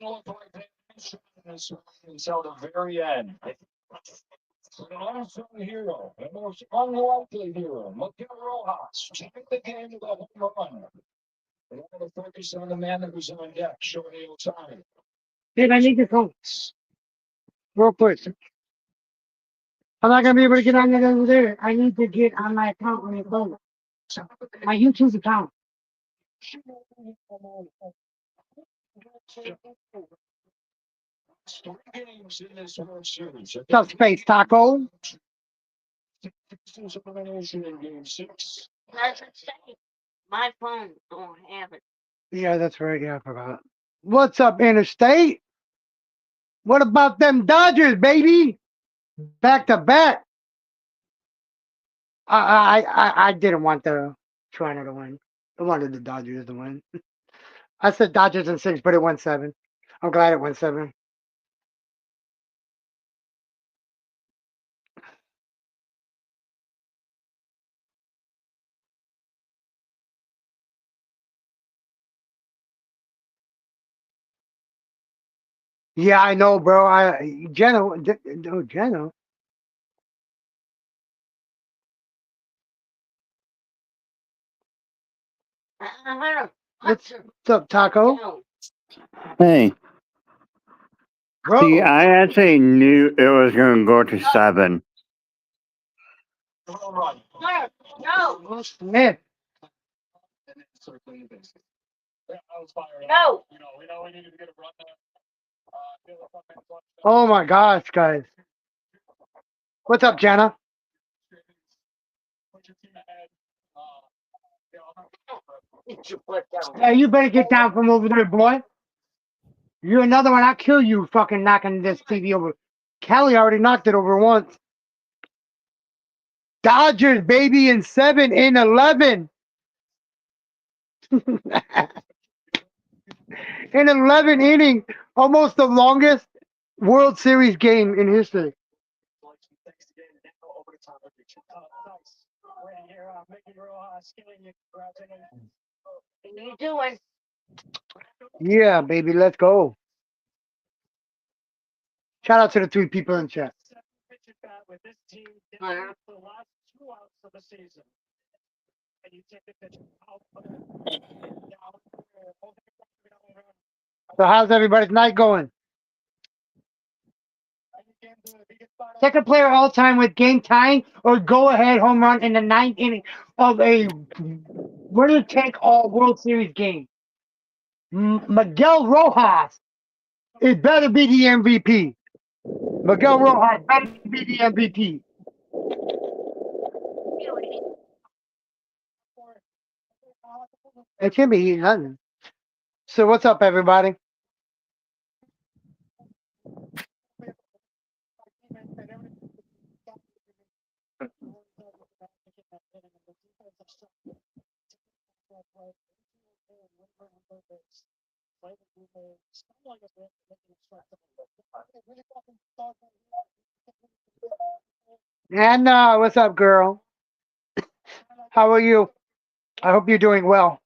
look like they this until the very end. An unsung hero, the most unlikely hero, Miguel Rojas, taking the game with a home run. They want to focus on the man that was on deck, Shohei Ohtani. Dude, I need to go real quick. I'm not gonna be able to get on that over there. I need to get on my account when it goes. My YouTube account. Three games in this World Series. What's up, Space Taco? Elimination in Game 6. My phone don't have it. Yeah, that's right. Yeah, I forgot. What's up, Interstate? What about them Dodgers, baby? Back to back. I didn't want the Toronto to win. I wanted the Dodgers to win. I said Dodgers in 6, but it went 7. I'm glad it went 7. Yeah, I know, bro. Jenna. What's up, Taco? No. Hey, see, Bro, I actually knew it was going to go to 7. All right. No. Smith. Circling the bases. That was fired up. No. We know we needed to get a run there. Oh my gosh, guys. What's up, Jenna? Put your team ahead. Hey, you better get down from over there, boy. You're another one. I'll kill you fucking knocking this TV over. Kelly already knocked it over once. Dodgers, baby, in 7 in 11. In 11 inning, almost the longest World Series game in history. What are you doing? Yeah, baby, let's go. Shout out to the 3 people in chat. Huh? So how's everybody's night going? Second player all time with game tying or go ahead home run in the 9th inning of a winner take all World Series game. Miguel Rojas. It better be the MVP. Miguel Rojas better be the MVP. It can be nothing. So what's up, everybody? Anna, what's up, girl? How are you? I hope you're doing well.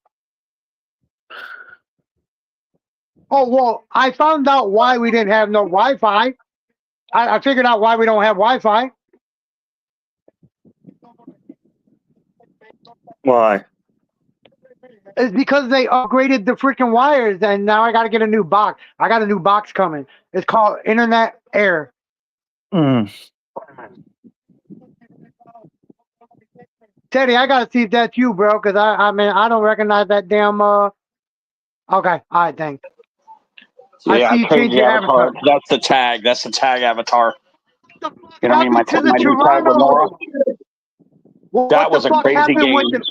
Oh, well, I found out why we didn't have no Wi-Fi. I figured out why we don't have Wi-Fi. Why? It's because they upgraded the freaking wires, and now I got to get a new box. I got a new box coming. It's called Internet Air. Mm. Teddy, I got to see if that's you, bro, because I mean, I don't recognize that damn, Okay, all right, thanks. I Yeah, see I you changed change the your avatar. avatar. That's the tag. That's the tag avatar. What the fuck You know what I mean? happened to the My new tag with Nora. Toronto? What That the was a fuck crazy happened game. with the...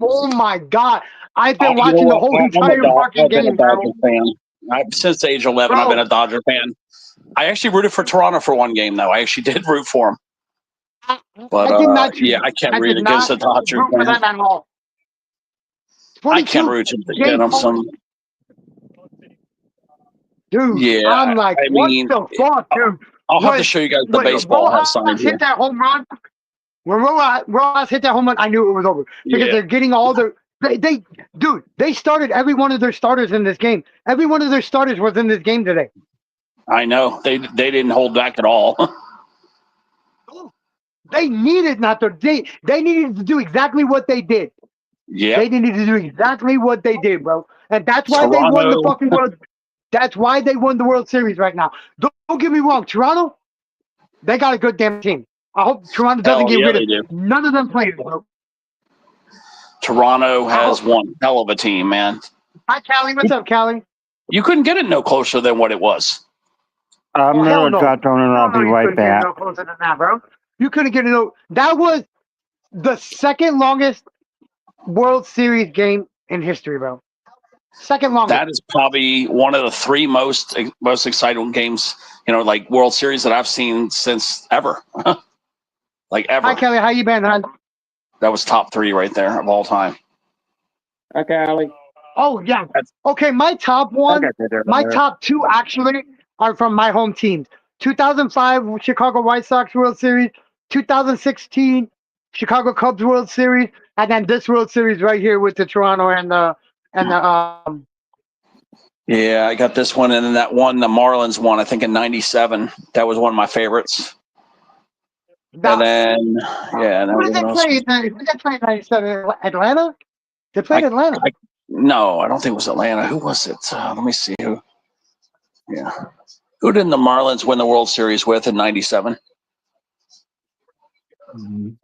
Oh, my God. I've been You know watching the what? whole I'm a entire fucking I've been a game, bro. Dodger fan. Since age 11, I've been a Bro, Dodger fan. I actually rooted for Toronto for one game, though. I actually did root for them. But I did not yeah, I can't I root did against not the Dodgers, root for man. them at all. I can't 22 root games against them. total. Dude, Yeah, I'm like, I what mean, the fuck, dude? I'll have to When, show you guys the when baseball I have signed Rojas here. hit that home run, when Rojas hit that home run, I knew it was over because Yeah, they're getting all the They started every one of their starters in this game. Every one of their starters was in this game today. I know they didn't hold back at all. They needed not to. They needed to do exactly what they did. Yeah, They needed to do exactly what they did, bro. And that's why they won the Toronto. fucking world. That's why they won the World Series right now. Don't get me wrong, Toronto. They got a good damn team. I hope Toronto doesn't Hell get yeah, rid they of do. none of them players, bro. Toronto has one hell of a team, man. Hi, Callie. What's up, Callie? You couldn't get it no closer than what it was. I'm Oh, hell gonna no. drop down and I'll Hell no, be you right couldn't get back. no closer than that, bro. You couldn't get no. That was the second longest World Series game in history, bro. Second longest. That is probably one of the three most exciting games, like World Series that I've seen since ever. Like ever. Hi, Kelly. How you been, hon? That was top three right there of all time. Okay, Ali. Oh, yeah. Okay, my top one, my top two actually are from my home teams. 2005 Chicago White Sox World Series, 2016 Chicago Cubs World Series, and then this World Series right here with the Toronto and the Yeah, I got this one, and then that one, the Marlins one, I think in '97. That was one of my favorites. And then, yeah, who did they play? Who did they play in '97? Atlanta? They played Atlanta. No, I don't think it was Atlanta. Who was it? Let me see who. Yeah, who did the Marlins win the World Series with in '97?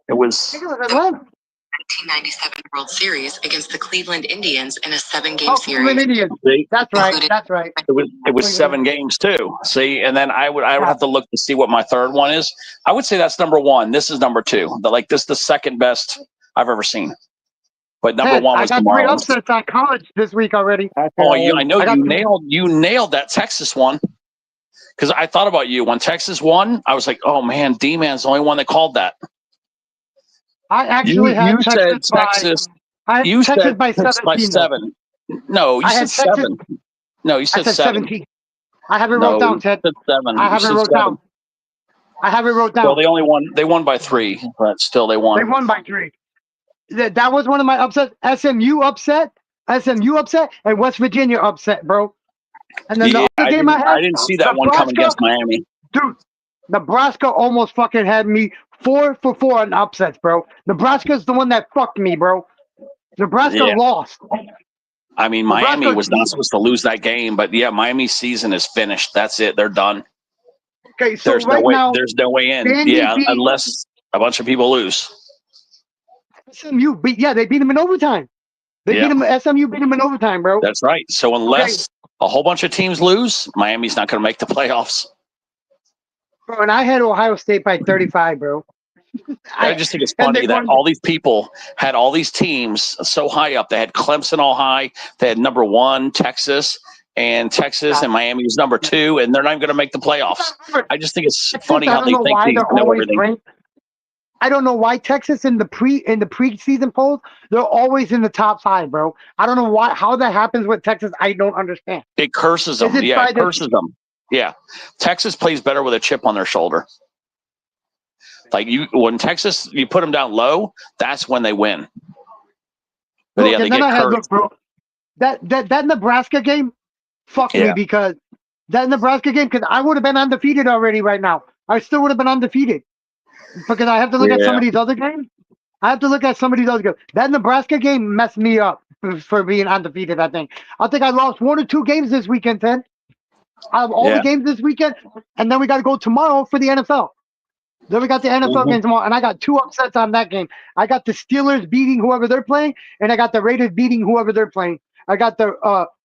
It was. I think it was Atlanta. 1997 World Series against the Cleveland Indians in a 7-game Oh, series. Cleveland Indians. See? That's right. That's right. It was 7 games too. See, and then I would have to look to see what my third one is. I would say that's number one. This is number two. This is the second best I've ever seen. But number one was the I got 3 Marlins. upsets on college this week already. Oh, I know you nailed that Texas one. Because I thought about you when Texas won. I was like, oh man, D-Man's the only one that called that. I actually had Texas by. You said Texas by Texas 17. by 7. No, you said 7. No, you said 7. 17. I have it wrote down, Ted. You said 7. I have it wrote down. I have it wrote down. Well, they won by 3, but still they won. They won by 3. That was one of my upsets. SMU upset, and West Virginia upset, bro. And then the other game I had, I didn't see that one coming against Miami. Dude, Nebraska almost fucking had me 4 for 4 on upsets, bro. Nebraska's the one that fucked me, bro. Nebraska lost. I mean, Miami was not supposed to lose that game, but yeah, Miami's season is finished. That's it. They're done. Okay, so there's no way in. Unless a bunch of people lose. SMU they beat them in overtime. SMU beat them in overtime, bro. That's right. So unless a whole bunch of teams lose, Miami's not going to make the playoffs. Bro, and I had Ohio State by 35, bro. I just think it's funny that all these people had all these teams so high up. They had Clemson all high. They had number 1, Texas, and Miami was number 2, and they're not even going to make the playoffs. I just think it's funny how they think they know everything. Ranked. I don't know why Texas in the preseason polls, they're always in the top 5, bro. I don't know how that happens with Texas. I don't understand. It curses them. It curses them. Yeah. Texas plays better with a chip on their shoulder. Like when Texas, you put them down low, that's when they win. But look, they get cursed. Bro, that Nebraska game fucked me because I would have been undefeated already right now. I still would have been undefeated because I have to look at some of these other games. That Nebraska game messed me up for being undefeated, I think. I think I lost 1 or 2 games this weekend, Ted. I have all the games this weekend, and then we got to go tomorrow for the NFL. Then we got the NFL game tomorrow, and I got 2 upsets on that game. I got the Steelers beating whoever they're playing, and I got the Raiders beating whoever they're playing. I got the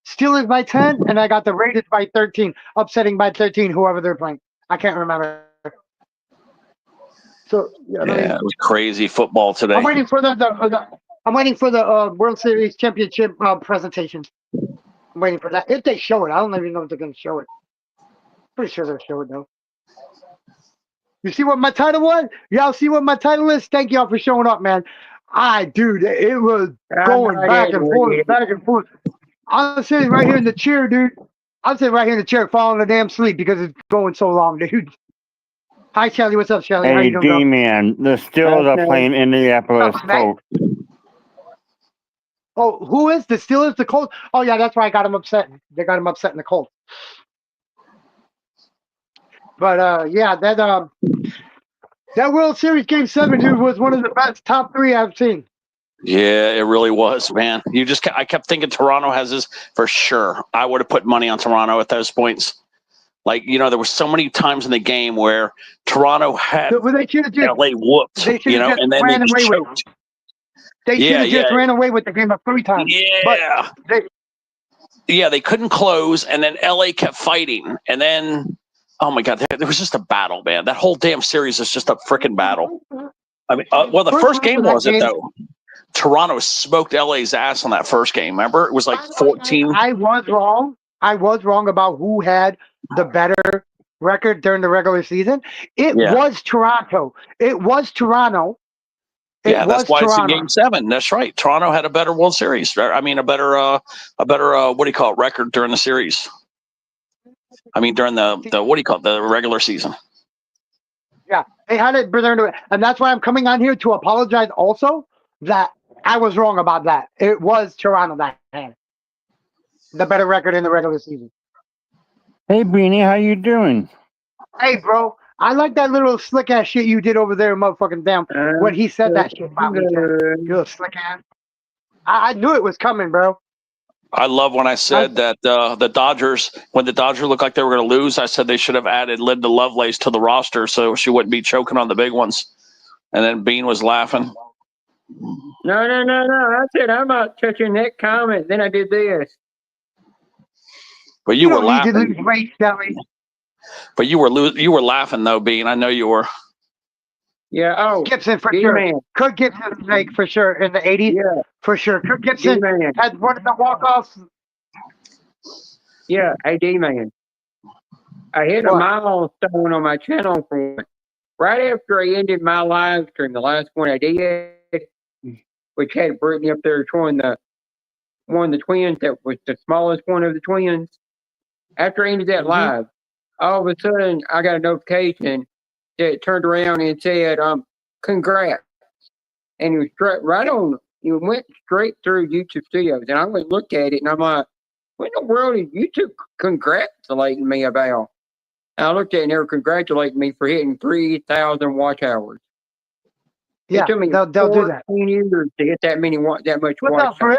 Steelers by 10, and I got the Raiders by 13, upsetting by 13 whoever they're playing. I can't remember. So it was crazy football today. I'm waiting for the World Series championship presentation. I'm waiting for that. If they show it, I don't even know if they're going to show it. Pretty sure they'll show it though. You see what my title was? Y'all see what my title is? Thank y'all for showing up, man. Dude, it was going back and forth. I'm sitting right here in the chair, dude. I'm sitting right here in the chair falling a damn sleep because it's going so long, dude. Hi, Shelly. What's up, Shelly? How Hey, you doing, D-Man. The Steelers are playing Indianapolis Colts. Oh, who is the Steelers? The Colts? Oh yeah, that's why I got him upset. They got him upset in the Colts. But yeah, that World Series Game 7, dude, was one of the best top 3 I've seen. Yeah, it really was, man. I kept thinking Toronto has this for sure. I would have put money on Toronto at those points. Like, there were so many times in the game where Toronto had Well, they should have just LA whooped, they should have just and then they ran just away with. choked. They should Yeah, have just ran away with the game 3 times. But yeah, they couldn't close, and then LA kept fighting, and then oh my God, there was just a battle, man. That whole damn series is just a freaking battle. I mean, well, the first game wasn't though. Toronto smoked LA's ass on that first game. Remember, it was like 14. I was wrong. I was wrong about who had the better record during the regular season. It was Toronto. It was Toronto. Yeah, that's why it's in Game 7. That's right. Toronto had a better World Series. I mean, a better what do you call it, record during the series. I mean, during the what do you call it, the regular season. Yeah, they had it better, and that's why I'm coming on here to apologize. Also, that I was wrong about that. It was Toronto that had the better record in the regular season. Hey, Beanie, how you doing? Hey, bro. I like that little slick ass shit you did over there, motherfucking damn. When he said that shit about me, you little slick ass. I knew it was coming, bro. I love when I said that the Dodgers, when the Dodgers looked like they were going to lose, I said they should have added Linda Lovelace to the roster so she wouldn't be choking on the big ones. And then Bean was laughing. No. I said I'm not touching that comment. Then I did this. But you were laughing. Need to lose weight, Shelly. But you were laughing though, Bean. I know you were. Yeah. Oh, Gibson for sure. man. Cook Gibson like for sure in the 80s. Yeah. For sure. Cook Gibson had one of the walk-offs. Yeah. Hey, D-Man. I hit a milestone on my channel right after I ended my live stream, the last one I did, which had Brittany up there showing one of the twins that was the smallest one of the twins. After I ended that live, all of a sudden I got a notification that turned around and said, congrats. And it was it went straight through YouTube Studios. And I went and looked at it and I'm like, what in the world is YouTube congratulating me about? And I looked at it and they were congratulating me for hitting 3,000 watch hours. Yeah, it took me they'll do that. 14 years to hit that much watch time.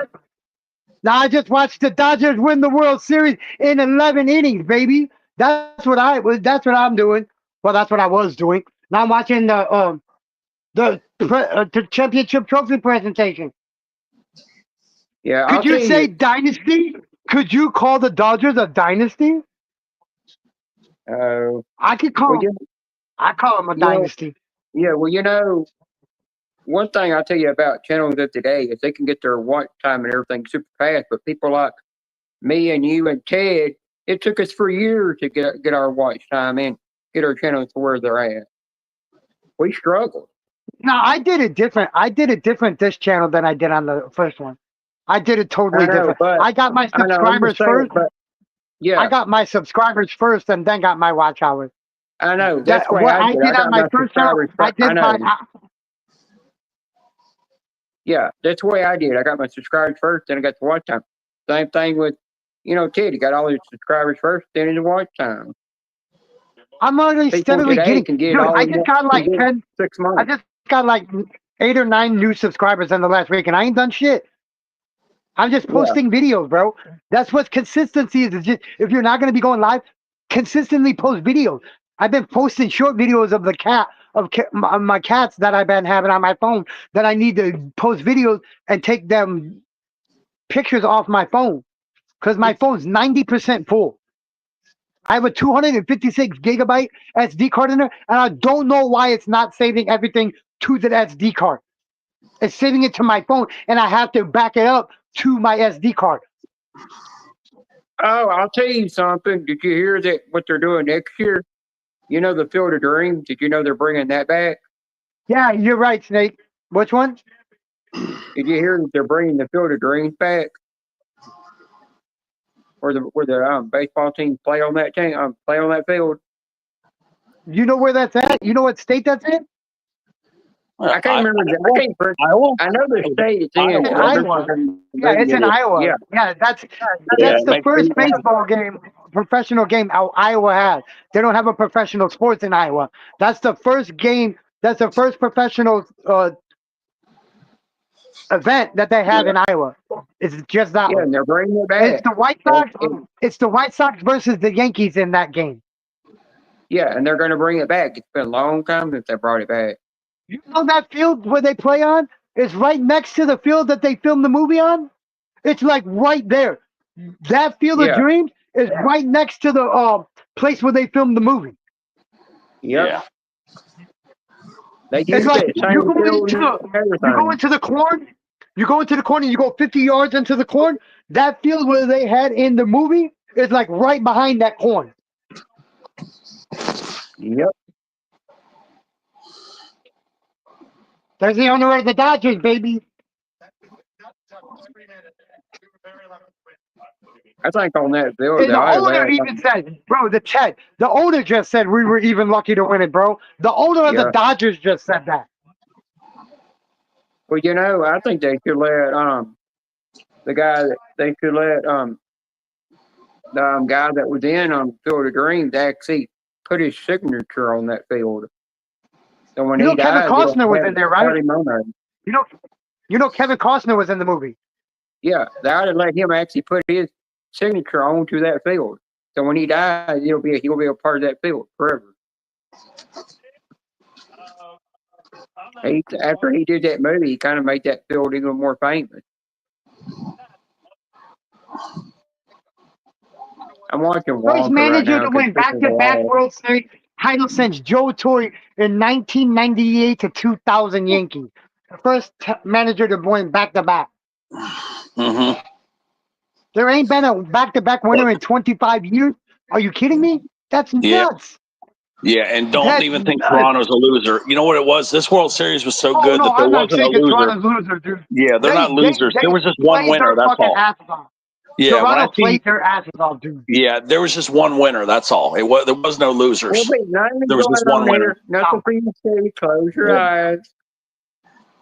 Now I just watched the Dodgers win the World Series in 11 innings, baby. That's what I'm doing. Well, that's what I was doing. Now I'm watching the championship trophy presentation. Yeah. Could you say dynasty? Could you call the Dodgers a dynasty? I could call. I call them a dynasty. Yeah. Well, one thing I'll tell you about channels of today is they can get their watch time and everything super fast, but people like me and you and Ted, it took us for years to get our watch time and get our channels to where they're at. We struggled. No, I did it different. I did it different this channel than I did on the first one. I did it totally different. I got my subscribers first. Yeah, I got my subscribers first and then got my watch hours. I know. That's what I did on my first channel. I did my. Yeah, that's the way I did. I got my subscribers first, then I got the watch time. Same thing with, Ted. He got all his subscribers first, then his watch time. I'm already steadily getting. I just got like 6 months. I just got like 8 or 9 new subscribers in the last week, and I ain't done shit. I'm just posting videos, bro. That's what consistency is. Just, if you're not going to be going live, consistently post videos. I've been posting short videos of my cats that I've been having on my phone that I need to post videos and take them pictures off my phone because my phone's 90% full. I have a 256 gigabyte SD card in there, and I don't know why it's not saving everything to the SD card. It's saving it to my phone, and I have to back it up to my SD card. Oh, I'll tell you something. Did you hear that what they're doing next year? The Field of Dreams? Did you know they're bringing that back? Yeah, you're right, Snake. Which one? Did you hear that they're bringing the Field of Dreams back? Where the baseball teams play on that field? You know where that's at? You know what state that's in? I can't remember. I can't. Iowa. I know the state it's in. It's in Iowa. Yeah, it's in Iowa. Yeah. Yeah, that's Yeah, the make first sure you- baseball game, professional game Iowa has. They don't have a professional sports in Iowa. That's the first game. That's the first professional event that they have in Iowa. It's just that Yeah, one. and they're bringing it It's back. the White Sox. It's the White Sox versus the Yankees in that game. Yeah, and they're going to bring it back. It's been a long time since they brought it back. You know that field where they play on is right next to the field that they filmed the movie on. It's like right there. That Field of Yeah. Dreams is right next to the place where they filmed the movie. Yep. Yeah. They It's used like that same field and you go everything. into the corn. You go into the corn and you go 50 yards into the corn. That field where they had in the movie is like right behind that corn. Yep. There's the owner of the Dodgers, baby. I think on that field, And they the ought to owner let even said, bro, the owner just said we were even lucky to win it, bro. The owner of the Yeah. Dodgers just said that. Well, I think they should let the guy that they should let the guy that was in Field of Dreams actually put his signature on that field. So when You he know Kevin dies, Costner was in there, right? You You know Kevin Costner was in the movie. Yeah, they ought to let him actually put his signature onto that field. So when he dies, he'll be a part of that field forever. After he did that movie, he kind of made that field even more famous. I'm watching First Wonka right manager now. to win back-to-back World Series title since Joe Torre in 1998 to 2000 Yankees. The first manager to win back-to-back. Mm-hmm. There ain't been a back-to-back winner in 25 years. Are you kidding me? That's nuts. Yeah, and don't That's even think nuts. Toronto's a loser. You know what it was? This World Series was so good that there I'm not wasn't a thinking loser. Toronto's loser, dude. Yeah, they're not losers. There was just one played winner. their That's fucking all. asses off. Yeah, when I Toronto see, played their asses off, dude. yeah, there was just one winner. That's all. There was no losers. Well, but nothing There was just going one on winner. there. Nothing for you to see. Close your eyes.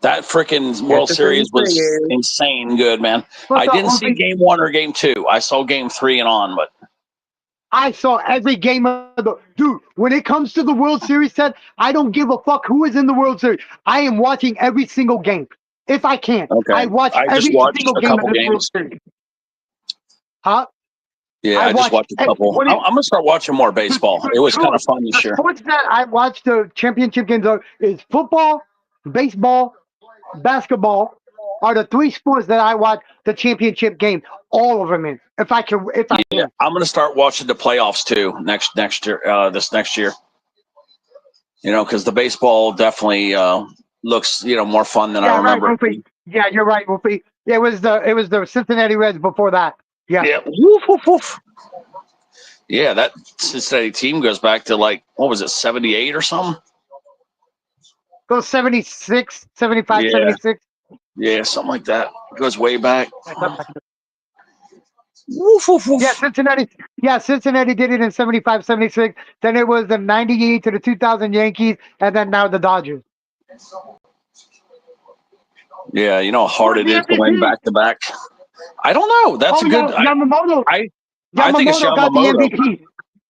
That freaking World Nothing for Series you to was see. insane good, man. But I the didn't see only- game 1 or game 2. I saw game 3 and on, but I saw every game of the dude. When it comes to the World Series, Ted, I don't give a fuck who is in the World Series. I am watching every single game if I can. okay. I watch I just every watched single a game of couple the World games. Series. Huh? Yeah, I I just watched watched a couple. what I'm is- gonna start watching more baseball. It was kind of fun this The year. sports that I watch the championship games of is football, baseball, basketball are the three sports that I watch the championship game. All of them in. If I can. Yeah, I'm gonna start watching the playoffs too next year. This next year, because the baseball definitely looks more fun than I remember. Right, Wolfie. Yeah, you're right, Wolfie. Yeah, it was the Cincinnati Reds before that. Yeah. Yeah. Woof, woof, woof. Yeah, that Cincinnati team goes back to what was it, 78 or something? Go 76, 75, Yeah. 76. Yeah, something like that. It goes way back. Woof, woof, woof. Yeah, Cincinnati did it in 75, 76. Then it was the 98 to the 2000 Yankees, and then now the Dodgers. Yeah, you know how hard it is to win back to back. I don't know. That's a good. Yamamoto. I think it's Yamamoto got the Yamamoto. MVP.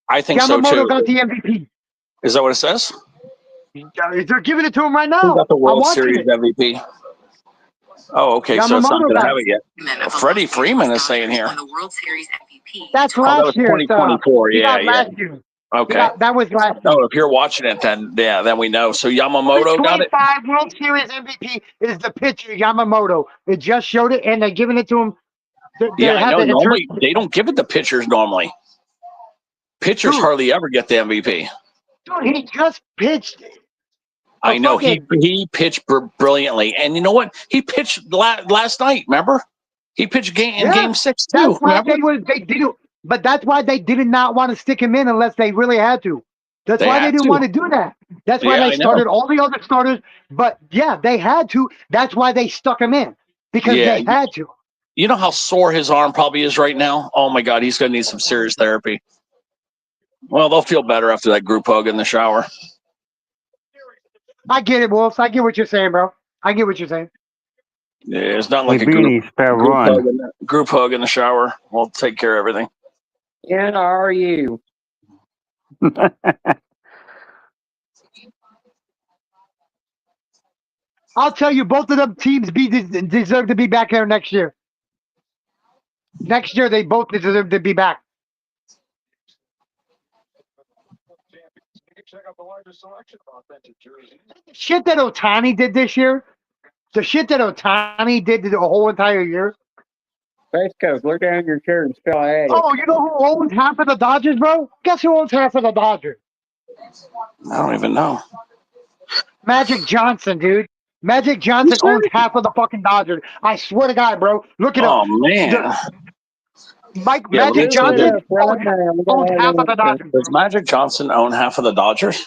I think so too. Yamamoto got the MVP. Is that what it says? They're giving it to him right now. Who got the World Series it. MVP? Oh, okay. So it's not going to have it yet. Freddie Freeman is saying here. The World Series MVP. That's that last was year. 2024. Yeah. Last year. Okay. That was last year. Oh, if you're watching it, then we know. So Yamamoto got it. 25 World Series MVP is the pitcher Yamamoto. It just showed it, and they're giving it to him. Yeah, I know. Normally, they don't give it to pitchers normally. Pitchers hardly ever get the MVP. Dude, he just pitched. I know. He pitched brilliantly. And you know what? He pitched last night, remember? He pitched in game 6, too. That's why they didn't. But that's why they did not want to stick him in unless they really had to. That's why they didn't want to do that. That's why they started all the other starters. But, yeah, they had to. That's why they stuck him in. Because they had to. You know how sore his arm probably is right now? Oh, my God. He's going to need some serious therapy. Well, they'll feel better after that group hug in the shower. I get it, Wolf. I get what you're saying, bro. I get what you're saying. Yeah, it's not Hey, like a group Beanie, spell group hug, one. group hug in the shower. We'll take care of everything. And are you? I'll tell you, both of them teams deserve to be back there next year. Next year, they both deserve to be back. Check out the largest selection of authentic jerseys. Shit that Otani did this year, the shit that Otani did the whole entire year. Base Coast, look down your chair and spell at it. Oh, you know who owns half of the Dodgers, bro? Guess who owns half of the Dodgers? I don't even know. Magic Johnson, dude. Magic Johnson owns half of the fucking Dodgers. I swear to God, bro. Look it up. Oh man. Mike Yeah, let me Magic see Look here. Johnson it up right now. We owns got half of the an answer. Dodgers. Does Magic Johnson own half of the Dodgers?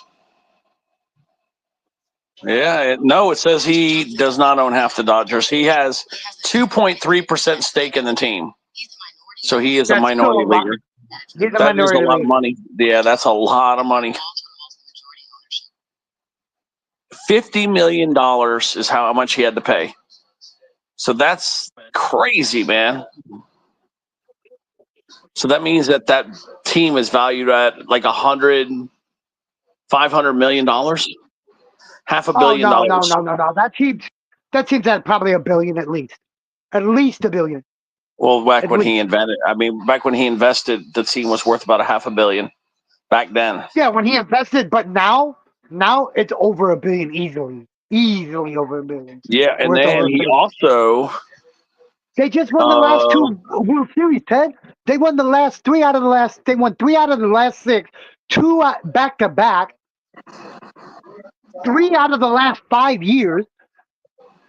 Yeah, no, it says he does not own half the Dodgers. He has 2.3% stake in the team. So he is a That's still minority a lot. leaguer. He's a That is a minority lot of league. money. Yeah, that's a lot of money. $50 million is how much he had to pay. So that's crazy, man. So that means that team is valued at like $500 million, half a Oh billion no, no, dollars. no, no, no. That team's at probably $1 billion at least. At least $1 billion. Well, back At when least. he invested, the team was worth about $500 million back then. Yeah, when he invested, but now it's over $1 billion easily. Easily over $1 billion. Yeah, and Worth then over $1 he billion. also They just won the last two World Series, Ted. They won the last three out of the last. They won 3 out of the last 6, 2 back to back, 3 out of the last 5 years.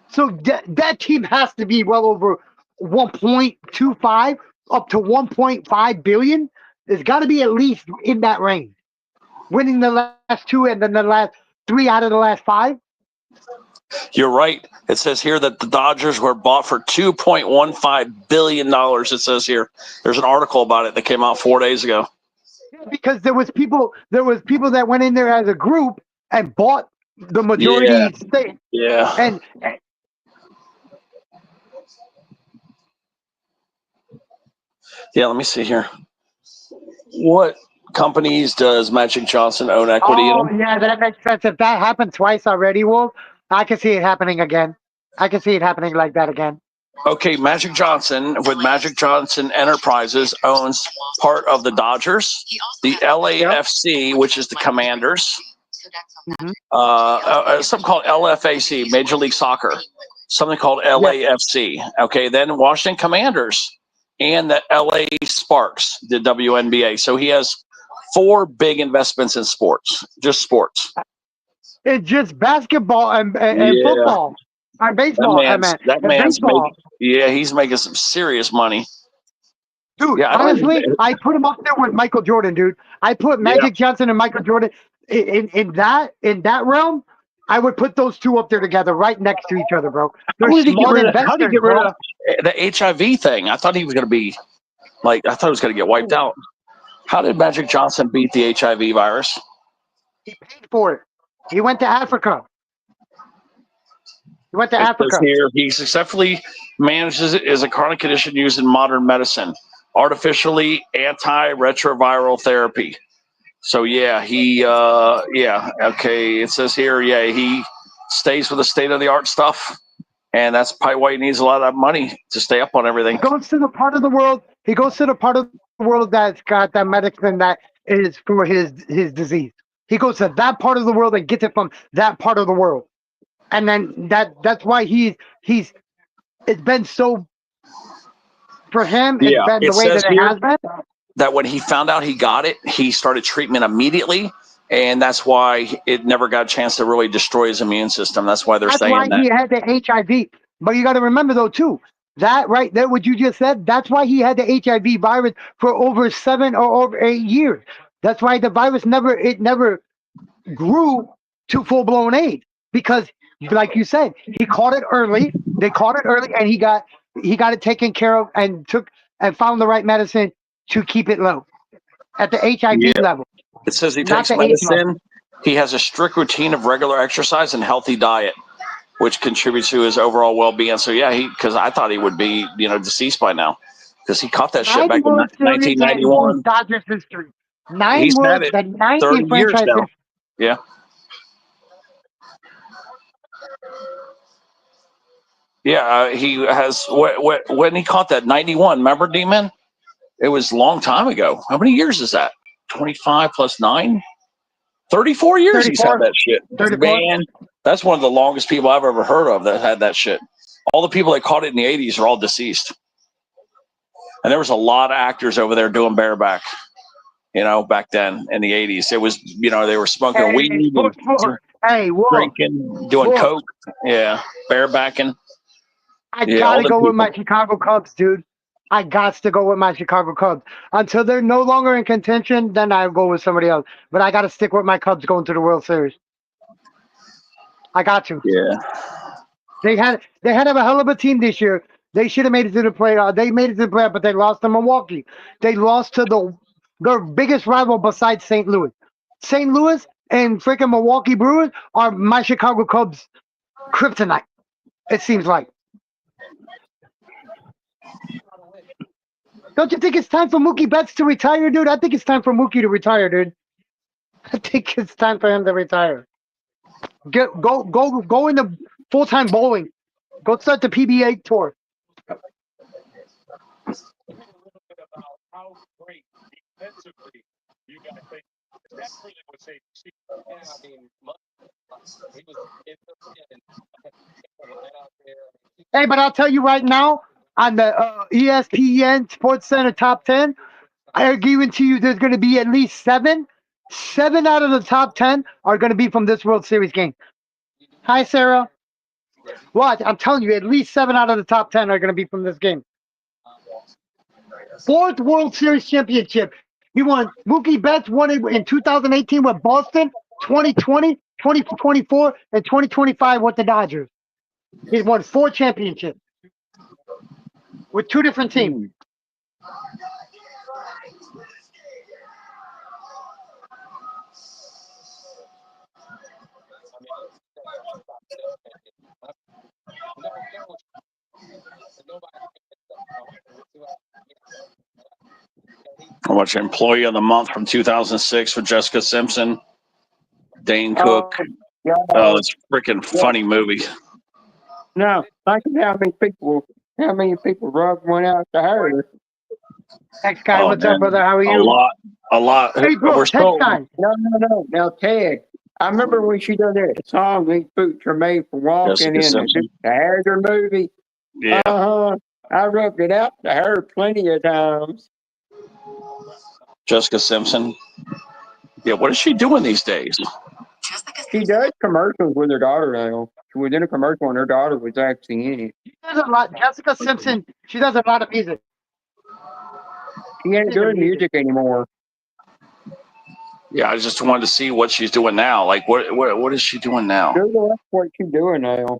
So that team has to be well over 1.25 up to 1.5 billion. It's got to be at least in that range. Winning the last 2 and then the last 3 out of the last 5. You're right. It says here that the Dodgers were bought for $2.15 billion. It says here. There's an article about it that came out 4 days ago. Because there was people that went in there as a group and bought the majority Yeah. stake. Yeah. And Yeah, let me see here. What companies does Magic Johnson own equity in? yeah, that makes sense. If that happened twice already, Wolf, I can see it happening again. I can see it happening like that again. Okay, Magic Johnson with Magic Johnson Enterprises owns part of the Dodgers, the LAFC, which is the Commanders, something called LFAC, Major League Soccer, something called LAFC. Okay, then Washington Commanders and the LA Sparks, the WNBA. So he has 4 big investments in sports, just sports. It's just basketball and Yeah. football. Or baseball, That and man's baseball. he's making some serious money. Dude, Yeah, honestly, I put him up there with Michael Jordan, dude. I put Magic Johnson and Michael Jordan in that realm. I would put those two up there together, right next to each other, bro. They're How did he get smart rid of investors, the HIV thing? I thought he was going to be I thought he was going to get wiped out. How did Magic Johnson beat the HIV virus? He paid for it. He went to Africa. It says here he successfully manages it as a chronic condition used in modern medicine, artificially antiretroviral therapy. So okay. It says here, he stays with the state of the art stuff, and that's probably why he needs a lot of money to stay up on everything. He goes to the part of the world. He goes to the part of the world that's got that medicine that is for his disease. He goes to that part of the world and gets it from that part of the world, and then that's why it's been so for him. It's been the way that it has been. That when he found out he got it, he started treatment immediately, and that's why it never got a chance to really destroy his immune system. That's why they're saying that. That's why he had the HIV. But you got to remember, though, too, that right there, what you just said, that's why he had the HIV virus for over 7 or over 8 years. That's why the virus never grew to full-blown AIDS. Because, like you said, he caught it early. They caught it early, and he got it taken care of and found the right medicine to keep it low at the HIV level. It says he takes medicine He has a strict routine of regular exercise and healthy diet, which contributes to his overall well-being. So yeah, because I thought he would be, deceased by now, because he caught that shit 9 back in World Series in 1991. Dodgers history. He's had it The ninth 30 in years franchise now. history. Yeah. Yeah, he has. When he caught that 91, remember, D-Man? It was a long time ago. How many years is that? 25 plus 9? 34 years he's had 34. that shit. 34. Man, that's one of the longest people I've ever heard of that had that shit. All the people that caught it in the 80s are all deceased. And there was a lot of actors over there doing bareback, back then in the 80s. It was, they were smoking weed and Hey, Wolf. drinking, doing Wolf. coke. Yeah, barebacking. I Yeah, gotta all the go with people. my Chicago Cubs, dude. I got to go with my Chicago Cubs. Until they're no longer in contention, then I'll go with somebody else. But I got to stick with my Cubs going to the World Series. I got to. Yeah. They had a hell of a team this year. They should have made it to the playoff. They made it to the playoff, but they lost to Milwaukee. They lost to their biggest rival besides St. Louis. St. Louis and freaking Milwaukee Brewers are my Chicago Cubs kryptonite. It seems like. Don't you think it's time for Mookie Betts to retire, dude? I think it's time for Mookie to retire, dude. I think it's time for him to retire. Go into full-time bowling. Go start the PBA tour. How great defensively you guys think that really was a yeah, I mean, he was right out there. Hey, but I'll tell you right now, on the ESPN Sports Center top 10, I guarantee you there's going to be at least seven. 7 out of the top 10 are going to be from this World Series game. Hi, Sarah. What? I'm telling you, at least 7 out of the top 10 are going to be from this game. 4th World Series championship. He won. Mookie Betts won it in 2018 with Boston, 2020, 2024, and 2025 with the Dodgers. He's won 4 championships with 2 different teams. I watched Employee of the Month from 2006 with Jessica Simpson, Dane Cook. Yeah. Oh, it's a freaking funny movie. No, think of how many people rubbed one out to her. Next guy, what's up, brother? How are you? A lot. Hey, bro, We're still. No. Now, Ted, I remember when she done that song, "These Boots Are Made for Walking" in the Hager movie. Yeah. I rubbed it out to her plenty of times. Jessica Simpson. Yeah, what is she doing these days? She does commercials with her daughter now. She was in a commercial and her daughter was actually in it. She does a lot. Jessica Simpson, she does a lot of music. She ain't doing music anymore. Yeah, I just wanted to see what she's doing now. Like, what is she doing now? Google up what she's doing now.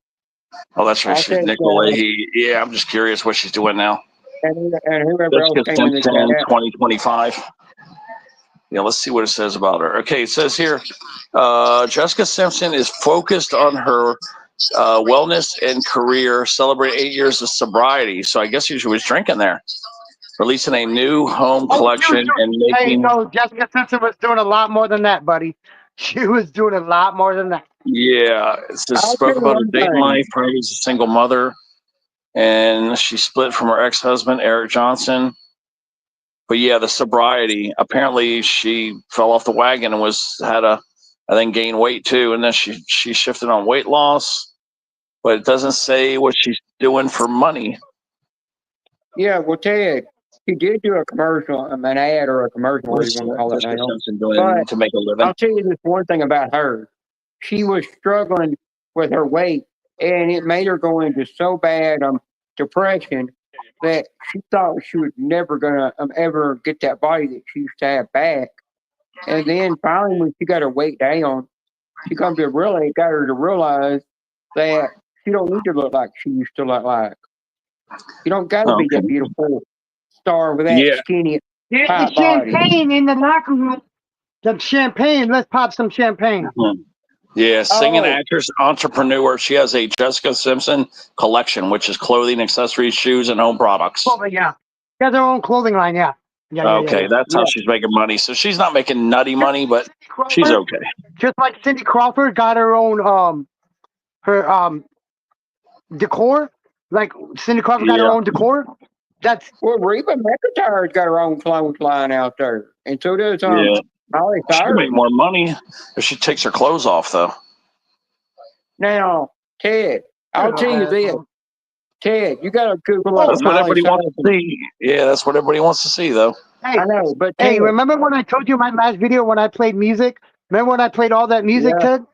Oh, that's right. She's Nicolay. Yeah, I'm just curious what she's doing now. And whoever else Jessica came in Simpson, 2025. Yeah, let's see what it says about her. Okay, it says here, Jessica Simpson is focused on her wellness and career, celebrating 8 years of sobriety. So I guess she was drinking there. Releasing a new home collection and making. Hey, no, Jessica Simpson was doing a lot more than that, buddy. She was doing a lot more than that. Yeah, it says spoke about her dating life. Her as a single mother, and she split from her ex-husband Eric Johnson. But yeah, the sobriety. Apparently, she fell off the wagon and I think gained weight too, and then she shifted on weight loss. But it doesn't say what she's doing for money. Yeah, well, Ted, she did do a commercial, an ad or a commercial, whatever you want to call it now. Simpson doing to make a living. I'll tell you this one thing about her. She was struggling with her weight, and it made her go into so bad depression that she thought she was never gonna ever get that body that she used to have back. And then finally, when she got her weight down, she got her to realize that she don't need to look like she used to look like. You don't got to be that beautiful star with that skinny There's the champagne in the locker room. Some champagne. Let's pop some champagne. Yeah, singing Oh. actress, entrepreneur. She has a Jessica Simpson collection, which is clothing, accessories, shoes, and home products. Clothing, yeah. She has her own clothing line, yeah. Okay, that's how she's making money. So she's not making nutty money, but she's okay. Just like Cindy Crawford got her own decor. Like Cindy Crawford got her own decor. That's Well, Reba McEntire's got her own clothesline out there, and so does Yeah. Molly She can Cyrus. make more money if she takes her clothes off, though. Now, Ted, I'll tell you this. Ted, you got to Google up That's what Miley everybody Cyrus. wants to see. Yeah, that's what everybody wants to see, though. hey, I know, but hey, Ted, remember when I told you my last video when I played music? Remember when I played all that music, Yeah. Ted?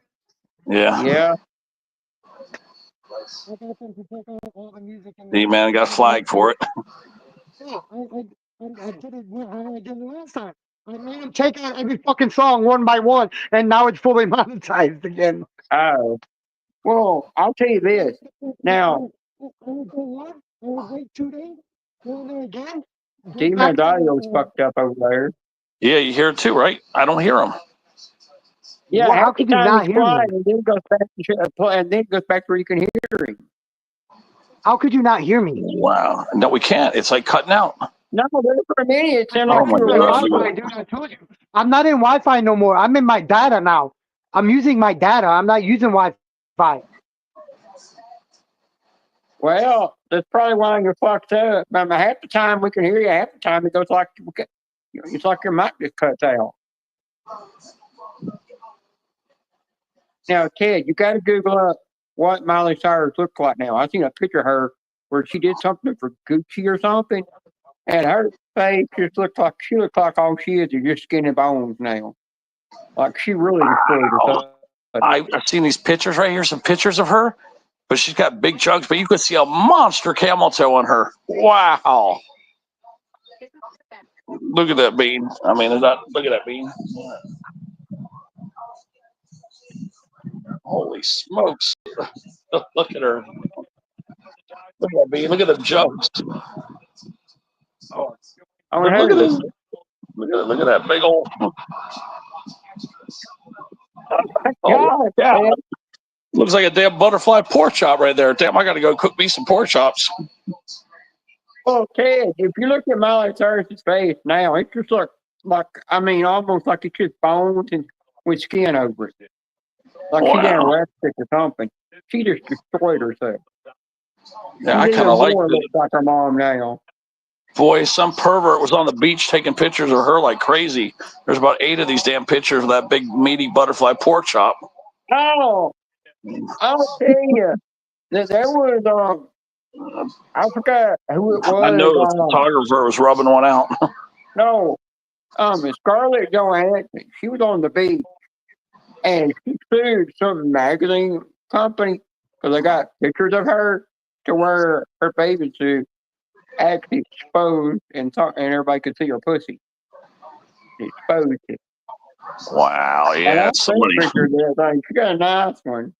Yeah. yeah, The man got flagged for it. Yeah, I did it how I did it last time. I made him take out every fucking song one by one, and now it's fully monetized again. oh, well, I'll tell you this. Now, I would go what? I would wait 2 days, go there again. Demon's audio's fucked up over there. Yeah, you hear it too, right? I don't hear him. Yeah, Well, how half the could you time not he's hear quiet, me? and then goes back to play, and then goes back where you can hear him. How could you not hear me? Wow. No, we can't. It's like cutting out. No, there for a minute it sounded Oh like my you were God. whispering. Wi-Fi, dude. I told you. I'm not in Wi-Fi no more. I'm in my data now. I'm using my data. I'm not using Wi-Fi. Well, that's probably why you're fucked up. Half the time we can hear you. Half the time it goes like it's like your mic just cuts out. Now, Ted, you got to Google up what Miley Cyrus looks like now. I seen a picture of her where she did something for Gucci or something, and her face just looks like all she is just skin and bones now. Like she really destroyed herself. I've seen these pictures right here, some pictures of her, but she's got big jugs, but you could see a monster camel toe on her. Wow. Look at that bean. I mean, look at that bean. Holy smokes. Look at her. Look at that bean. Look at the jugs. Oh, look at this. Look at that big old. Oh, yeah. Looks like a damn butterfly pork chop right there. Damn, I got to go cook me some pork chops. Well, Ted, if you look at Miley Cyrus's face now, it just looks like I mean, almost like it's just bones and with skin over it. Like she got lipstick or something. She just destroyed herself. Yeah, I kind of like it. Looks like her mom now. Boy, some pervert was on the beach taking pictures of her like crazy. There's about 8 of these damn pictures of that big meaty butterfly pork chop. Oh, I'll tell you that there was I forgot who it was. I know the photographer was rubbing one out. No, Scarlett Johansson. She was on the beach, and she sued some magazine company because they got pictures of her to where her bathing suit actually exposed and everybody could see her pussy. Exposed it. Wow, yeah, somebody. She got a nice one.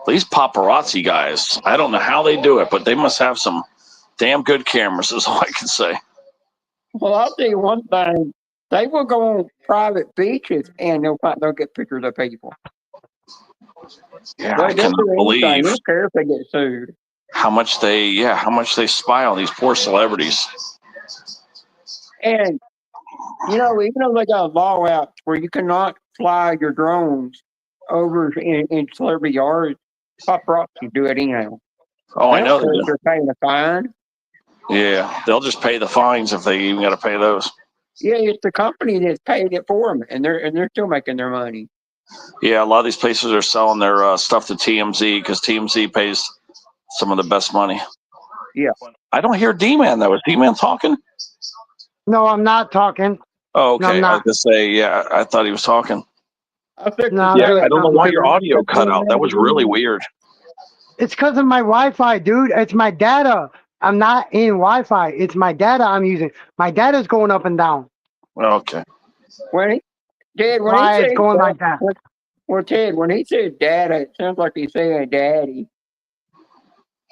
These paparazzi guys, I don't know how they do it, but they must have some damn good cameras, is all I can say. Well, I'll tell you one thing. They will go on private beaches and they'll get pictures of people. Yeah, I cannot believe. I don't care if they get sued. How much they spy on these poor celebrities. And even though they got a law out where you cannot fly your drones over in celebrity yards, paparazzi do it anyhow. Oh, I know they're paying a fine. Yeah, they'll just pay the fines if they even got to pay those. Yeah, it's the company that's paying it for them, and they're still making their money. Yeah, a lot of these places are selling their stuff to TMZ because TMZ pays some of the best money. Yeah. I don't hear D-Man, though. Is D-Man talking? No, I'm not talking. Oh, okay. No, I was going to say, yeah, I thought he was talking. I don't know why your audio cut out. That was really weird. It's because of my Wi-Fi, dude. It's my data. I'm not in Wi-Fi. It's my data I'm using. My data's going up and down. Okay. Ted, why it's going like that? Well, Ted, when he said data, it sounds like he's saying daddy.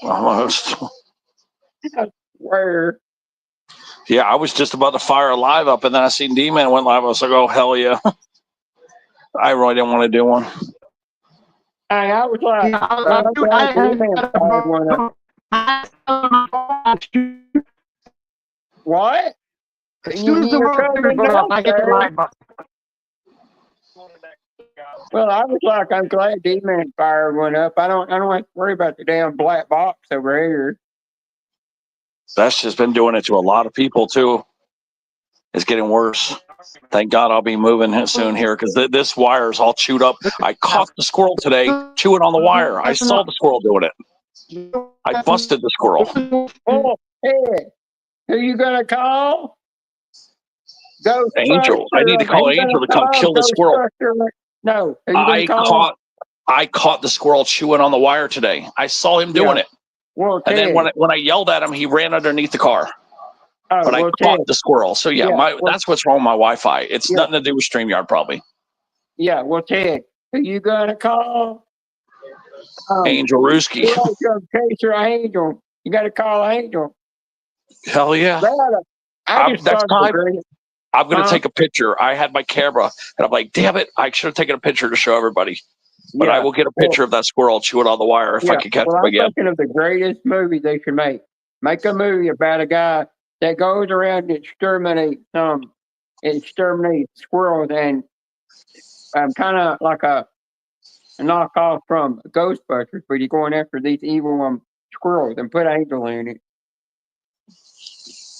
Almost. I swear. Yeah, I was just about to fire a live up, and then I seen D-Man went live. I was like, oh, hell yeah. I really didn't want to do one. And I was like, Yeah, I'm glad D-Man fired one up. What? As You soon as need the your World Series cousin goes up, go, I get the sir. live button. Well, I was like, I'm glad D-Man fired one up. I don't have to worry about the damn black box over here. That's just been doing it to a lot of people too. It's getting worse. Thank God I'll be moving soon here because this wire is all chewed up. I caught the squirrel today chewing on the wire. I saw the squirrel doing it. I busted the squirrel. Oh, Ed, who you gonna call? Angel. I need to call Angel to come kill the squirrel. No, who you gonna call? I caught the squirrel chewing on the wire today. I saw him doing it. Well, And then when I yelled at him, he ran underneath the car. But I caught the squirrel. So that's what's wrong with my Wi-Fi. It's nothing to do with StreamYard, probably. Yeah, well, Ted, who you gonna call? Angel Ruski. Chaser Angel. You gotta call Angel. Hell yeah. Next time, I'm going to take a picture. I had my camera, and I'm like, damn it, I should have taken a picture to show everybody. But I will get a picture of that squirrel chewing on the wire if I can catch him again. I'm thinking of the greatest movie they should make. Make a movie about a guy that goes around and exterminates squirrels, and kind of like a knockoff from Ghostbusters, but he's going after these evil squirrels and put Angel in it.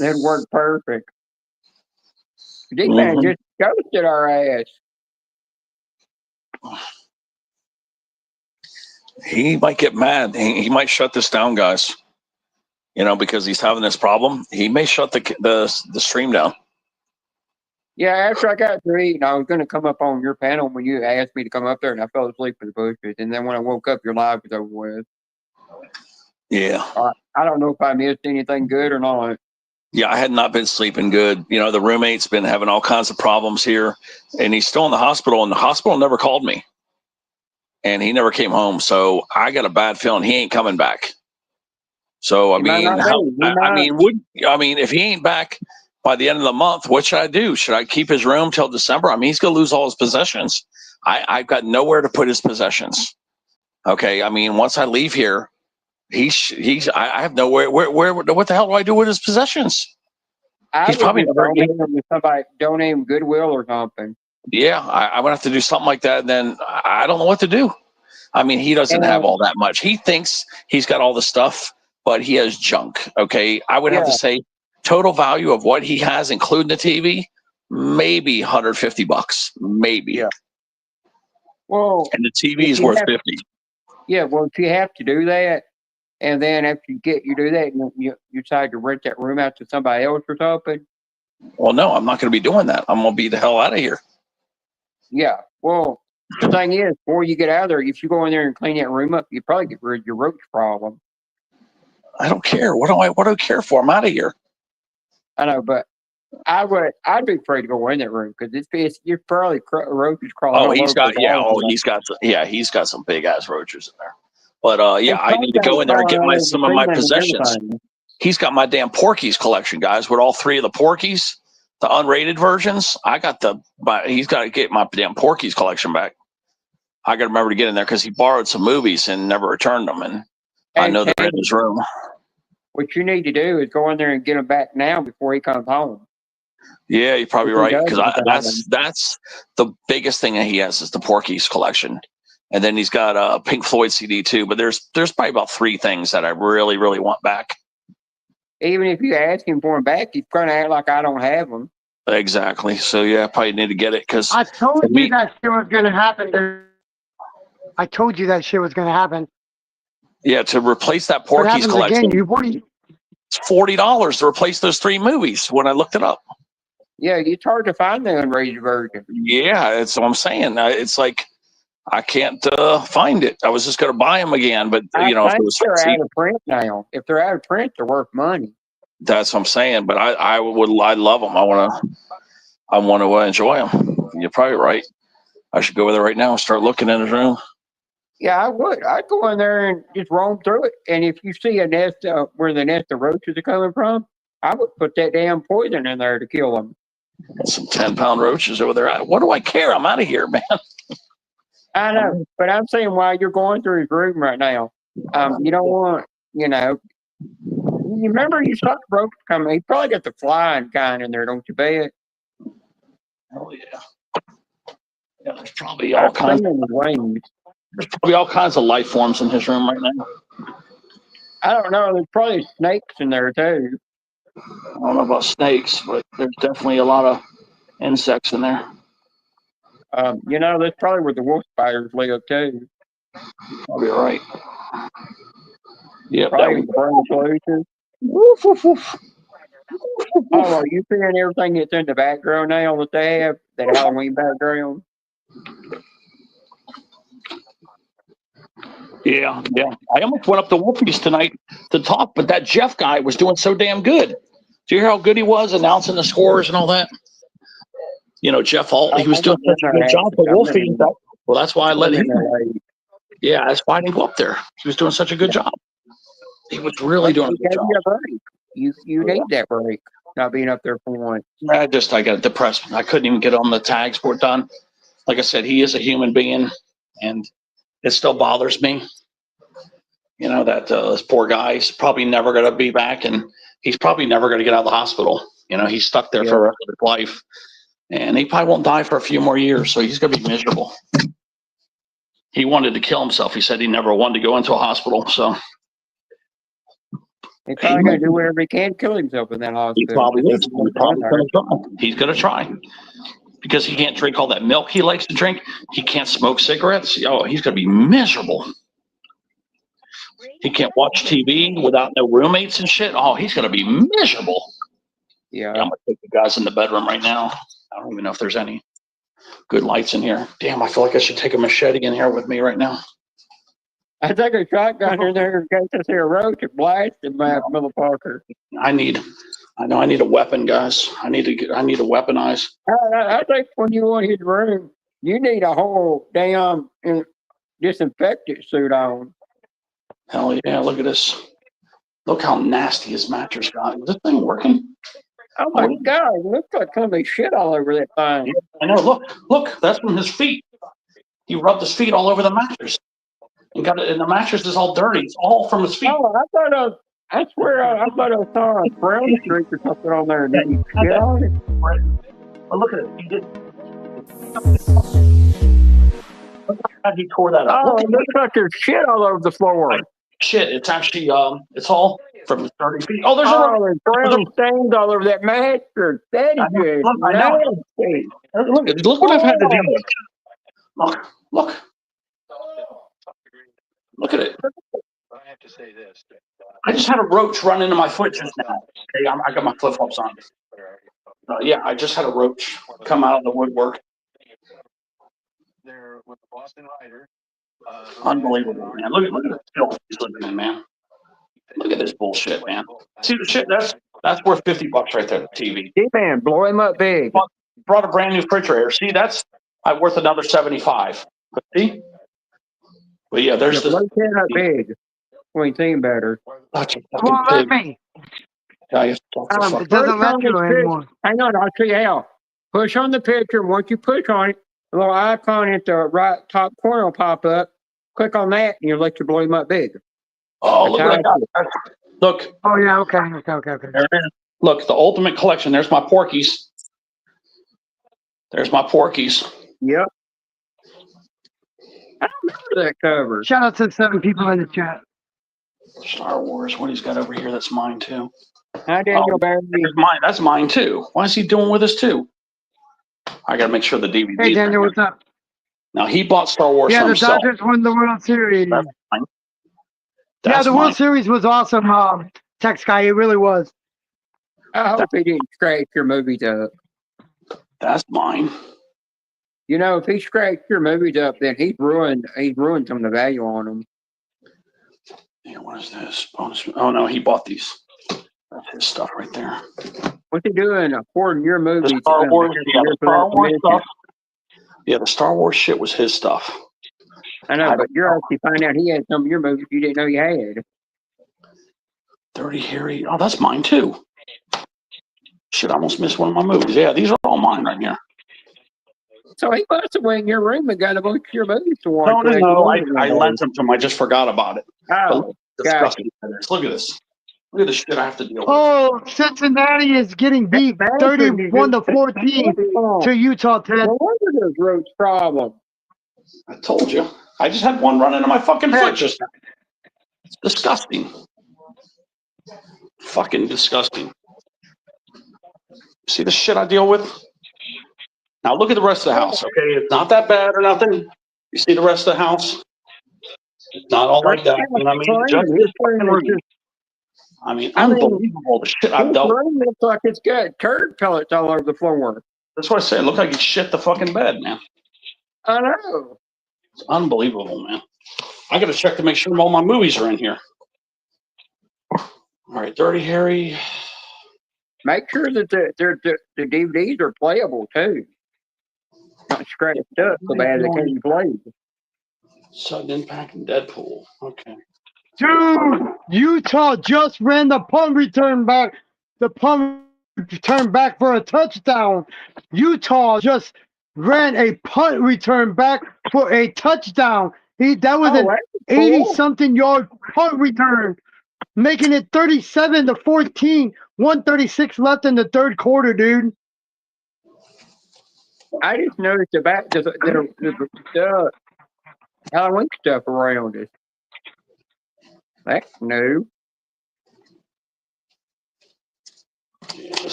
That'd work perfect. D-Man just ghosted our ass. He might get mad. He might shut this down, guys. Because he's having this problem. He may shut the stream down. Yeah, after I got through eating, I was going to come up on your panel when you asked me to come up there, and I fell asleep in the bushes. And then when I woke up, your live was over with. Yeah. I don't know if I missed anything good or not. Yeah, I had not been sleeping good. The roommate's been having all kinds of problems here, and he's still in the hospital, and the hospital never called me. And he never came home. So I got a bad feeling he ain't coming back. So, if he ain't back by the end of the month, what should I do? Should I keep his room till December? He's going to lose all his possessions. I've got nowhere to put his possessions. Okay. Once I leave here, I have nowhere. What the hell do I do with his possessions? He's probably never somebody donate him Goodwill or something. Yeah. I'm going to have to do something like that. And then I don't know what to do. He doesn't have all that much. He thinks he's got all the stuff, but he has junk. Okay. I would have to say total value of what he has, including the TV, maybe $150, maybe. Yeah. Well, and the TV is worth $50. Yeah. Well, if you have to do that, and then after you do that, you decide to rent that room out to somebody else or something. Well, no, I'm not going to be doing that. I'm going to be the hell out of here. Yeah. Well, the thing is, before you get out of there, if you go in there and clean that room up, you probably get rid of your roach problem. I don't care. What do I care for? I'm out of here. I know, but I'd be afraid to go in that room because you're probably roaches crawling. Oh, he's got some big ass roaches in there. But I need to go in there and get some of my possessions. He's got my damn Porky's collection, guys, with all three of the Porky's, the unrated versions. He's got to get my damn Porky's collection back. I got to remember to get in there because he borrowed some movies and never returned them, and I know they're in his room. What you need to do is go in there and get them back now before he comes home. Yeah, you're probably right, because that's the biggest thing that he has is the Porky's collection, and then he's got a Pink Floyd CD too. But there's probably about 3 things that I really, really want back. Even if you ask him for them back, he's going to act like I don't have them. Exactly. So yeah, I probably need to get it because I told you that shit was going to happen. I told you that shit was going to happen. Yeah, to replace that Porky's collection, it's $40 to replace those 3 movies when I looked it up. Yeah, it's hard to find the unrated version. Yeah, that's what I'm saying. It's like I can't find it. I was just going to buy them again, but if it was they're out of print now. If they're out of print, they're worth money. That's what I'm saying. But I love them. I want to enjoy them. You're probably right. I should go over there right now and start looking in his room. Yeah, I would. I'd go in there and just roam through it. And if you see a nest where the nest of roaches are coming from, I would put that damn poison in there to kill them. Got some 10-pound roaches over there. What do I care? I'm out of here, man. I know, but I'm saying while you're going through his room right now, you don't want, you know, you remember you saw the roach coming. He probably got the flying kind in there, don't you bet? Oh yeah. Yeah, there's probably all I've kinds. seen him with wings. There's probably all kinds of life forms in his room right now. I don't know. There's probably snakes in there too. I don't know about snakes, but there's definitely a lot of insects in there. You know, that's probably where the wolf spiders live too. Probably right. Yeah, Probably the brain solution. Woof, woof, woof. Oh, are you seeing everything that's in the background now that they have, that Halloween background? Yeah. I almost went up to Wolfie's tonight to talk, but that Jeff guy was doing so damn good. Do you hear how good he was announcing the scores and all that? You know, Jeff Alt, he was doing such a good job for Wolfie. Well, that's why I let him. Yeah, that's why I didn't go up there. He was doing such a good job. He was really doing a good job. You need that break, not being up there for once. I got depressed. I couldn't even get on the tags for it done. Like I said, he is a human being, and it still bothers me. You know, that this poor guy's probably never going to be back, and he's probably never going to get out of the hospital. You know, he's stuck there for the rest of his life, and he probably won't die for a few more years, so he's going to be miserable. He wanted to kill himself. He said he never wanted to go into a hospital, so. He's probably going to do whatever he can to kill himself in that hospital. He probably is. He's going to try. Because he can't drink all that milk he likes to drink. He can't smoke cigarettes. Oh, he's going to be miserable. He can't watch TV without no roommates and shit. Oh, he's going to be miserable. Yeah. I'm going to take the guys in the bedroom right now. I don't even know if there's any good lights in here. Damn, I feel like I should take a machete in here with me right now. I take a shotgun in there in case I see a roach and blast him, Mother Parker. I know I need a weapon, guys. I need to weaponize. I think when you want his room, you need a whole damn disinfectant suit on. Hell yeah, look at this. Look how nasty his mattress got. Is this thing working? Oh my God, it looks like somebody shit all over that thing. Yeah, I know, look, that's from his feet. He rubbed his feet all over the mattress. And the mattress is all dirty. It's all from his feet. Oh, I swear I thought I saw a brown streak or something on there. Did you shit on it? Well, look at it. He did. Look how he tore that up. Oh, it looks like there's shit all over the floor. Shit, it's actually it's all from his dirty feet. Oh, there's there's brown stains all over that mattress. That is good. I know. Look what I've had to deal with. Look. Look at it. I have to say this. I just had a roach run into my foot just now. Okay, I got my flip flops on. Yeah, I just had a roach come out of the woodwork. There with the Boston Rider. Unbelievable, man. Look at the filth he's living in, man. Look at this bullshit, man. See the shit? That's worth $50 right there. The TV. Hey man, blow him up big. Brought a brand new refrigerator. See, that's worth another $75. But see. But yeah, there's the. Blow him up big. We ain't seen better. Come on, let me. It doesn't let you anymore. Hang on, I'll show you how. Push on the picture. Once you push on it, a little icon at the right top corner will pop up. Click on that, and you'll let you blow him up big. Oh, look at that. Look. Oh, yeah, okay. There it is. Look, the ultimate collection. There's my Porkies. Yep. I don't remember that cover. Shout out to the 7 people in the chat. Star Wars. What he's got over here, that's mine too. Hi, Daniel Barry. That's mine too. Why is he doing with us too? I got to make sure the DVD. Hey, Daniel, what's up? Now, he bought Star Wars for himself. Yeah, the Dodgers won the World Series. The World Series was awesome, Text guy. It really was. I hope he didn't scratch your movies up. That's mine. You know, if he scratched your movies up, then he's ruined some of the value on them. Yeah, what is this? Bonus. Oh no, he bought these. That's his stuff right there. What's he doing? According to your movies, the Star Wars stuff. Yeah, the Star Wars shit was his stuff. I know, but you're actually finding out he had some of your movies you didn't know you had. Dirty Harry. Oh, that's mine too. Shit, I almost missed one of my movies. Yeah, these are all mine right here. So he must have went in your room and got a bunch of your movies to watch. No. I lent them to him. I just forgot about it. Oh, But disgusting. Look at this. Look at the shit I have to deal with. Oh, Cincinnati is getting beat 31-14 to Utah, Ted. No wonder there's roach problem. I told you. I just had one run into my fucking foot just now. It's disgusting. Fucking disgusting. See the shit I deal with? Now look at the rest of the house, okay? It's not that bad or nothing. You see the rest of the house? It's not all like that. You know what I mean? Just this fucking room. I mean, unbelievable the shit I've dealt with. Room looks like it's got turd pellets all over the floor. That's what I said. It looked like you shit the fucking bed, man. I know. It's unbelievable, man. I got to check to make sure all my movies are in here. All right, Dirty Harry. Make sure that the DVDs are playable too. Not scratched up so bad they can't be played. Sudden Impact and Deadpool. Okay. Dude, Utah just ran the punt return back. The punt return back for a touchdown. Utah just ran a punt return back for a touchdown. That was an 80-something yard punt return, making it 37-14. 1:36 left in the third quarter, dude. I just noticed the Halloween stuff around it. That's new.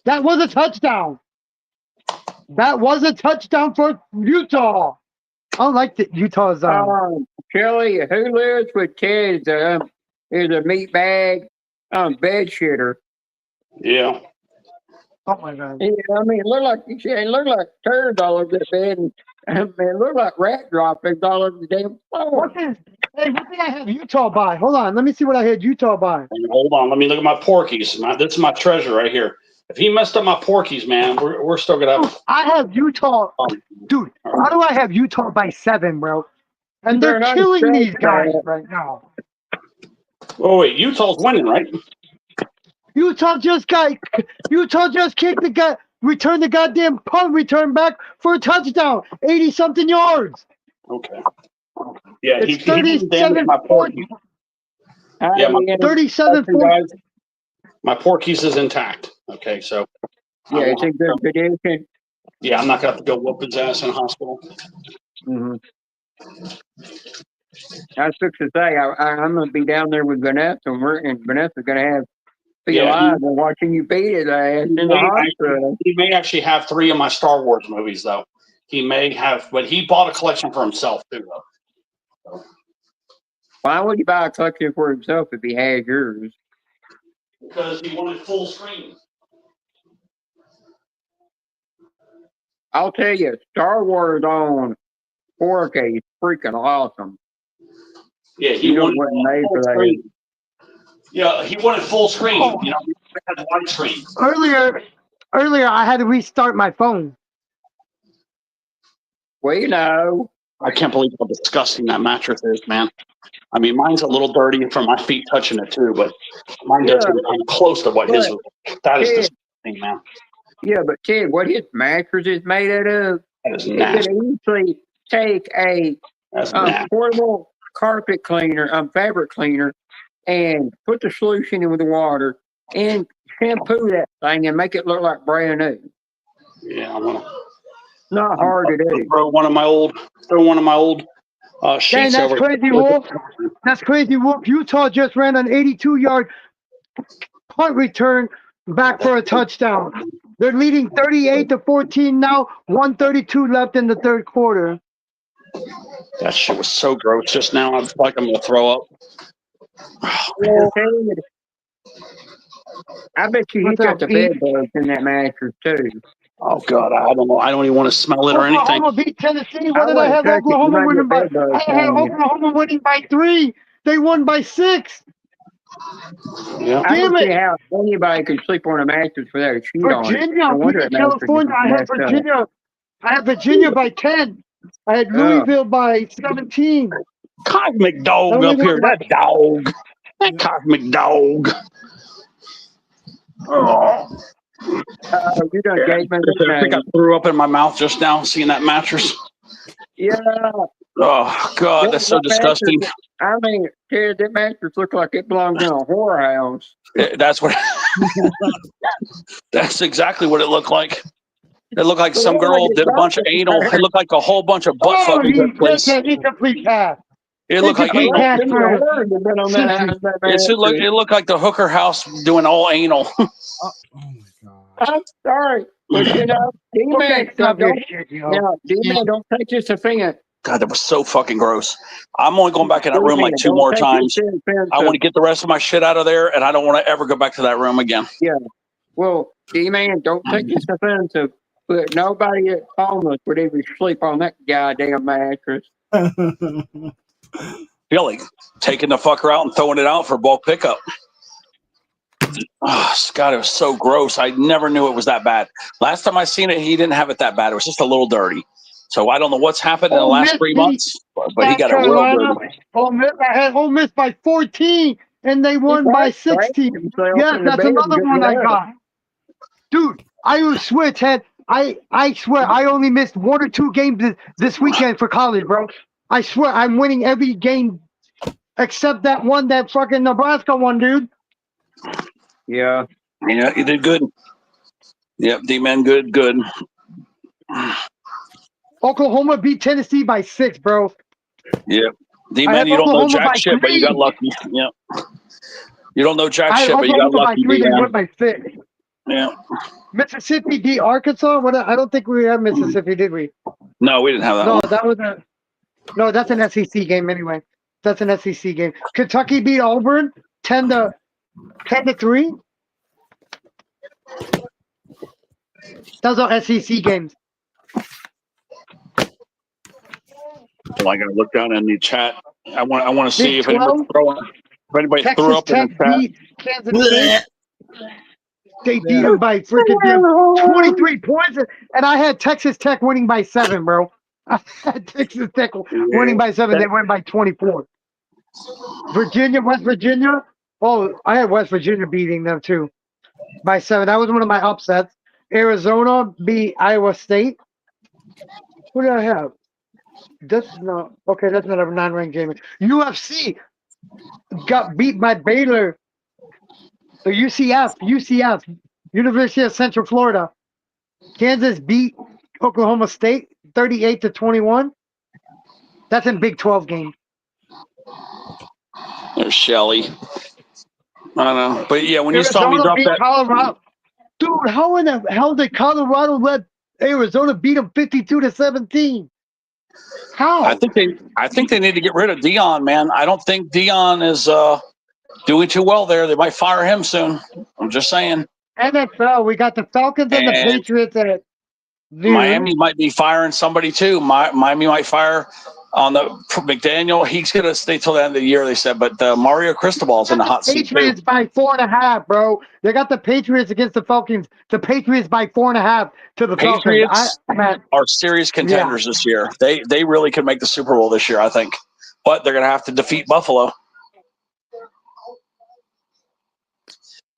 That was a touchdown. That was a touchdown for Utah. I don't like that Utah's Kelly, who lives with Ted is a meat bag bed shitter. Yeah. Oh my god. Yeah, I mean, it looked like turds all over the bed, and it looked like rat droppings all over the damn floor. What did I have Utah by? Hold on, let me see what I had Utah by. Hold on, let me look at my Porkies. This is my treasure right here. If he messed up my Porkies, man, we're still gonna have. I have Utah, dude. How do I have Utah by 7, bro? And they're killing these guys right now. Oh wait, Utah's winning, right? Utah just kicked the guy, returned the goddamn punt return back for a touchdown, 80-something yards. Okay. Yeah, it's he damaged my Porkies. Yeah, my 37-40. My Porkies is intact. Okay, so. Yeah, it's in good condition. Yeah, I'm not gonna have to go whoop his ass in the hospital. Mm-hmm. I was fixing to say I'm gonna be down there with Vanessa, and Vanessa's gonna be alive and watching you beat his ass in the hospital. He may actually have 3 of my Star Wars movies, though. He may have, but he bought a collection for himself too, though. So. Why would he buy a collection for himself if he had yours? Because he wanted full screen. I'll tell you, Star Wars on 4K is freaking awesome. Yeah, he wanted made for that. Screen. Yeah, he wanted full screen. You know, he had widescreen. Earlier, I had to restart my phone. We know. I can't believe how disgusting that mattress is, man. I mean, mine's a little dirty from my feet touching it too, but mine doesn't come close to what his was. That is disgusting, man. Yeah, but Ted, what his mattress is made out of, that is nasty. You could easily take a portable carpet cleaner, fabric cleaner, and put the solution in with the water and shampoo that thing and make it look like brand new. Yeah, I'm gonna. Not hard to do. Throw one of my old sheets that's over. Crazy Wolf. That's Crazy Wolf. Utah just ran an 82-yard punt return back for a touchdown. They're leading 38-14 now. 1:32 left in the third quarter. That shit was so gross just now. I feel like I'm gonna throw up. I bet you he got the bed bugs in that mattress too. Oh God, I don't know. I don't even want to smell it or anything. Oklahoma beat Tennessee. What did I have Oklahoma winning by? I had Oklahoma winning by 3. They won by 6. Yeah. I don't see how anybody could sleep on a mattress without a sheet on it. Virginia, California. I had Virginia. I had Virginia by 10. I had Louisville by 17. Cosmic dog up here. That dog. That cosmic dog. Oh. You done gave me I the think I name. threw up in my mouth just now seeing that mattress. Yeah, Oh God, that's so that mattress. disgusting. I mean, kid, that mattress looked like it belonged in a whorehouse. That's what. That's exactly what it looked like. It looked like some girl did a bunch of anal. It looked like a whole bunch of butt Oh, fucking he took place. incomplete pass. It looked like Incomplete anal. pass for On that mattress. It looked like the hooker house doing all anal. Oh my god. I'm sorry, but you know, D-Man, Okay, stop your don't, shit, yo. now, D-Man, don't take this offense. God, that was so fucking gross. I'm only going back in that room like 2 Don't more take times. this offense. I want to get the rest of my shit out of there, and I don't want to ever go back to that room again. Well, D-Man, don't take this offensive, but nobody at homeless would even sleep on that goddamn mattress. Billy, taking the fucker out and throwing it out for bulk pickup. Oh, God, it was so gross. I never knew it was that bad. Last time I seen it, he didn't have it that bad. It was just a little dirty. So I don't know what's happened in the last 3 months, but he got it real dirty. I had Ole Miss by 14, and they won by 16. Yes, that's another one I got. Dude, Iowa Switch had I swear I only missed 1 or 2 games this weekend for college, bro. I swear I'm winning every game except that one, that fucking Nebraska one, dude. Yeah. Yeah, you did good. Yep, D-Man, good. Oklahoma beat Tennessee by 6, bro. Yep. I D-Man, have you don't know Oklahoma by jack shit, but you 3. got lucky. Yep. You don't know jack I have shit, but you got Oklahoma by lucky, 3. They D-Man. won by 6. Yeah. Mississippi beat Arkansas. What? I don't think we had Mississippi, did we? No, we didn't have that No, one. that was no. That's an SEC game anyway. That's an SEC game. Kentucky beat Auburn 10-3. Those are SEC games. Well, I gotta look down in the chat. I want to see Big if anybody's 12. throwing. If anybody threw Texas up in the Tech chat. beat Kansas State. They beat them by freaking damn 23 points, and I had Texas Tech winning by 7, bro. I had Texas Tech winning by 7. They went by 24. West Virginia. Oh, I had West Virginia beating them too by 7. That was one of my upsets. Arizona beat Iowa State. Who did I have? That's not okay. That's not a non-ranked game. UFC got beat by Baylor. The UCF, University of Central Florida. Kansas beat Oklahoma State 38-21. That's in Big 12 game. There's Shelly. I don't know. But yeah, when you saw me Arizona drop beat that. Colorado. Dude, how in the hell did Colorado let Arizona beat them 52-17? How? I think they need to get rid of Dion, man. I don't think Dion is doing too well there. They might fire him soon. I'm just saying. NFL, we got the Falcons and the Patriots at noon. Miami might be firing somebody too. Miami might fire on the McDaniel. He's gonna stay till the end of the year, they said. But Mario Cristobal's in the hot seat too. Patriots by 4.5, bro. They got the Patriots against the Falcons. The Patriots by 4.5 to the Patriots Falcons. are serious contenders this year. They really could make the Super Bowl this year, I think. But they're gonna have to defeat Buffalo.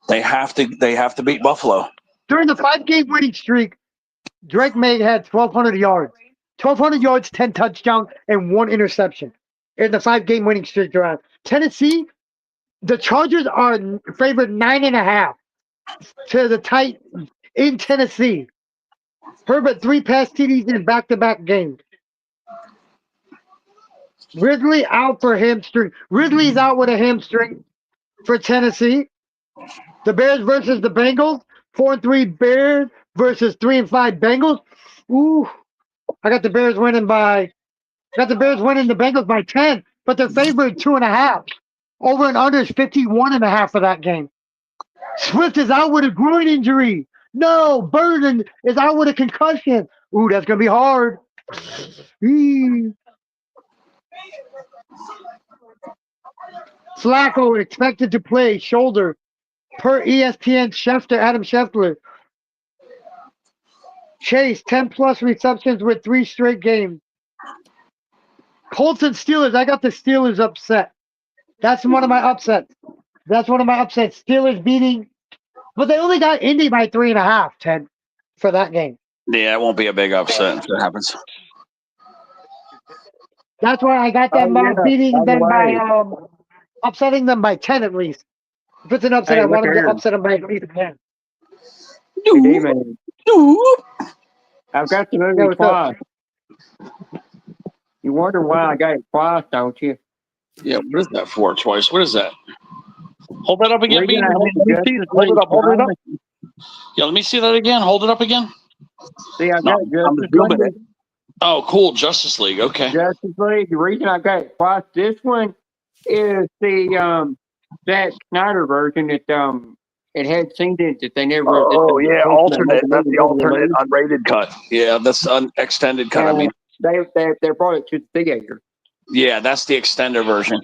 They have to beat Buffalo. During the 5-game winning streak, Drake May had 1,200 yards. 1,200 yards, 10 touchdowns, and 1 interception in the 5-game winning streak drive. Tennessee, the Chargers are favored 9.5 to the Titans in Tennessee. Herbert 3 pass TDs in back-to-back games. Ridley out for hamstring. Ridley's out with a hamstring for Tennessee. The Bears versus the Bengals. 4-3 Bears versus 3-5 Bengals. Ooh, I got the Bears winning the Bengals by 10, but they're favored 2.5. Over and under is 51.5 for that game. Swift is out with a groin injury. No, Burden is out with a concussion. Ooh, that's gonna be hard. Flacco expected to play shoulder per ESPN Adam Schefter. Chase 10+ receptions with 3 straight games. Colts and Steelers. I got the Steelers upset. That's one of my upsets. Steelers beating But they only got Indy by 3.5, Ted, for that game. Yeah, it won't be a big upset if it happens. That's why I got them beating them by upsetting them by 10 at least. If it's an upset, Hey, I look want them to here. upset them by at least 10. Hey, D-Man. I've got the movie what's up? twice. You wonder why I got it twice, don't you? Yeah, what is that for? Twice? What is that? Hold that up again, Reason Bean. I Let had me the see. Justice Hold it League up. Hold it up. twice. Yeah, let me see that again. Hold it up again. See, I No, got I'm Justice zooming League. it. Oh, cool. Justice League. Okay. Justice League. The reason I got it twice. This one is the Zack Snyder version that it had scenes in it that they never that Oh, the yeah. Ultimate Alternate. That's movie the never alternate released. unrated cut. Yeah, that's the extended cut. I mean, And they brought it to the theater. yeah, that's the extended version.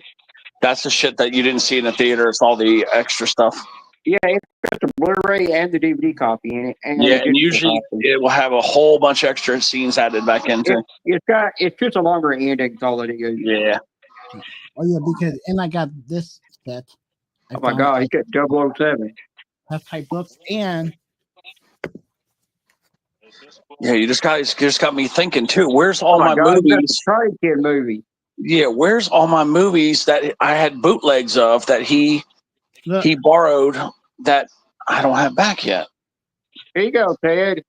That's the shit that you didn't see in the theater. It's all the extra stuff. Yeah, it's got the Blu-ray and the DVD copy in it, and Yeah, the and digital usually copy. it will have a whole bunch of extra scenes added back into. It's just a longer ending. That's all it is. Yeah. Oh yeah, because and I got this set. Oh my God, he got 007. Have type books and Yeah, you just got me thinking too. Where's Oh all my my God, he got the movies? Karate Kid movie. Yeah, where's all my movies that I had bootlegs of that he look, borrowed that I don't have back yet? Here you go, Ted.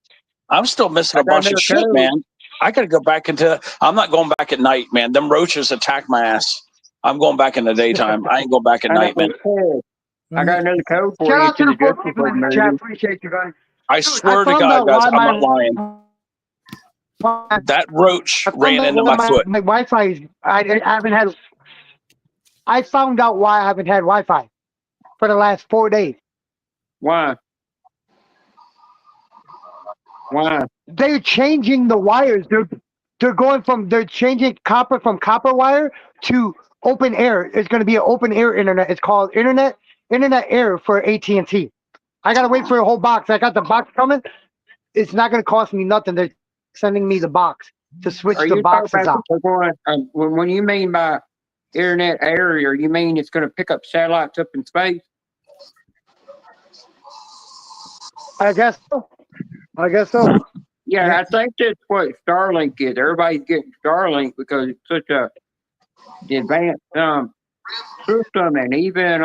I'm still missing I a got bunch of another shit, code. man. I got to go back into. I'm not going back at night, man. Them roaches attack my ass. I'm going back in the daytime. I ain't going back at night, man. I got another code for Shout you out to to the the four Justice people League in the chat. movie. Appreciate you guys. I Dude, swear to God, guys, I'm not lying. That roach ran into my foot. My Wi-Fi is. I haven't had. I found out why I haven't had Wi-Fi for the last 4 days. Why? Why? They're changing the wires. They're changing copper from copper wire to open air. It's going to be an open air internet. It's called internet air for AT&T. I gotta wait for a whole box. I got the box coming. It's not going to cost me nothing. They're sending me the box to switch Are the you talking boxes about out. when you mean by internet area, you mean it's going to pick up satellites up in space? I guess so. Yeah, I think that's what Starlink is. Everybody's getting Starlink because it's such a advanced system, and even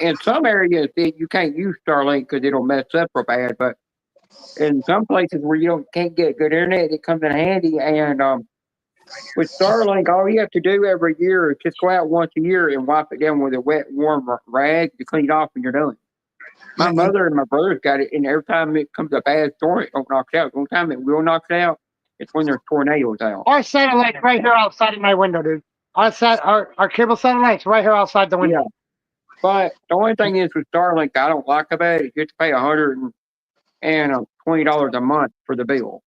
in some areas you can't use Starlink because it'll mess up real bad. But in some places where you can't get good internet, it comes in handy. And with Starlink, all you have to do every year is just go out once a year and wipe it down with a wet, warm rag to clean it off, and you're done. My mother and my brother's got it, and every time it comes a bad storm, it don't knock it out. The only time it will knock it out, it's when there's tornadoes out. Our satellite's right here outside of my window, dude. Our cable satellite's right here outside the window. Yeah. But the only thing is with Starlink, I don't like about it. You have to pay $120 a month for the bill,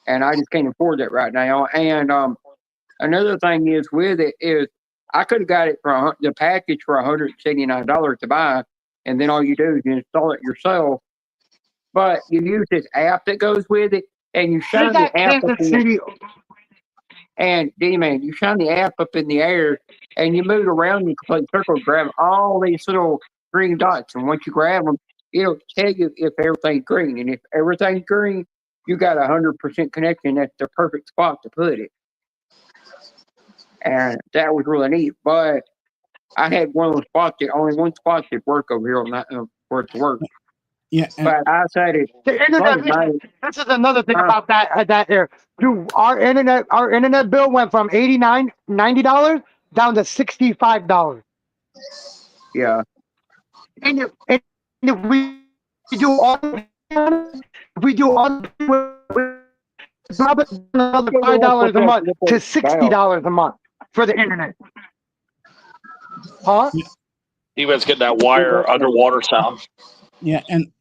and I just can't afford that right now. And another thing is with it is I could have got it for the package for $179 to buy, and then all you do is you install it yourself. But you use this app that goes with it, and you shine the app up in the, and D-Man, you shine the app up in the air, and you move around in complete circle, grab all these little green dots, and once you grab them, it'll tell you if everything's green, and if everything's green, you got 100% connection. That's the perfect spot to put it, and that was really neat. But I had one of those spots that only one spot that work over here on that for it to work. yeah, But I said it. The internet. This is another thing about that here. Dude, our internet bill went from $90 down to $65. Yeah. And if we do all, drop it another $5 a month to $60 a month for the internet. Huh? Even getting that wire underwater sound. yeah, and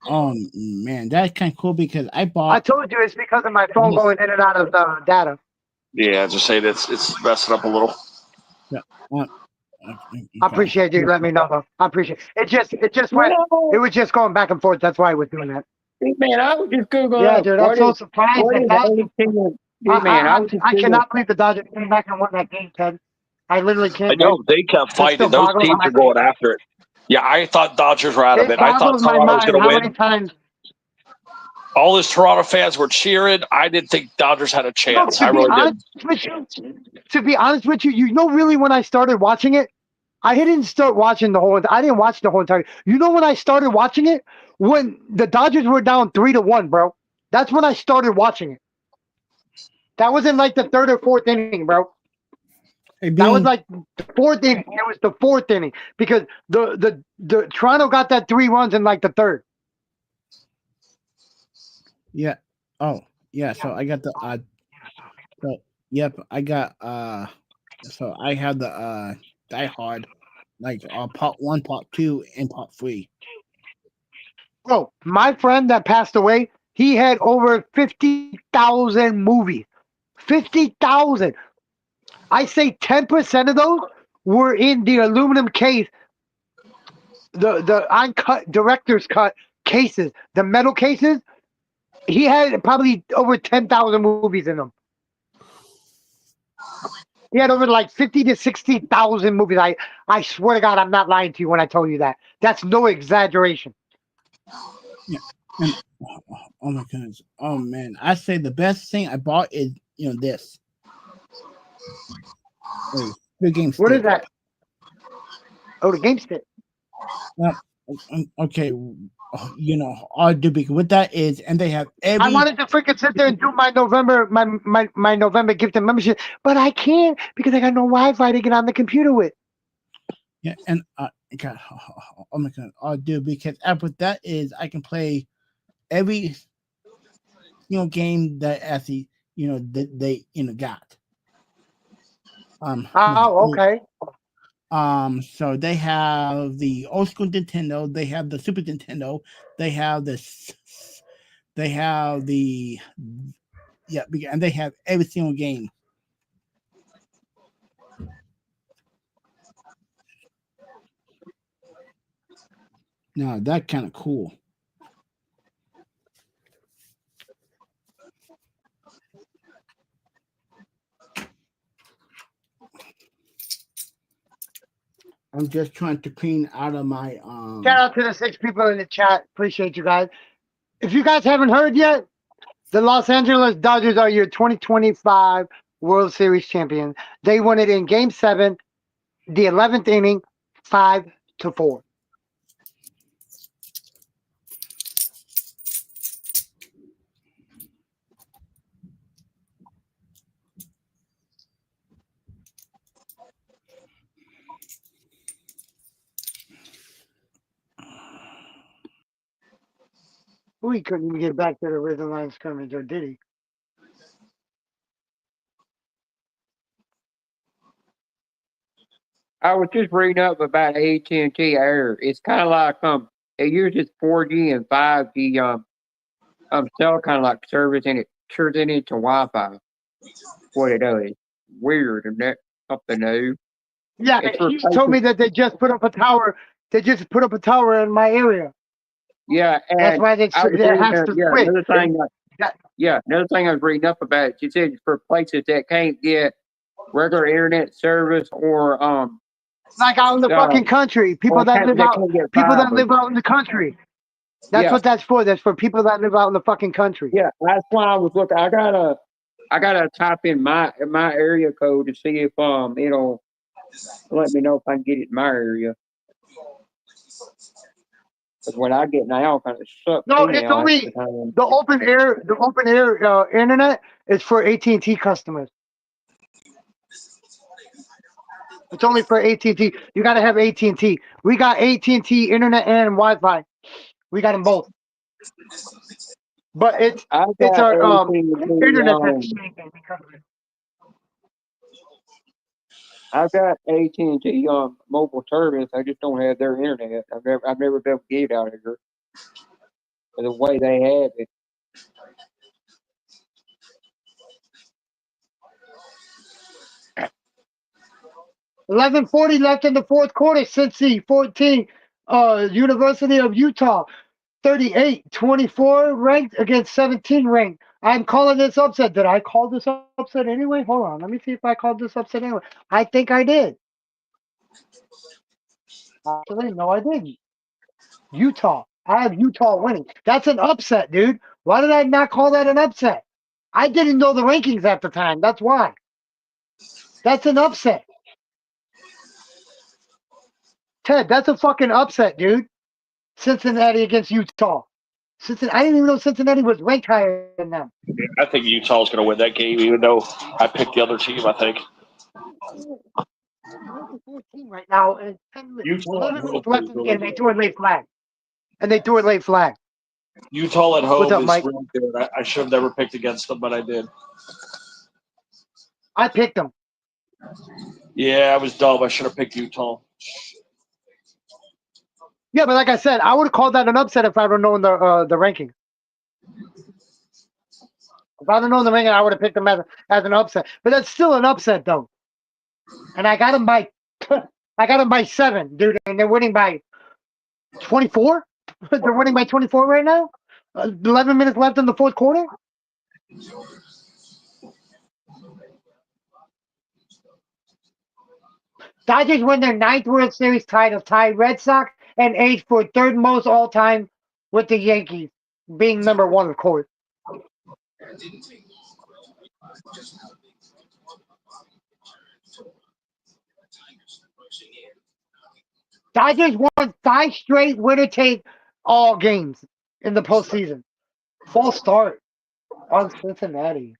oh man, that's kind of cool because I I bought. told you it's because of my phone going in and out of the data. Yeah, just say that it's messing up a little. I appreciate you letting me know though. I appreciate it. It just went. It was just going back and forth. That's why I was doing that. Man, I was just Googling. Yeah, dude, I'm so surprised that I cannot believe the Dodgers came back and won that game, Ted. I literally can't. I know they kept fighting. Those teams are going after it. Yeah, I thought Dodgers were out of It it. I thought boggles my Toronto was mind going to how many win. times. All those Toronto fans were cheering. I didn't think Dodgers had a No, chance. I really didn't. to be honest with you, really when I started watching it, I didn't start watching the whole. I didn't watch the whole entire. You know when I started watching it when the Dodgers were down 3-1, bro. That's when I started watching it. That was in like the third or fourth inning, bro. Hey, That was Bean. like the fourth inning. It was the fourth inning because the Toronto got that 3 runs in like the third. Yeah. Oh, yeah. So I got the So yep, I got So I have the Die Hard, like part one, part two, and part three. Bro, my friend that passed away, he had over 50,000 movies. 50,000. I say 10% of those were in the aluminum case, the uncut director's cut cases, the metal cases. He had probably over 10,000 movies in them. He had over like 50 to 60,000 movies. I swear to God, I'm not lying to you when I tell you that. That's no exaggeration. Yeah. And oh my goodness. Oh man. I say the best thing I bought is this. Wait, the game What is stick. that? Oh, the game stick. Okay. I'll do because what that is, and they have I every wanted to freaking sit there and do my November gift and membership, but I can't because I got no Wi-Fi to get on the computer with. yeah, and God, oh my god, I'll do because after that is I can play every game that actually that they got. Oh, okay. So they have the old school Nintendo, they have the Super Nintendo, they have they have the and they have every single game. Now that kind of cool. I'm just trying to clean out of my Shout out to the 6 people in the chat. Appreciate you guys. If you guys haven't heard yet, the Los Angeles Dodgers are your 2025 World Series champions. They won it in Game 7, the 11th inning, 5-4. Ooh, he couldn't even get back to the original line of scrimmage, or did he? I was just reading up about AT&T Air. It's kind of like it uses 4G and 5G cell kind of like service, and it turns it into Wi-Fi. What it does, weird, and that something new. Yeah, It's he told me that they just put up a tower. They just put up a tower in my area. Yeah, That's and why they I was it reading, has to yeah, switch. another thing I was reading up about it. She said for places that can't get regular internet service or Like out in the fucking country, people that live out, can't get people that fiber. live out in the country. That's Yeah. what that's for. That's for people that live out in the fucking country. Yeah, that's why I was looking. I gotta type in my area code to see if it'll let me know if I can get it in my area. Because what I get now kind of sucks. No, it's only the open air. The open air internet is for AT&T customers. It's only for AT&T. You got to have AT&T. We got AT&T internet and Wi-Fi. We got them both. But it's our internet that's shaking because of it. I've got AT&T mobile service. I just don't have their internet. I've never been able to get it out of here. The way they have it. $11:40 left in the fourth quarter. Cincy 14, University of Utah 38-24 ranked against 17 ranked. I'm calling this upset. Did I call this upset anyway? Hold on. Let me see if I called this upset anyway. I think I did. Actually, no, I didn't. Utah. I have Utah winning. That's an upset, dude. Why did I not call that an upset? I didn't know the rankings at the time. That's why. That's an upset. Ted, that's a fucking upset, dude. Cincinnati against Utah. Cincinnati, I didn't even know Cincinnati was ranked higher than them. I think Utah's going to win that game, even though I picked the other team. I think They're the 14 right now, and 10 minutes, Utah 11 at minutes home left is in the really game. They good. threw a late flag. And they threw a late flag. Utah at What's home up, is Mike? really good. I should have never picked against them, but I did. I picked them. Yeah, I was dumb. I should have picked Utah. Yeah, but like I said, I would have called that an upset if I would have known the ranking. If I'd have known the ranking, I would have picked them as an upset. But that's still an upset, though. And I got them by, I got them by 7, dude, and they're winning by 24. They're winning by 24 right now. 11 minutes left in the fourth quarter. Dodgers win their 9th World Series title, tied Red Sox and A's for third most all time, with the Yankees being number 1, of course. Dodgers won 5 straight winner take all games in the postseason. False start on Cincinnati.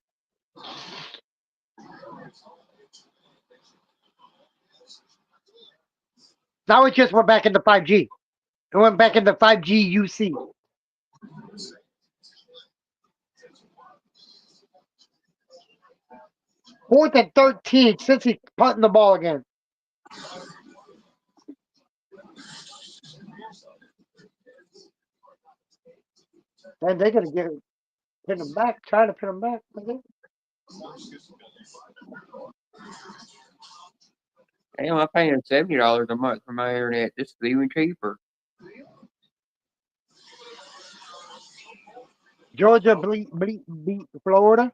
Now it's just we're back into 5G. It went back into 5G UC. Fourth and 13 since he's punting the ball again. And they're gonna pin him back, trying to pin him back. Damn, I'm paying $70 a month for my internet. This is even cheaper. Georgia beat Florida.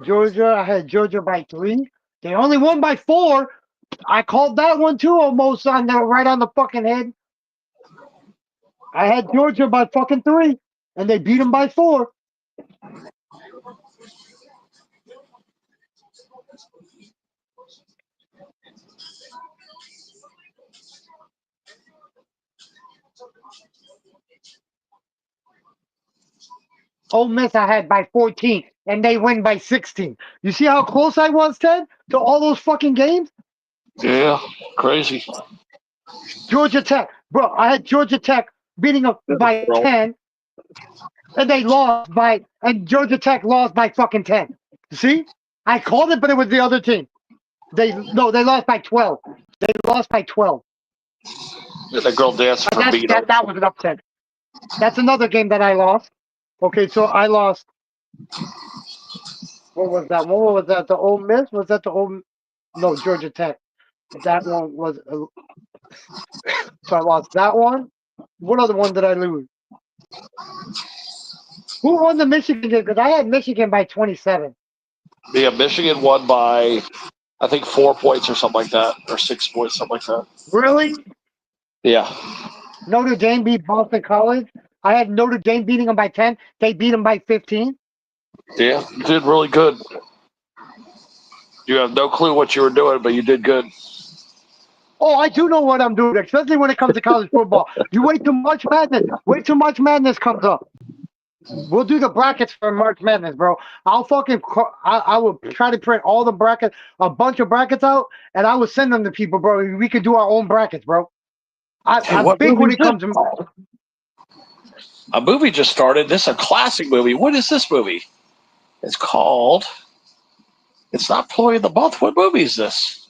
Georgia, I had Georgia by 3. They only won by 4. I called that one too, almost on the right on the fucking head. I had Georgia by fucking 3, and they beat them by 4. Ole Miss I had by 14, and they win by 16. You see how close I was, Ted, to all those fucking games? Yeah, crazy. Georgia Tech, bro, I had Georgia Tech beating them by 10, and they lost and Georgia Tech lost by fucking 10. See? I called it, but it was the other team. They lost by 12. They lost by 12. The girl dancing for beat That was an upset. That's another game that I lost. Okay, so I lost. What was that? What was that? The Ole Miss? Was that the Ole? No, Georgia Tech. That one was. So I lost that one. What other one did I lose? Who won the Michigan game? Because I had Michigan by 27. Yeah, Michigan won by, I think, 4 points or something like that, or 6 points, something like that. Really? Yeah. Notre Dame beat Boston College. I had Notre Dame beating them by 10. They beat them by 15. Yeah, you did really good. You have no clue what you were doing, but you did good. Oh, I do know what I'm doing, especially when it comes to college football. You wait till March Madness. Wait till March Madness comes up. We'll do the brackets for March Madness, bro. I will try to print all the brackets, a bunch of brackets out, and I will send them to people, bro. We could do our own brackets, bro. I'm big when it comes to. A movie just started. This is a classic movie. What is this movie? It's called. It's not Ploy of the Month. What movie is this?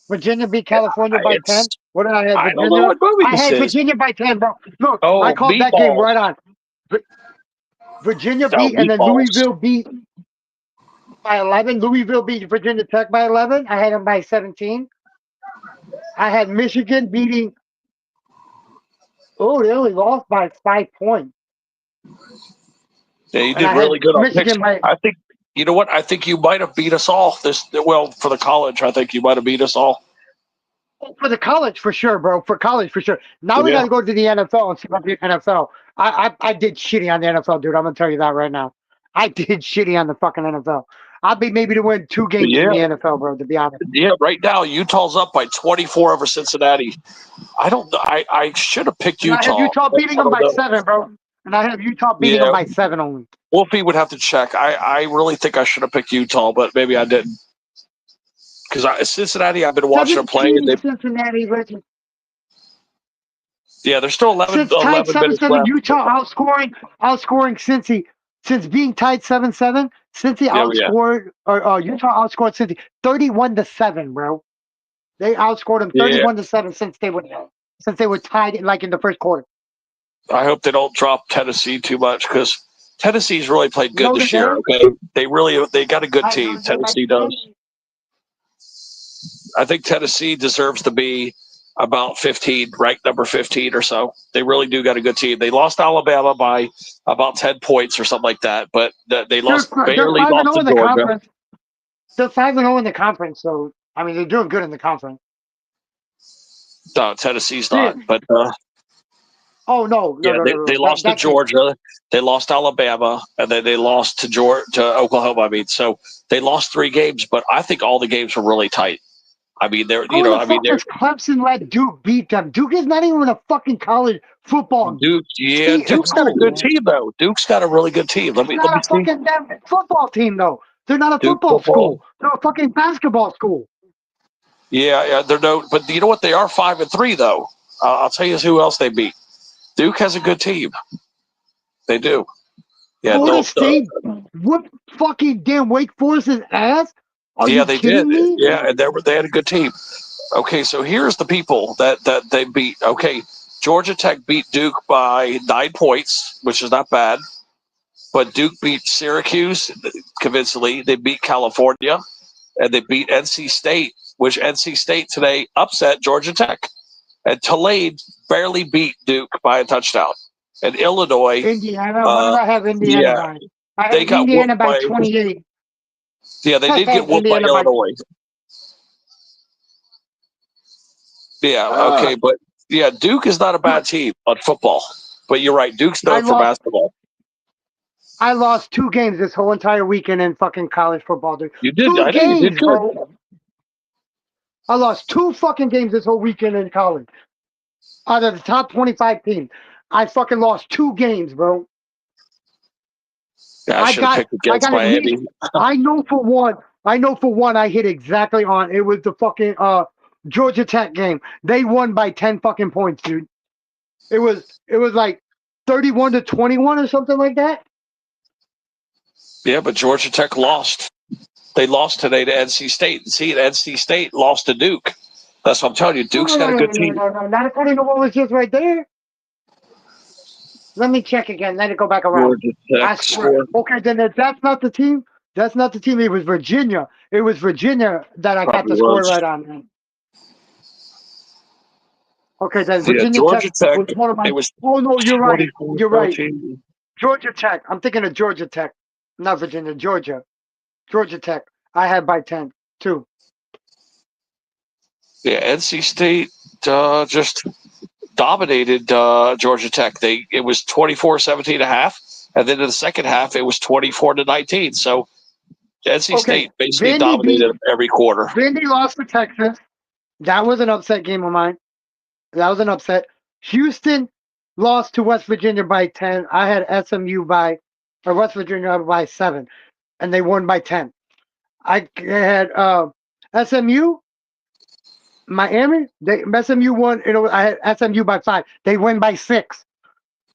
Virginia beat California by 10. What did I have? I Virginia? don't know what movie I this had is. Virginia by 10, bro. Look, Oh, I called that game Meatballs. right on. Virginia Oh, beat, and then Meatballs. Louisville beat by 11. Louisville beat Virginia Tech by 11. I had them by 17. I had Michigan beating. Oh, they only lost by 5 points. Yeah, you And did I really had good on Michigan picks. I think, you know what? I think you might have beat us all. Well, for the college, I think you might have beat us all. For the college, for sure, bro. For college, for sure. Now we Yeah. got to go to the NFL and see about the NFL. I did shitty on the NFL, dude. I'm gonna tell you that right now. I did shitty on the fucking NFL. I'd be maybe to win 2 games in the NFL, bro. To be honest. Yeah, right now Utah's up by 24 over Cincinnati. I should have picked And I have Utah. Utah beating them I by don't know. 7, bro. And I have Utah beating Yeah, them by 7 only. Wolfie would have to check. I really think I should have picked Utah, but maybe I didn't. Because Cincinnati, I've been watching them play, and 17 Cincinnati, Reggie. they're still 11, Since tied minutes 7-7, left. Utah outscoring Cincy. Since being tied 7-7, Cincy Yeah. outscored or Utah outscored Cincy 31-7, bro. They outscored them Yeah. 31-7 since they were tied in the first quarter. I hope they don't drop Tennessee too much because Tennessee's really played good No, this they year. didn't. Okay, they got a good I team. know they like Tennessee does. I think Tennessee deserves to be about 15, ranked number 15 or so. They really do got a good team. They lost Alabama by about 10 points or something like that, but they They're lost 5-0 to in the Georgia. conference. They're 5-0 in the conference, so I mean they're doing good in the conference. No, Tennessee's not. But Oh no, they lost to Georgia. They lost Alabama, and then they lost to Oklahoma. I mean, so they lost 3 games, but I think all the games were really tight. I mean, they're does Clemson let Duke beat them? Duke is not even a fucking college football. Duke. Yeah, Duke's got a good team though. Duke's got a really good team. Let me They're not a see. fucking damn football team though. They're not a Duke football football. school. They're a fucking basketball school. Yeah, they're no. But you know what? They are 5-3 though. I'll tell you who else they beat. Duke has a good team. They do. Yeah, Florida State whooped fucking damn Wake Forest's ass. Are you they kidding did. me? Yeah, and they had a good team. Okay, so here's the people that they beat. Okay, Georgia Tech beat Duke by 9 points, which is not bad. But Duke beat Syracuse convincingly. They beat California, and they beat NC State, which NC State today upset Georgia Tech. And Tulane barely beat Duke by a touchdown. And Illinois, Indiana. What did I have Indiana by? I they had got Indiana whooped by by 28. Yeah, they did get whooped by Indiana Illinois. Yeah, okay, but yeah, Duke is not a bad team on football. But you're right, Duke's known for basketball. I lost 2 games this whole entire weekend in fucking college football, dude. You did. 2 I know games, you did good. bro. I lost 2 fucking games this whole weekend in college. Out of the top 25 teams, I fucking lost 2 games, bro. Yeah, I should have picked against Miami. I know for one I hit exactly on. It was the fucking Georgia Tech game. They won by 10 fucking points, dude. It was like 31-21 or something like that. Yeah, but Georgia Tech lost. They lost today to NC State. See, NC State lost to Duke. That's what I'm telling you. Duke's got a good team. No, not according to what was just right there. Let me check again. Let it go back around. I swear. Okay, then that's not the team. That's not the team. It was Virginia. It was Virginia that I got the score right on. Okay, then Virginia Georgia Tech was one of my. was Oh no, you're right. You're right. 13. Georgia Tech. I'm thinking of Georgia Tech, not Virginia. Georgia Tech. I had by 10 too. Yeah, NC State just dominated Georgia Tech. It was 24-17 a half, and then in the second half it was 24-19. So NC State basically dominated every quarter. Vandy lost to Texas. That was an upset game of mine. That was an upset. Houston lost to West Virginia by 10. I had West Virginia by 7, and they won by 10. I had SMU, Miami. SMU won. I had SMU by 5. They win by 6.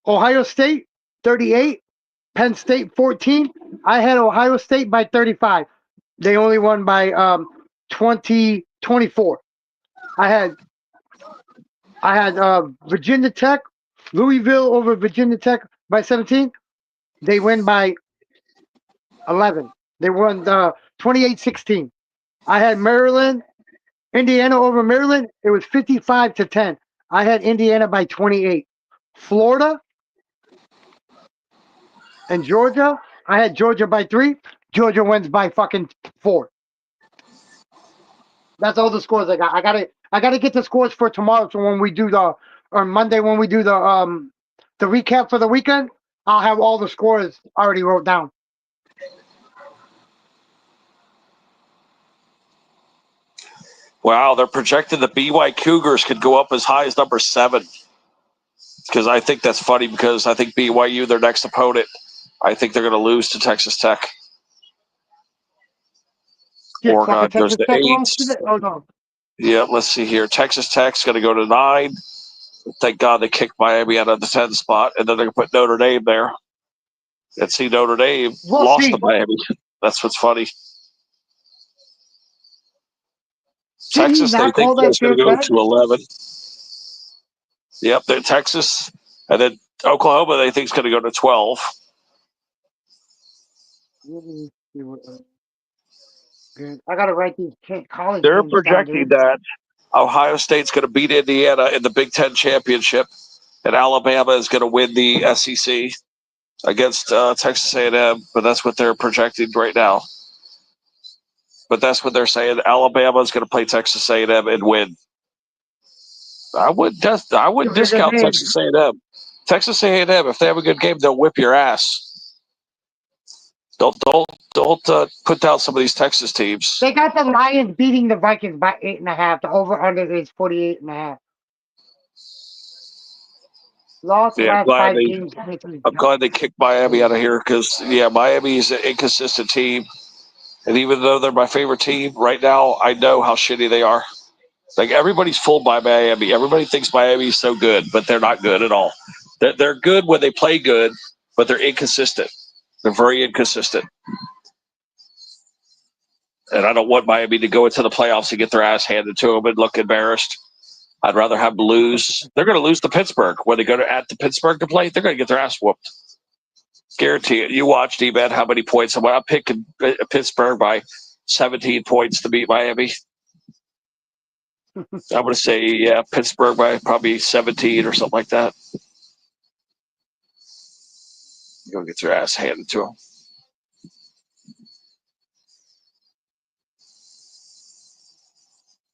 Ohio State 38, Penn State 14. I had Ohio State by 35. They only won by 24. I had Virginia Tech, Louisville over Virginia Tech by 17. They win by 11. They won 28-16. I had Maryland, Indiana over Maryland. It was 55-10. I had Indiana by 28. Florida and Georgia. I had Georgia by 3. Georgia wins by fucking 4. That's all the scores I got. I got to get the scores for tomorrow. So when we do or Monday when we do the recap for the weekend, I'll have all the scores already wrote down. Wow, they're projecting the BY Cougars could go up as high as number 7. Because I think that's funny because I think BYU, their next opponent, I think they're going to lose to Texas Tech. Yeah, Oregon fucking goes Texas to Tech 8. lost today. Oh no. Yeah, let's see here. Texas Tech's going to go to 9. Thank God they kicked Miami out of the 10 spot, and then they're going to put Notre Dame there. And see, Notre Dame We'll lost to see. Miami. That's what's funny. Did he Texas, they not think call that is going shit to go back? to 11. Yep, they're Texas. And then Oklahoma, they think is going to go to 12. Good. I gotta write these college They're games down, projecting dude. that Ohio State's going to beat Indiana in the Big Ten championship, and Alabama is going to win the SEC against Texas A&M. But that's what they're projecting right now. But that's what they're saying. Alabama is going to play Texas A&M and win. I wouldn't discount Texas A&M. Texas A&M, if they have a good game, they'll whip your ass. Don't put down some of these Texas teams. They got the Lions beating the Vikings by 8.5. The over under is 48.5. Lost Yeah, last 5 games. I'm glad they kicked Miami out of here because Miami's an inconsistent team, and even though they're my favorite team right now, I know how shitty they are. Like everybody's fooled by Miami. Everybody thinks Miami's so good, but they're not good at all. They're good when they play good, but they're inconsistent. They're very inconsistent. And I don't want Miami to go into the playoffs and get their ass handed to them and look embarrassed. I'd rather have them lose. They're going to lose to Pittsburgh. When they go to Pittsburgh to play, they're going to get their ass whooped. Guarantee it. You watched, D-Man, how many points. I'm picking Pittsburgh by 17 points to beat Miami. I'm going to say, Pittsburgh by probably 17 or something like that. You're going to get your ass handed to them.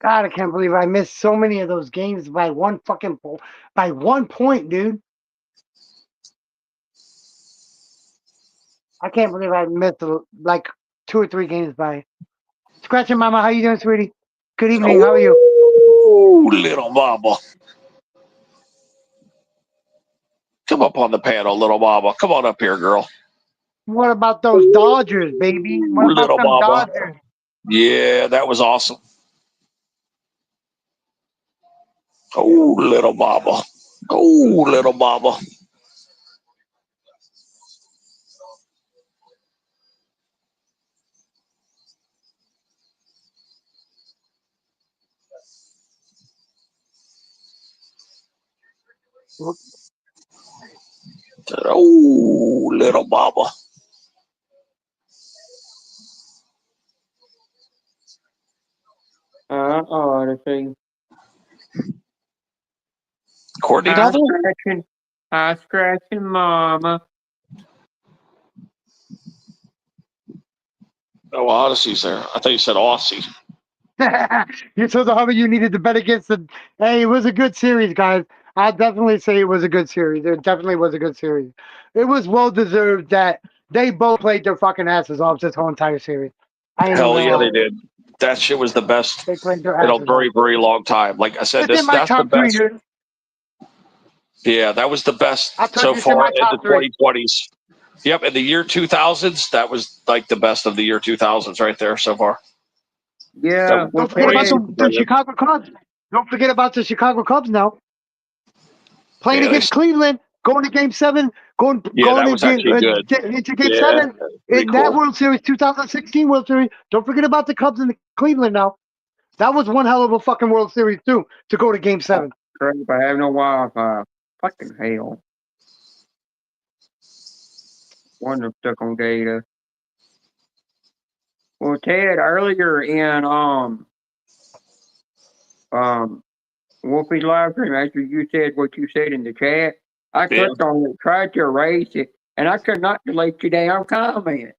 God, I can't believe I missed so many of those games by one point, dude. I can't believe I missed like 2 or 3 games by. Scratching Mama, how you doing, sweetie? Good evening. How are you? Oh, little mama. Come up on the panel, little mama. Come on up here, girl. What about those Dodgers, baby? What about Little them mama. Dodgers? Yeah, that was awesome. Oh, little mama. Oh, little mama. Oh, little mama. Odyssey. Courtney down there? I scratching mama. Oh, Odyssey's there. I thought you said Aussie. You told the Hubby you needed to bet against the. Hey, it was a good series, guys. I'll definitely say it was a good series. It definitely was a good series. It was well deserved that they both played their fucking asses off this whole entire series. I ain't Hell even yeah, gonna they lie. did. That shit was the best They played their in a asses very, off. very long time. Like I said, It's in my that's the top 3, best. dude. Yeah, that was the best I told so you it's in far my in the top 3. 2020s. Yep, in the year 2000s, that was like the best of the year 2000s right there so far. Yeah. Don't forget about the Chicago Cubs. Don't forget about the Chicago Cubs now. Playing against Cleveland, going to Game 7, going that was actually good. into Game Yeah, 7 pretty in that cool. World Series, 2016 World Series. Don't forget about the Cubs and Cleveland now. That was one hell of a fucking World Series too to go to Game 7. Crap, I have no Wi-Fi. Fucking hell. Wonder stuck on data. Well, Ted, earlier in Wolfie's live stream, after you said what you said in the chat, I clicked on it, tried to erase it, and I could not delete your damn comment.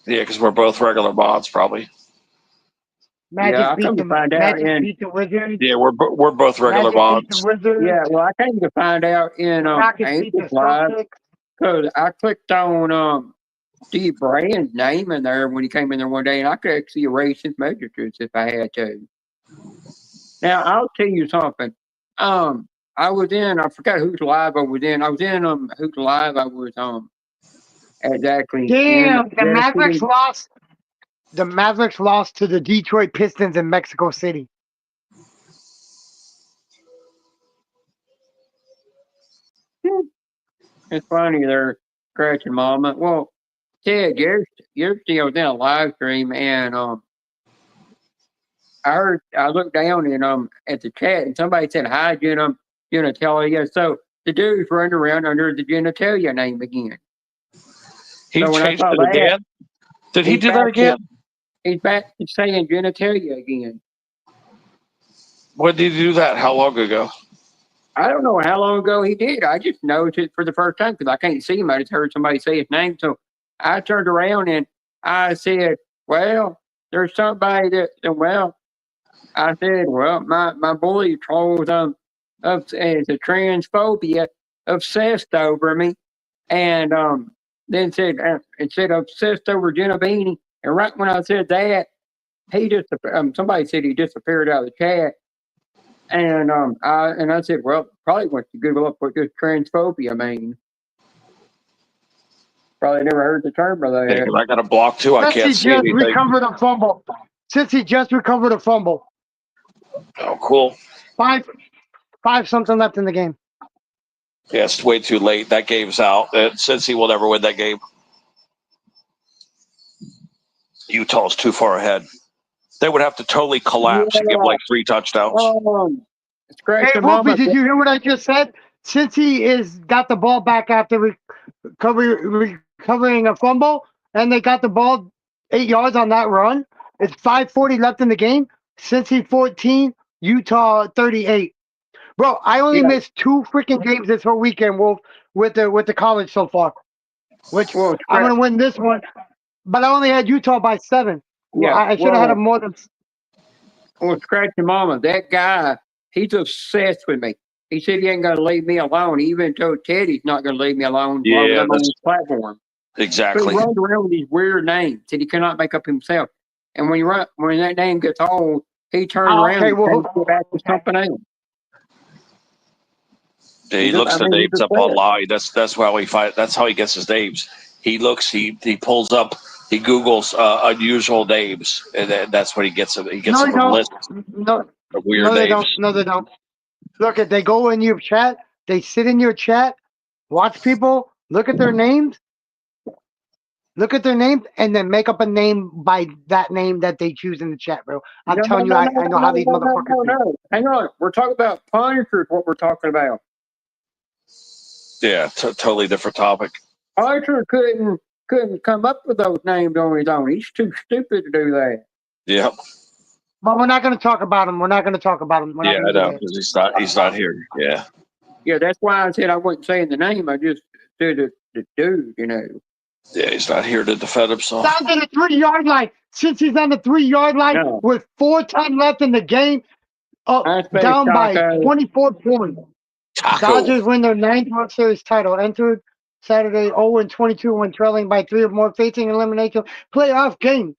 Yeah, because we're both regular mods, probably. Yeah, I come to find out Magic in beat the Wizards. Yeah, we're both regular Magic beat the mods. Wizards. yeah, well, I came to find out in Rockets beat the Angels Live Celtics. because I clicked on Steve Brand's name in there when he came in there one day, and I could actually erase his messages if I had to. Now I'll tell you something. I was in. I forgot whose live I was in. I was in whose live I was exactly in. Damn, the Mavericks lost. The Mavericks lost to the Detroit Pistons in Mexico City. It's funny they're scratching mama. Well, Ted, yesterday I was in a live stream and I looked down and at the chat and somebody said hi genitalia. So the dude's running around under the genitalia name again. He So when I changed saw it that, again. Did he he's do that back again? he's back to saying genitalia again. When did he do that? How long ago? I don't know how long ago he did. I just noticed it for the first time because I can't see him. I just heard somebody say his name. So I turned around and I said, well, there's somebody well, I said, well, my bully trolls is a transphobia obsessed over me. And then said, it said obsessed over Jenna Beanie. And right when I said that, he just, somebody said he disappeared out of the chat. And I said, well, probably went to Google up what this transphobia means. Probably never heard the term of Yeah, that. 'cause I got a block too. I can't see anything. Recovered a fumble. Since he just recovered a fumble. Oh, cool. Five something left in the game. Yeah, it's way too late. That game's out. Cincy will never win that game. Utah's too far ahead. They would have to totally collapse and give like 3 touchdowns. Scratch Hey, your Wolfie, mama. did you hear what I just said? Since he is got the ball back after recovering a fumble, and they got the ball 8 yards on that run, it's 5:40 left in the game. Cincy 14, Utah 38. Bro, I only missed 2 freaking games this whole weekend, Wolf, with the college so far. Which I'm gonna win this one, but I only had Utah by 7. Yeah, I should have had him more than. Well, scratch your mama. That guy, he's obsessed with me. He said he ain't gonna leave me alone. He even told Ted he's not gonna leave me alone while I'm on his platform. Exactly. But he runs around with these weird names that he cannot make up himself. And when that name gets old, he turns around and goes back to something else. Yeah, he looks the names up online. That's how he fight. That's how he gets his names. He looks. He pulls up. He Googles unusual names, and that's what he gets. He gets them from lists of weird names. No, they don't. Look, they go in your chat. They sit in your chat, watch people, look at their names, and then make up a name by that name that they choose in the chat, bro. I'm telling you, I know how these motherfuckers No. Hang on. We're talking about Punishers, what we're talking about. Yeah, totally different topic. Punisher couldn't come up with those names on his own. He's too stupid to do that. Yep. But we're not going to talk about him. We're not going to talk about him. Yeah, I know, because he's not here. Yeah. Yeah, that's why I said I wasn't saying the name. I just said the dude, Yeah, he's not here to defend himself. Down to the 3-yard line. Since he's on the 3-yard line with 4:10 left in the game, down by 24 points. Dodgers win their 9th World Series title. Entered Saturday 0-22 when trailing by 3 or more, facing elimination playoff game.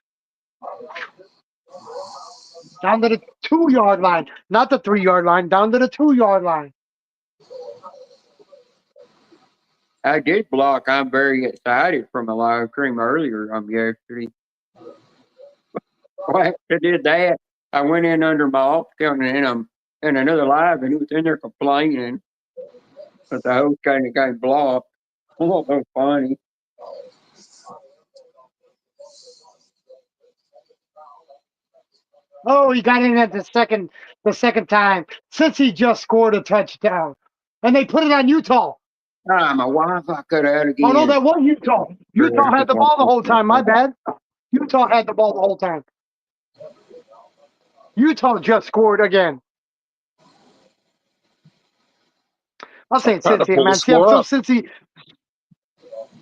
Down to the 2-yard line, not the 3-yard line. Down to the 2-yard line. I did block. I'm very excited from a live stream earlier yesterday. Well, I did that. I went in under my off account and in another live, and he was in there complaining. But the host kind of got blocked. Oh, so funny. Oh, he got in at the second time since he just scored a touchdown, and they put it on Utah. Ah, my Wi-Fi cut out again. Oh no, that was Utah. Utah had the ball the whole time. My bad. Utah had the ball the whole time. Utah just scored again. I'll say it's Cincy, man. See, I'm so Cincy.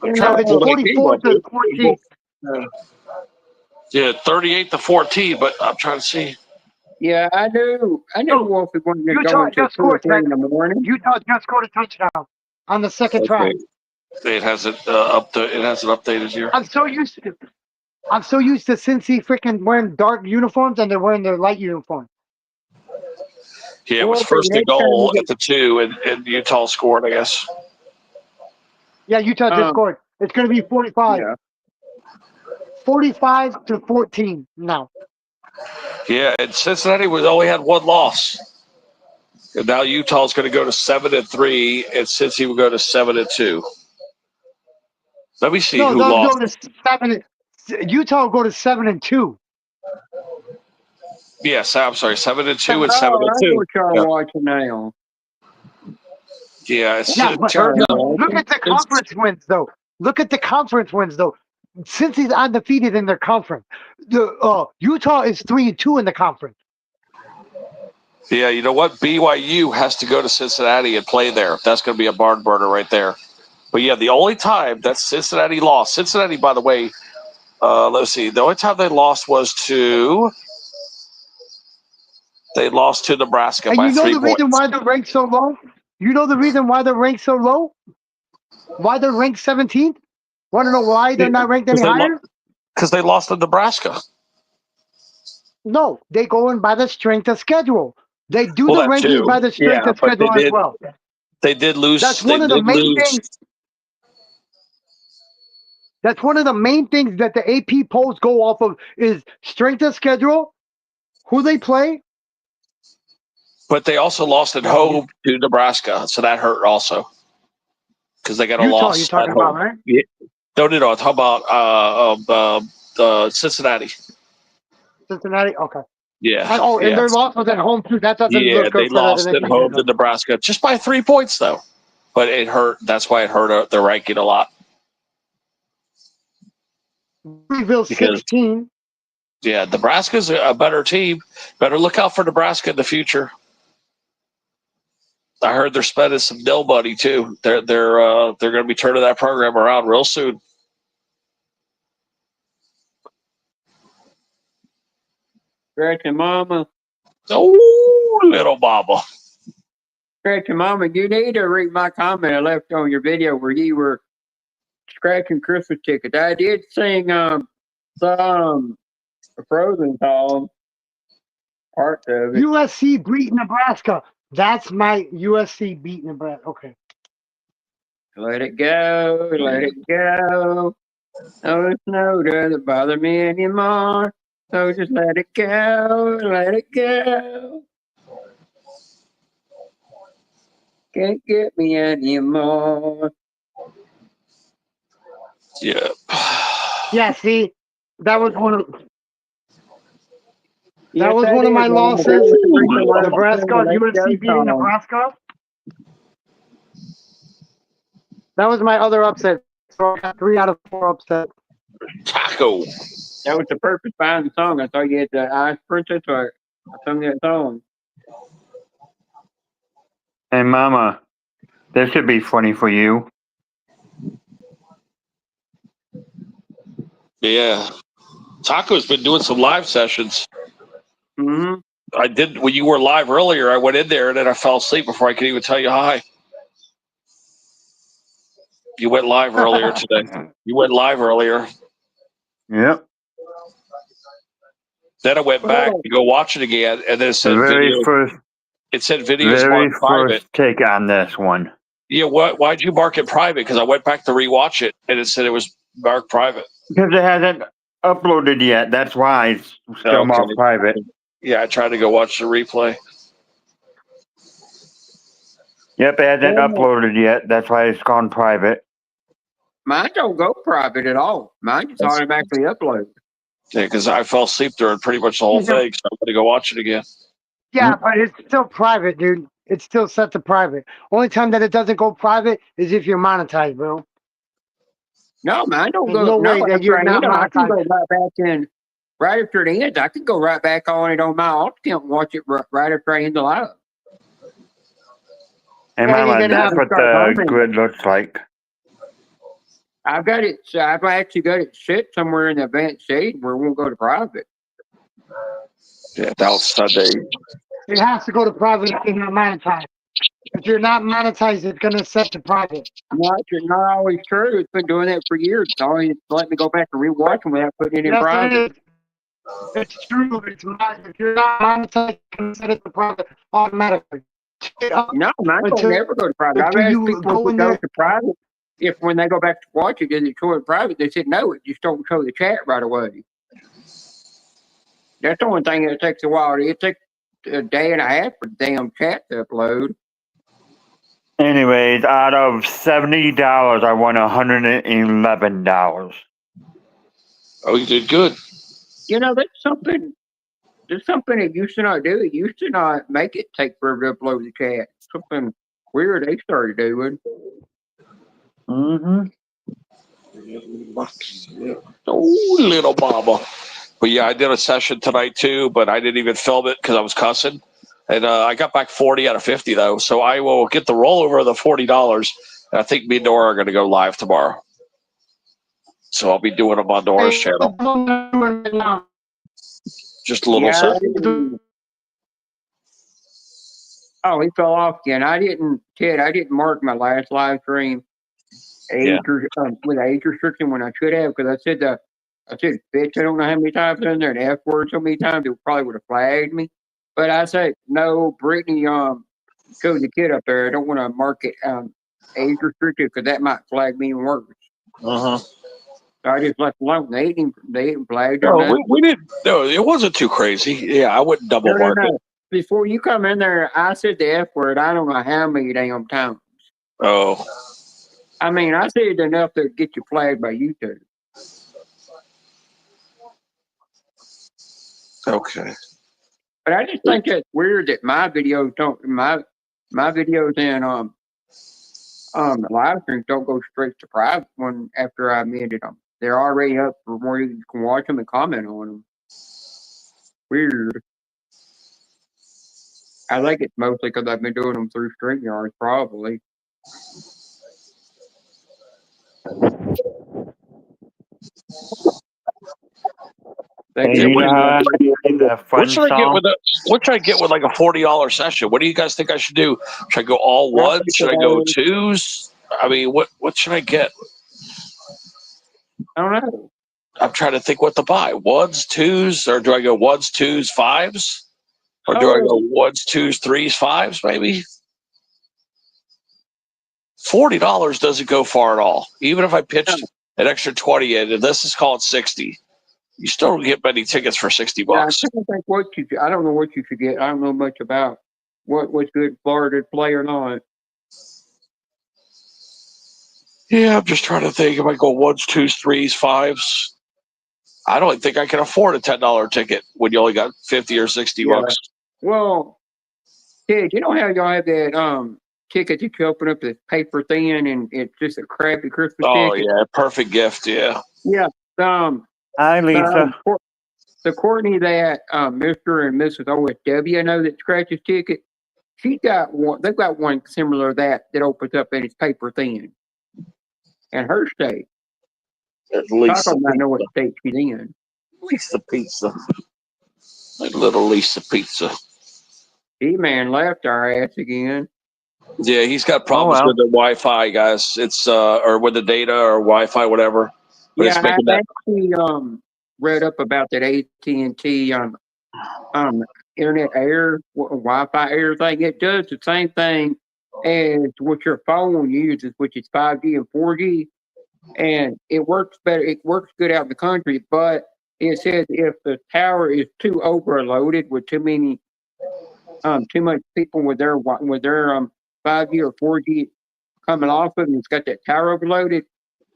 It's 44-14. Yeah, 38-14. But I'm trying to see. Yeah, I knew Wolfie wasn't going to go Utah until just 2 or scored. 3 in the morning. Utah just scored a touchdown on the second try. Okay. It hasn't it hasn't updated here. I'm so used to Cincy freaking wearing dark uniforms and they're wearing their light uniform. Yeah, it was Wolfie, first and next time goal you at the 2, and Utah scored, I guess. Yeah, Utah just scored. It's going to be 45. Yeah. 45-14 now. Yeah, and Cincinnati only had one loss. And now Utah's going to go to 7-3, and Cincy will go to 7-2. Let me see No, who they'll lost. go to 7. Utah will go to 7-2. Yes, I'm sorry, 7-2 and Oh, I 7-2. what y'all Yeah, watching now. yeah. It's, Yeah, but Y'all no, watching? look at the conference wins, though. Look at the conference wins, though. Cincy's undefeated in their conference. The Utah is 3-2 in the conference. yeah, you know what? BYU has to go to Cincinnati and play there. That's going to be a barn burner right there. But yeah, the only time that Cincinnati lost, Cincinnati, by the way, let's see, the only time they lost was to Nebraska And by you know 3 the reason points. why they're ranked so low? You know the reason why they're ranked so low? Why they're ranked 17th? Want to know why they're not ranked any higher? Because they lost to Nebraska. No, they go in by the strength of schedule. They do Well, the that rankings too. by the strength Yeah, of but schedule as well. They did lose. That's They one of the did main lose. things. That's one of the main things that the AP polls go off of is strength of schedule, who they play. But they also lost at home to Nebraska, so that hurt also because they got a Utah, loss you're at talking home. about, right? Yeah. No. Talk about Cincinnati. Cincinnati, okay. Yeah, And their loss was at home too. That doesn't yeah. look They good for the lost at Michigan. home to Nebraska just by 3 points, though. But it hurt. That's why it hurt their ranking a lot. Louisville Because 16. yeah, Nebraska's a better team. Better look out for Nebraska in the future. I heard they're spending some nobody too. They're going to be turning that program around real soon. Scratching Mama. Oh, little mama. Scratching Mama, you need to read my comment I left on your video where you were scratching Christmas tickets. I did sing some Frozen song, parts of it. USC beat Nebraska. That's my USC beat Nebraska. Okay. Let it go, let it go. No, it's no doesn't bother me anymore. So just let it go, let it go. Can't get me anymore. Yeah. Yeah, see, that was one of Yes, one that of my is one of my losses. favorite reasons why I Nebraska, sing the Let It Go USC beating song. Nebraska. That was my other upset. So I got 3 out of 4 upset. Taco. That was the purpose behind the song. I thought you had the Ice Princess, or I sung that song. Hey, Mama, this should be funny for you. Yeah. Taco's been doing some live sessions. Mm-hmm. I did when you were live earlier. I went in there and then I fell asleep before I could even tell you hi. You went live earlier today. You went live earlier. Yep. Then I went back to go watch it again, and then it said video. It said videos marked private. First take on this one. Yeah, why'd you mark it private? Because I went back to rewatch it, and it said it was marked private. Because it hasn't uploaded yet. That's why it's still marked private. Yeah, I tried to go watch the replay. Yep, it hasn't uploaded yet. That's why it's gone private. Mine don't go private at all. Mine just automatically uploads. Yeah, because I fell asleep during pretty much the whole thing, so I'm going to go watch it again. Yeah, but it's still private, dude. It's still set to private. Only time that it doesn't go private is if you're monetized, bro. No, mine don't There's go. no way that you're not I can go monetized. right back in. Right after it ends, I can go right back on it on my alt account and watch it right after I end the live. Hey, Well, you're Mama, gonna that's have what the grid looks like. I've got it. So I've actually got it set somewhere in the advanced stage where it won't go to private. Yeah, that was Sunday. It has to go to private if you're not monetized. If you're not monetized, it's gonna set to private. Not always true. It's been doing that for years. It's always let me go back and rewatch them without putting it in Yes, private. it is. It's true. It's not. If you're not monetized, it's gonna set it to private automatically. No, mine don't Until- never go to private. I've until asked you people go if it in goes there. to private, if when they go back to watch it, does it show it private? They said no, it just don't show the chat right away. That's the only thing that takes a while. It takes a day and a half for the damn chat to upload. Anyways, out of $70, I won $111. Oh, you did good. You know, that's something it used to not do. It used to not make it take forever to upload the chat. Something weird they started doing. Mm-hmm. Oh, little mama. But yeah, I did a session tonight too, but I didn't even film it because I was cussing. And I got back 40 out of 50 though. So I will get the rollover of the $40. And I think me and Nora are going to go live tomorrow. So I'll be doing them on Nora's channel. Just a little Yeah. session. Oh, he fell off again. I didn't mark my last live stream with age restriction when I should have, because I said bitch, I don't know how many times in there, and F word so many times it probably would have flagged me. But I said no, Brittany showed the kid up there. I don't want to mark it age restricted because that might flag me even worse. Uh-huh. So I just left it alone. They didn't flag or No, nothing. we didn't. No, it wasn't too crazy. Yeah, I wouldn't double mark it. Before you come in there, I said the F word. I don't know how many damn times. Oh. I mean, I said it enough to get you flagged by YouTube. Okay. But I just think it's weird that my videos and the live streams don't go straight to private when after I amended them. They're already up for where you can watch them and comment on them. Weird. I think it's mostly because I've been doing them through StreamYard, probably. Hey, you know how I do the fun What should I get song? with like a $40 session? What do you guys think I should do? Should I go all ones? Should I go twos? I mean, what should I get? I don't know. I'm trying to think what to buy. Ones, twos, or do I go ones, twos, fives? Or do I go ones, twos, threes, fives, maybe? $40 doesn't go far at all. Even if I pitched an extra 20 in, and this is called 60. You still don't get many tickets for $60. Yeah, I don't know what you should get. I don't know much about what's good Florida to play or not. Yeah, I'm just trying to think if I go ones, twos, threes, fives. I don't think I can afford a $10 ticket when you only got 50 or 60 bucks. Well, Ted, you know how y'all have that ticket that you open up that's paper thin and it's just a crappy Christmas ticket? Yeah, perfect gift, yeah. Yeah. Hi, Lisa. The Courtney that Mr. and Mrs. OSW know that scratches ticket, she got one. They've got one similar to that opens up and it's paper thin. And her state. At least I don't know what state she's in. Lisa Pizza. Like little Lisa Pizza. E-Man left our ass again. Yeah, he's got problems with the Wi-Fi, guys. It's or with the data or Wi-Fi, whatever. But yeah, I actually read up about that AT&T Internet Air Wi-Fi Air thing. It does the same thing as what your phone uses, which is 5G and 4G, and it works better. It works good out in the country, but it says if the tower is too overloaded with too much people with their 5G or 4G coming off of it, and it's got that tower overloaded,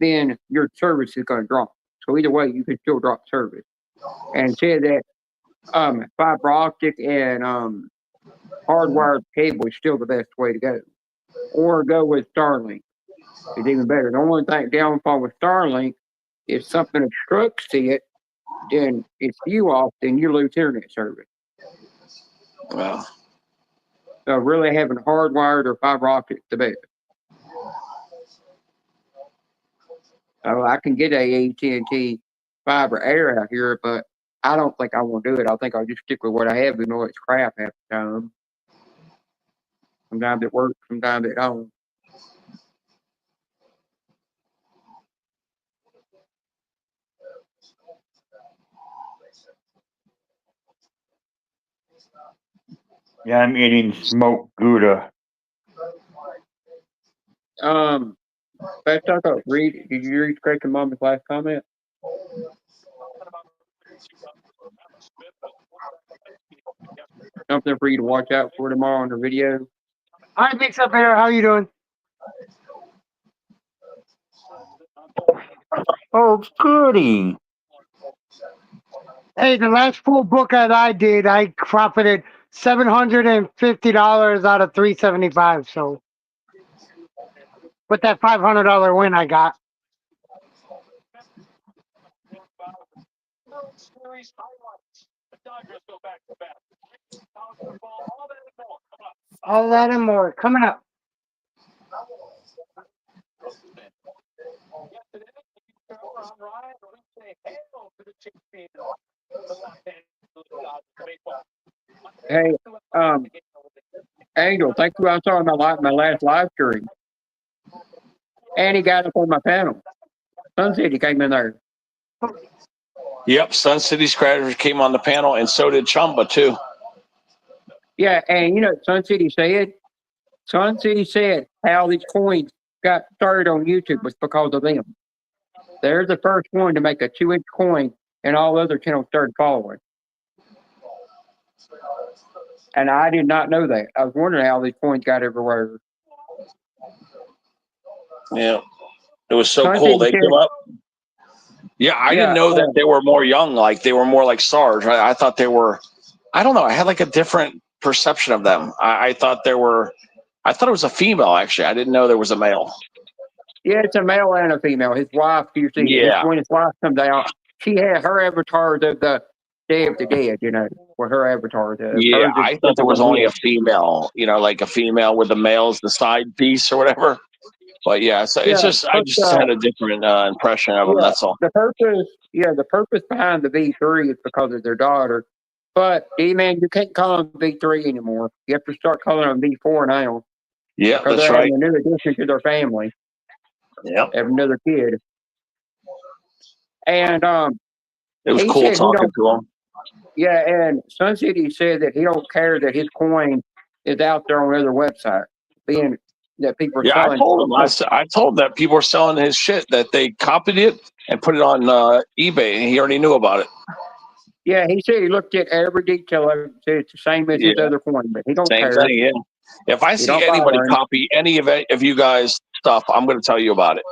then your service is going to drop. So either way, you can still drop service. And said that fiber optic and hardwired cable is still the best way to go. Or go with Starlink. It's even better. The only downfall with Starlink is something obstructs it, then it's you off, then you lose internet service. Wow. So really having hardwired or fiber optic the best. Oh, I can get a AT&T fiber air out here, but I don't think I will do it. I think I'll just stick with what I have, even though it's crap half the time. Sometimes it works, sometimes it don't. Yeah, I'm eating smoked Gouda. Let's talk about read. Did you read Craig and Mama's last comment? Something for you to watch out for tomorrow on the video. Hi, Big Up Bear. How you doing? Oh, goody. Hey, the last full book that I did, I profited $750 out of $375. So, with that $500 win I got. Series highlights. The Dodgers go back to back. College football, all that and more. Come on. All that and more coming up. Yesterday, on Ryan, we say hail to the champions. The Los Angeles Dodgers baseball. Hey, Angel, thank you. I saw my last live stream. And he got up on my panel. Sun City came in there. Yep, Sun City Scratchers came on the panel, and so did Chumba too. Yeah, and you know what Sun City said? Sun City said how these coins got started on YouTube was because of them. They're the first one to make a 2-inch coin, and all other channels started following. And I did not know that. I was wondering how these coins got everywhere. Yeah, it was so Sun cool. City They came up. Yeah, I didn't know that they were more young. Like they were more like SARS. Right? I thought they were. I don't know. I had like a different perception of them. I thought they were. I thought it was a female. Actually, I didn't know there was a male. Yeah, it's a male and a female. His wife, you see, when his wife comes out, she had her avatars of the Day of the Dead, you know, what her avatars is. Yeah, I thought there was only a female, you know, like a female with the male's the side piece or whatever. But yeah, so it's just I just had a different impression of them. That's all. The purpose behind the V3 is because of their daughter. But man, you can't call them V3 anymore. You have to start calling them V4 now. Yeah, because that's they're right. having a new addition to their family. Yep. Have another kid. And it was cool talking to him. Yeah, and Sun City said that he don't care that his coin is out there on other websites, being that people are selling. I told him. I told that people are selling his shit, that they copied it and put it on eBay, and he already knew about it. Yeah, he said he looked at every detail of it. Said it's the same as his other coin, but he don't care. Same thing, yeah. If I see anybody copy any of you guys' stuff, I'm going to tell you about it.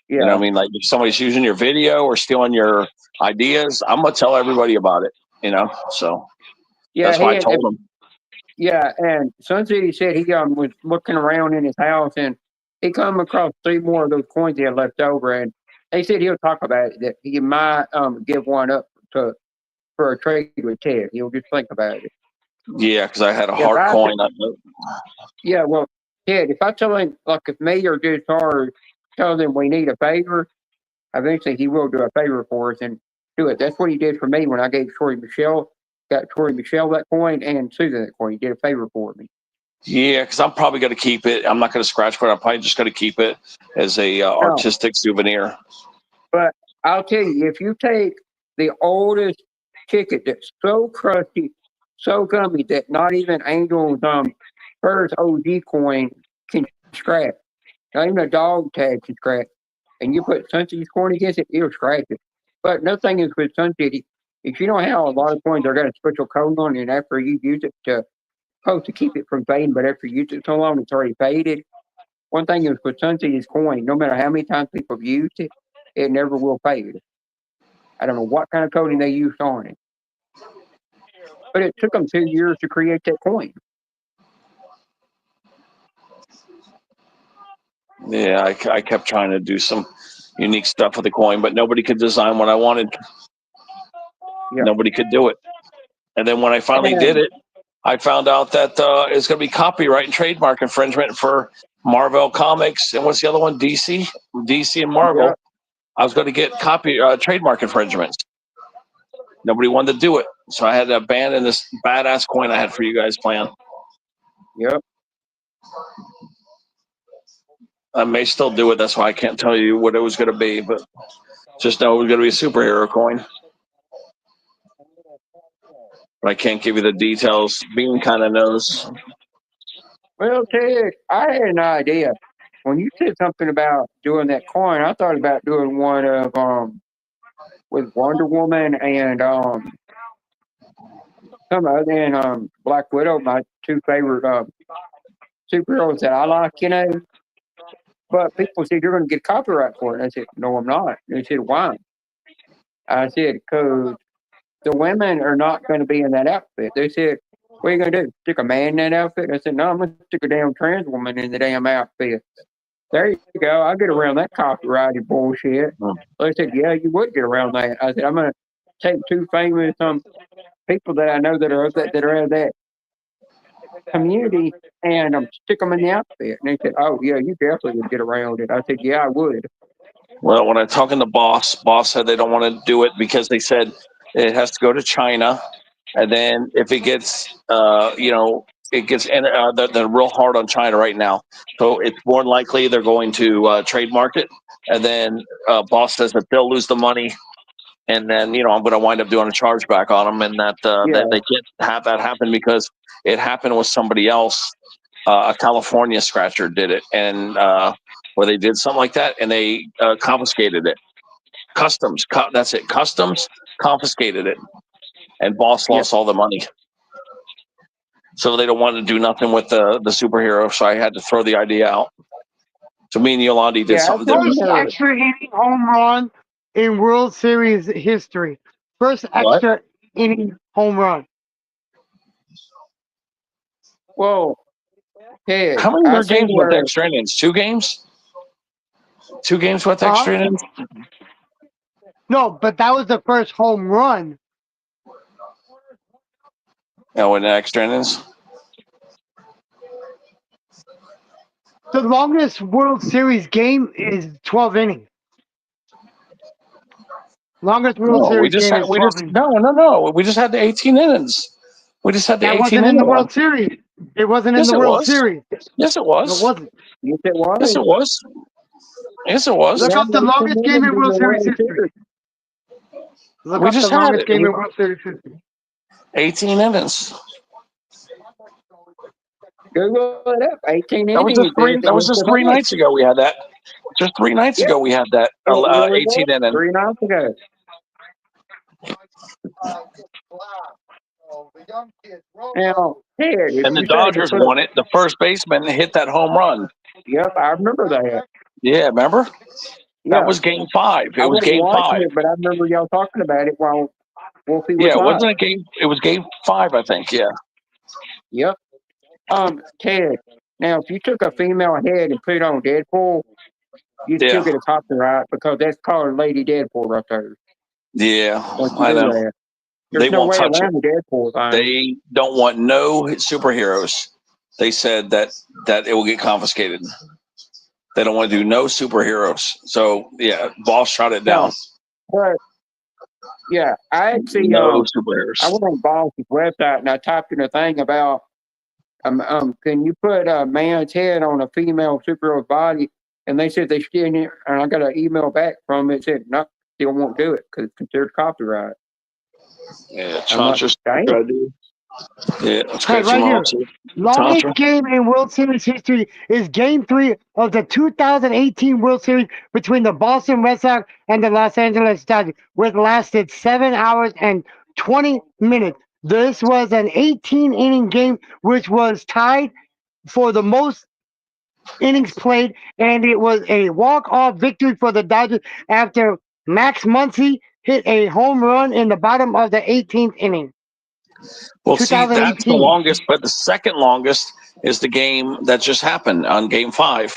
Yeah. You know what I mean? Like if somebody's using your video or stealing your ideas, I'm going to tell everybody about it, you know? So that's why I told him. Yeah, and Sun City said he was looking around in his house and he come across 3 more of those coins he had left over, and they said he'll talk about it, that he might give one up for a trade with Ted. He'll just think about it. Yeah, because I had a hard coin. Yeah, well, Ted, if I tell him, like if me or just or tell them we need a favor, eventually he will do a favor for us and do it. That's what he did for me when I gave Tori Michelle. Got Tori Michelle that coin and Susan that coin. He did a favor for me. Yeah, because I'm probably going to keep it. I'm not going to scratch, but I'm probably just going to keep it as a artistic souvenir. But I'll tell you, if you take the oldest ticket that's so crusty, so gummy that not even Angel's first OG coin can scratch, not even a dog tag can scratch, and you put Sun City's coin against it, it'll scratch it. But another thing is with Sun City, if you know how a lot of coins are got a special code on it, and after you use it supposed to keep it from fading, but after you use it so long it's already faded. One thing is with Sun City's coin, no matter how many times people have used it, it never will fade. I don't know what kind of coating they used on it, but it took them 2 years to create that coin. Yeah, I kept trying to do some unique stuff with the coin, but nobody could design what I wanted. Yeah. Nobody could do it. And then when I finally did it, I found out that it's going to be copyright and trademark infringement for Marvel Comics. And what's the other one? DC and Marvel. I was going to get trademark infringements. Nobody wanted to do it, so I had to abandon this badass coin I had for you guys plan. Yep. I may still do it. That's why I can't tell you what it was going to be, but just know it was going to be a superhero coin. But I can't give you the details. Bean kind of knows. Well, Ted, I had an idea. When you said something about doing that coin, I thought about doing one of with Wonder Woman and some other than Black Widow, my two favorite superheroes that I like, you know. But people said you're going to get copyright for it. And I said, no, I'm not. They said, why? I said, because the women are not going to be in that outfit. They said, what are you going to do? Stick a man in that outfit? I said, no, I'm going to stick a damn trans woman in the damn outfit. There you go. I'll get around that copyrighted bullshit. They said, yeah, you would get around that. I said, I'm going to take two famous people that I know that are of that community and stick them in the outfit. And they said, oh, yeah, you definitely would get around it. I said, yeah, I would. Well, when I talking to boss said they don't want to do it because they said it has to go to China, and then if it gets, it gets, and they're real hard on China right now, so it's more than likely they're going to trademark it, and then boss says that they'll lose the money, and then I'm going to wind up doing a chargeback on them, and that that they can't have that happen because it happened with somebody else. A California scratcher did it, and where they did something like that, and they confiscated it. Customs, that's it. Customs confiscated it, and boss lost all the money. So they don't want to do nothing with the superhero. So I had to throw the idea out. So me and Yolandi did something different. First extra inning home run in World Series history. First extra inning home run. Well, hey, how many more games with extra innings? 2 games? 2 games with extra innings? No, but that was the first home run. Oh, in extra innings? The longest World Series game is 12 innings. Longest World Series game is 12 innings. No. We just had the 18 innings. We just had the 18 innings. That wasn't in the World Series. It wasn't in the World Series. Yes, it was. It wasn't. Yes, it was. Yes, it was. Yes, it was. Look up the longest game in World Series history. Look up the longest game in World Series history. 18 innings. Google it up. 18 innings. That was just 3 nights ago we had that. Just 3 nights ago we had that 18 innings. 3 nights ago. Now, and the Dodgers won it. The first baseman hit that home run. Yep, I remember that. Yeah, remember? Yeah. That was game 5. It was game 5. It, but I remember y'all talking about it while Wolfie was wasn't it game? It was game 5, I think. Yeah. Yep. Ted. Now, if you took a female head and put it on Deadpool, you'd still get a copyright because that's called Lady Deadpool right there. Yeah, I know. There's no way around the Deadpool thing. They don't want no superheroes. They said that it will get confiscated. They don't want to do no superheroes. So yeah, boss shot it down. But yeah, I actually no superheroes. I went on boss's website and I typed in a thing about can you put a man's head on a female superhero's body? And they said they still, and I got an email back from it that said no, still won't do it because it's considered copyright. Yeah, Chantra's yeah, right here. Longest game in World Series history is Game 3 of the 2018 World Series between the Boston Red Sox and the Los Angeles Dodgers, which lasted 7 hours and 20 minutes. This was an 18-inning game, which was tied for the most innings played, and it was a walk-off victory for the Dodgers after Max Muncy hit a home run in the bottom of the 18th inning. Well, see, that's the longest, but the second longest is the game that just happened on Game 5.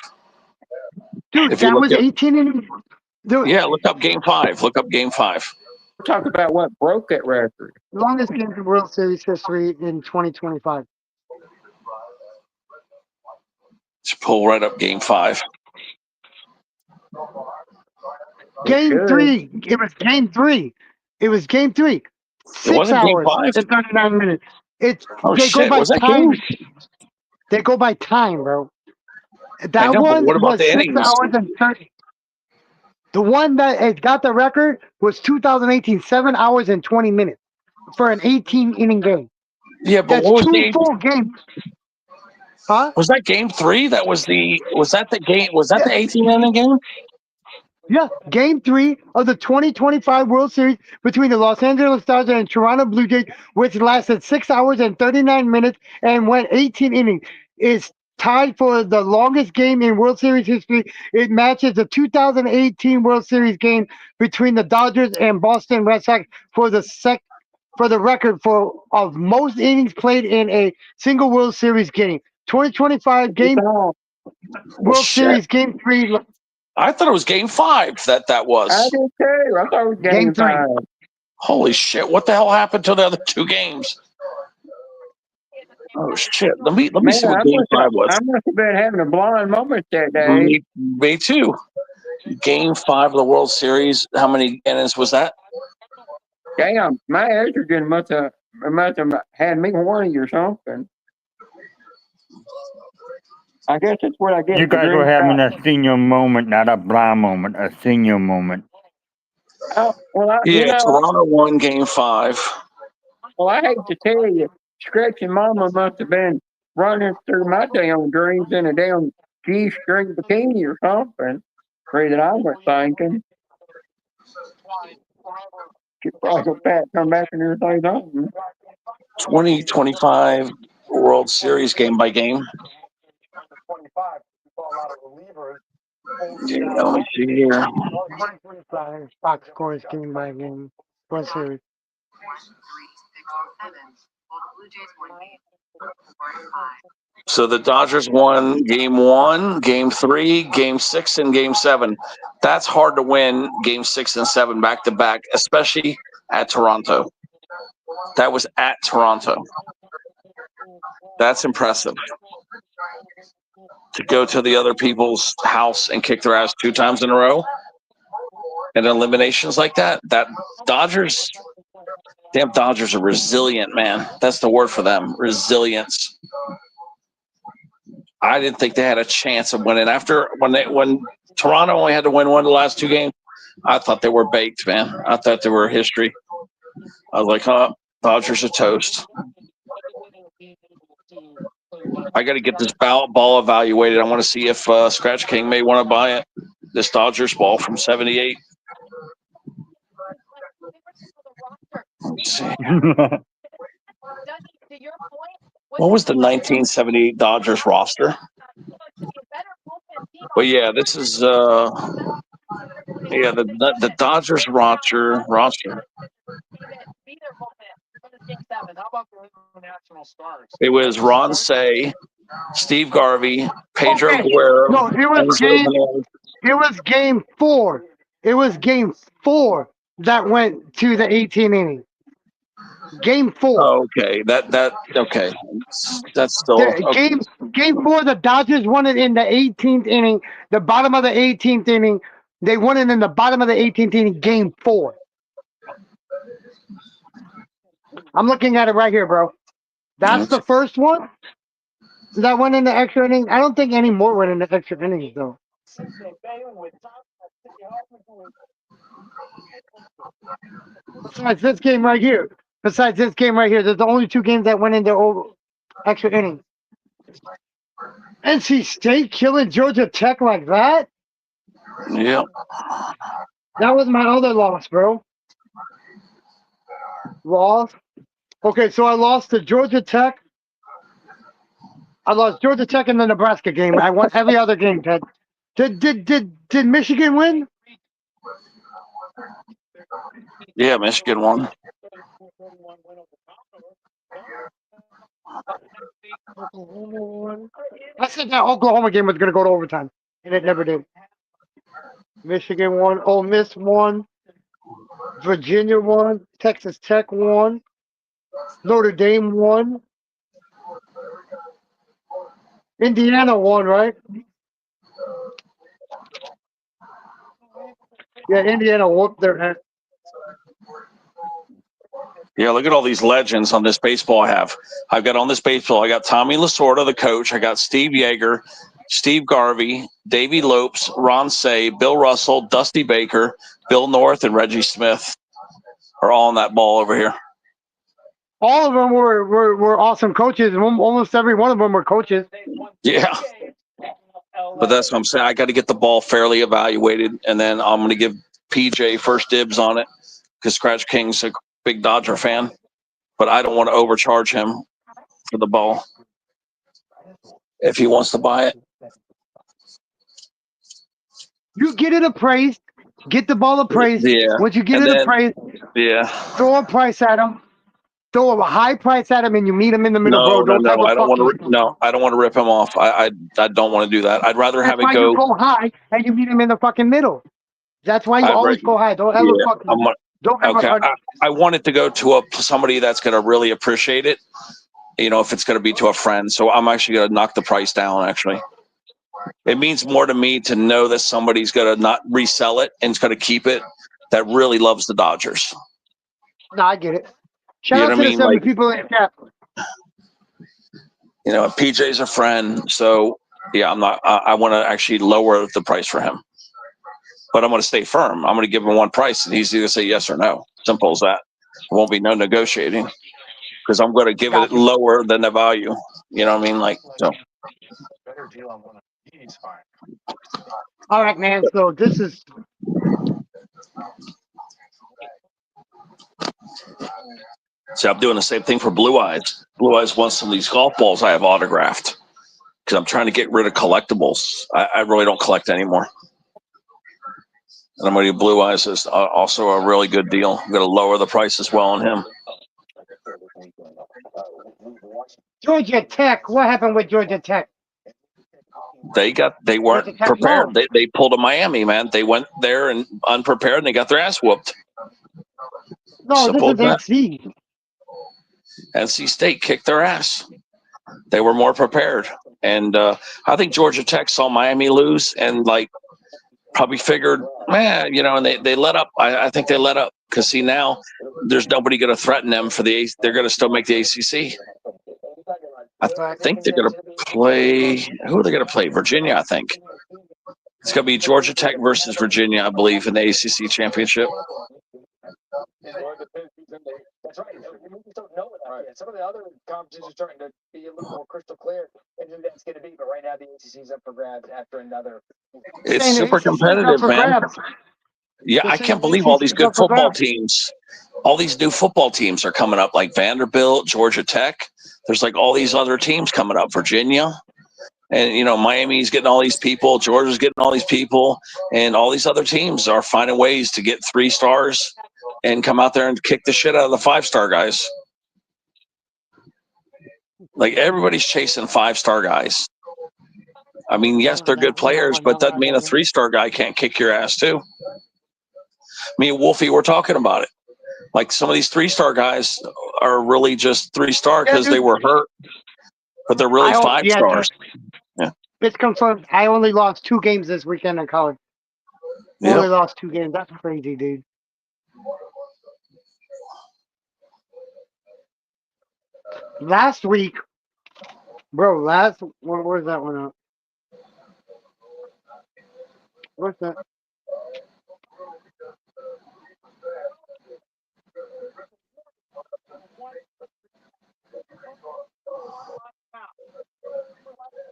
Dude, that was 18 innings. Yeah, look up Game 5. Look up Game 5. Talk about what broke that record. Longest game in World Series history in 2025. Just pull right up Game 5. Game should. 3. It was game 3. It was game 3. It 6 wasn't game hours 5. and 39 minutes. It's Oh they go shit! by Was that time. game? They go by time, bro. I That know, but one what about was the 6 innings? hours and 30. The one that has got the record was 2018, 7 hours and 20 minutes for an 18 inning game. Yeah, but That's what was 2 the? full games. Huh? Was that game 3? That was the. Was that the game? Was that Yeah. the 18 inning game? Yeah, Game 3 of the 2025 World Series between the Los Angeles Dodgers and Toronto Blue Jays, which lasted 6 hours and 39 minutes and went 18 innings, is tied for the longest game in World Series history. It matches the 2018 World Series game between the Dodgers and Boston Red Sox for the record for of most innings played in a single World Series game. 2025 game Oh, Well, World shit. Series Game 3. I thought it was game 5 that I was. did too. I thought it was Game game 3. 5. Holy shit! What the hell happened to the other 2 games? Oh shit! Let me Man, see what game 5 was. I must have been having a blind moment that day. Me too. Game 5 of the World Series. How many innings was that? Damn, my estrogen must have had me horny or something. I guess that's what I get. You for guys were drinking having coffee. a senior moment, not a blind moment, a senior moment. Oh, well, Yeah, Toronto won game 5. I hate to tell you, Scratchy Mama must have been running through my damn dreams in a damn G-string bikini or something. Reason I was thinking. She probably fat come back and everything's on. 2025 World Series game by game. Yeah, let me see here. 2025 Fox scores game by game. World Series. So the Dodgers won game 1, game 3, game 6, and game 7. That's hard to win game 6 and 7 back to back, especially at Toronto. That was at Toronto. That's impressive. To go to the other people's house and kick their ass 2 times in a row and eliminations like that. That Dodgers, damn Dodgers are resilient, man. That's the word for them, resilience. I didn't think they had a chance of winning. After when Toronto only had to win one of the last 2 games, I thought they were baked, man. I thought they were history. I was like, huh, Dodgers are toast. I got to get this ball evaluated. I want to see if Scratch King may want to buy it. This Dodgers ball from '78. Let's see. What was the 1978 Dodgers roster? But yeah, this is the Dodgers roster. It was Ron Say, Steve Garvey, Pedro Okay. Guerrero. No, it was game 4. It was game 4 that went to the 18 inning. Game 4. Okay, okay. That's still okay. Game 4, the Dodgers won it in the 18th inning, the bottom of the 18th inning. They won it in the bottom of the 18th inning, game 4. I'm looking at it right here, bro. That's the first one that went into extra innings. I don't think any more went into extra innings, though. Besides this game right here. There's the only 2 games that went into extra innings. NC State killing Georgia Tech like that? Yeah. That was my other loss, bro. Loss. Okay, so I lost to Georgia Tech. I lost Georgia Tech in the Nebraska game. I won every other game, Ted. Did Michigan win? Yeah, Michigan won. I said that Oklahoma game was going to go to overtime, and it never did. Michigan won. Ole Miss won. Virginia won. Texas Tech won. Notre Dame won. Indiana won, right? Yeah, Indiana whooped their ass. Yeah, look at all these legends on this baseball I have. I've got on this baseball, I got Tommy Lasorda, the coach. I got Steve Yeager, Steve Garvey, Davey Lopes, Ron Say, Bill Russell, Dusty Baker, Bill North, and Reggie Smith are all on that ball over here. All of them were awesome coaches. Almost every one of them were coaches. Yeah. But that's what I'm saying. I got to get the ball fairly evaluated, and then I'm going to give PJ first dibs on it because Scratch King's a big Dodger fan. But I don't want to overcharge him for the ball if he wants to buy it. You get it appraised. Get the ball appraised. Yeah. Once you get And it then- appraised, Yeah. throw a price at him. Throw a high price at him, and you meet him in the middle, bro. No. I don't want fucking- to. No, I don't want to rip him off. I don't want to do that. I'd rather That's have it why go. you go high and you meet him in the fucking middle. That's why you I'd always rather- go high. Don't ever Yeah, fucking. Don't ever. Okay. I want it to go to somebody that's going to really appreciate it. You know, if it's going to be to a friend. So I'm actually going to knock the price down. Actually, it means more to me to know that somebody's going to not resell it and is going to keep it. That really loves the Dodgers. No, I get it. Shout You out know to what I the mean? 70 Like, people in chat. you know, PJ's a friend, so yeah, I'm not. I want to actually lower the price for him, but I'm going to stay firm. I'm going to give him one price, and he's either say yes or no. Simple as that. There won't be no negotiating because I'm going to give it lower than the value. You know what I mean? Like, so. Better deal on one of these. Fine. All right, man. So this is. See, I'm doing the same thing for Blue Eyes. Blue Eyes wants some of these golf balls I have autographed because I'm trying to get rid of collectibles. I really don't collect anymore. And I'm going to do Blue Eyes is also a really good deal. I'm going to lower the price as well on him. Georgia Tech. What happened with Georgia Tech? They weren't prepared. They pulled a Miami, man. They went there and unprepared, and they got their ass whooped. No, Simple this as is NC. NC State kicked their ass. They were more prepared, and I think Georgia Tech saw Miami lose and like probably figured, man, you know, and they let up. I think they let up because see now there's nobody going to threaten them for the. They're going to still make the ACC. I think they're going to play. Who are they going to play? Virginia, I think. It's going to be Georgia Tech versus Virginia, I believe, in the ACC championship. That's right. We just don't know it yet. Some of the other conferences are starting to be a little more crystal clear and who that's going to be. But right now, the ACC is up for grabs after another. It's super competitive, man. Yeah, I can't believe all these good football teams. All these new football teams are coming up, like Vanderbilt, Georgia Tech. There's like all these other teams coming up, Virginia. And, you know, Miami's getting all these people. Georgia's getting all these people. And all these other teams are finding ways to get 3 stars and come out there and kick the shit out of the 5-star guys. Like, everybody's chasing 5-star guys. I mean, yes, they're good players, but that mean a 3-star guy can't kick your ass, too. Me and Wolfie were talking about it. Like, some of these 3-star guys are really just 3-star because they were hurt. But they're really 5 stars. Yeah. It's confirmed. I only lost 2 games this weekend in college. Only lost 2 games. That's crazy, dude. Last week, bro. Where's that one up? Where's that?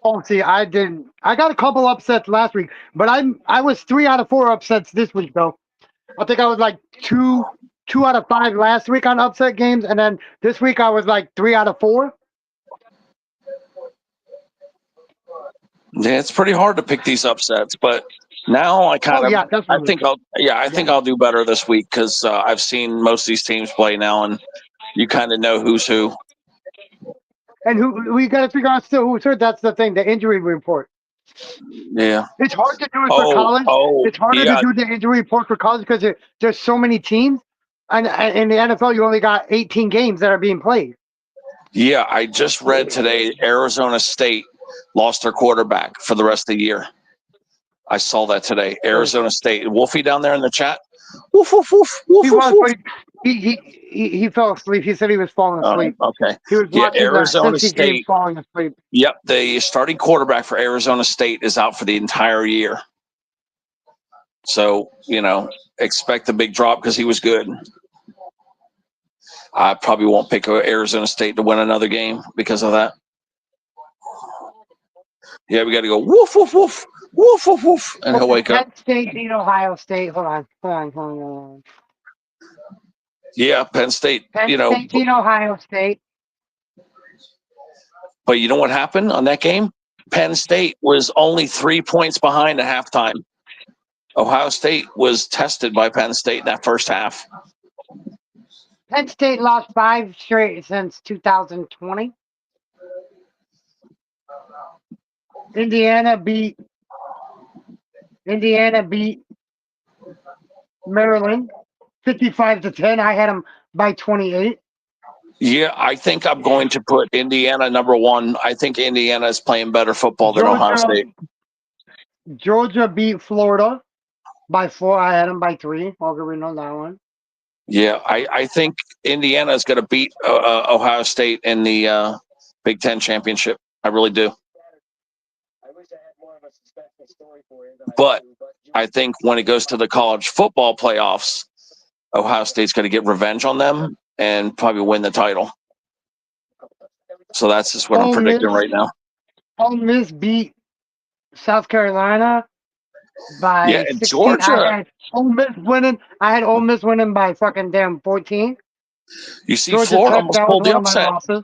Oh, see, I didn't. I got a couple upsets last week, but I was 3 out of 4 upsets this week, though. I think I was like 2 out of 5 last week on upset games, and then this week I was like 3 out of 4. Yeah, it's pretty hard to pick these upsets, but now I kind of, I think I'll do better this week because I've seen most of these teams play now, and you kind of know who's who. And who we got to figure out still who's hurt. That's the thing, the injury report. Yeah, it's hard to do it for college. It's harder to do the injury report for college because there's so many teams, and in the NFL you only got 18 games that are being played. Yeah, I just read today Arizona State lost their quarterback for the rest of the year. I saw that today. Arizona State. Wolfie down there in the chat. Woof, woof, woof, woof, He woof, was, woof. but he fell asleep. He said he was falling asleep. Okay. He was Yeah, watching the Arizona Cincy game State. falling asleep. Yep, the starting quarterback for Arizona State is out for the entire year. So, expect a big drop because he was good. I probably won't pick Arizona State to win another game because of that. Yeah, we got to go woof, woof, woof, woof, woof, woof, and he'll wake up. Penn State beat Ohio State. Hold on. Yeah, Penn State, Penn State beat Ohio State. But you know what happened on that game? Penn State was only 3 points behind at halftime. Ohio State was tested by Penn State in that first half. Penn State lost 5 straight since 2020. Indiana beat Maryland 55-10. I had them by 28. Yeah, I think I'm going to put Indiana number 1. I think Indiana is playing better football than Ohio State. Georgia beat Florida by 4. I had them by 3. Okay, we know that one. Yeah, I think Indiana is going to beat Ohio State in the Big Ten championship. I really do. But I think when it goes to the college football playoffs, Ohio State's going to get revenge on them and probably win the title. So that's just what I'm predicting right now. Ole Miss beat South Carolina by 16. Georgia. I had Ole Miss winning. I had Ole Miss winning by fucking damn 14. You see, Georgia Florida Tech, almost pulled the upset.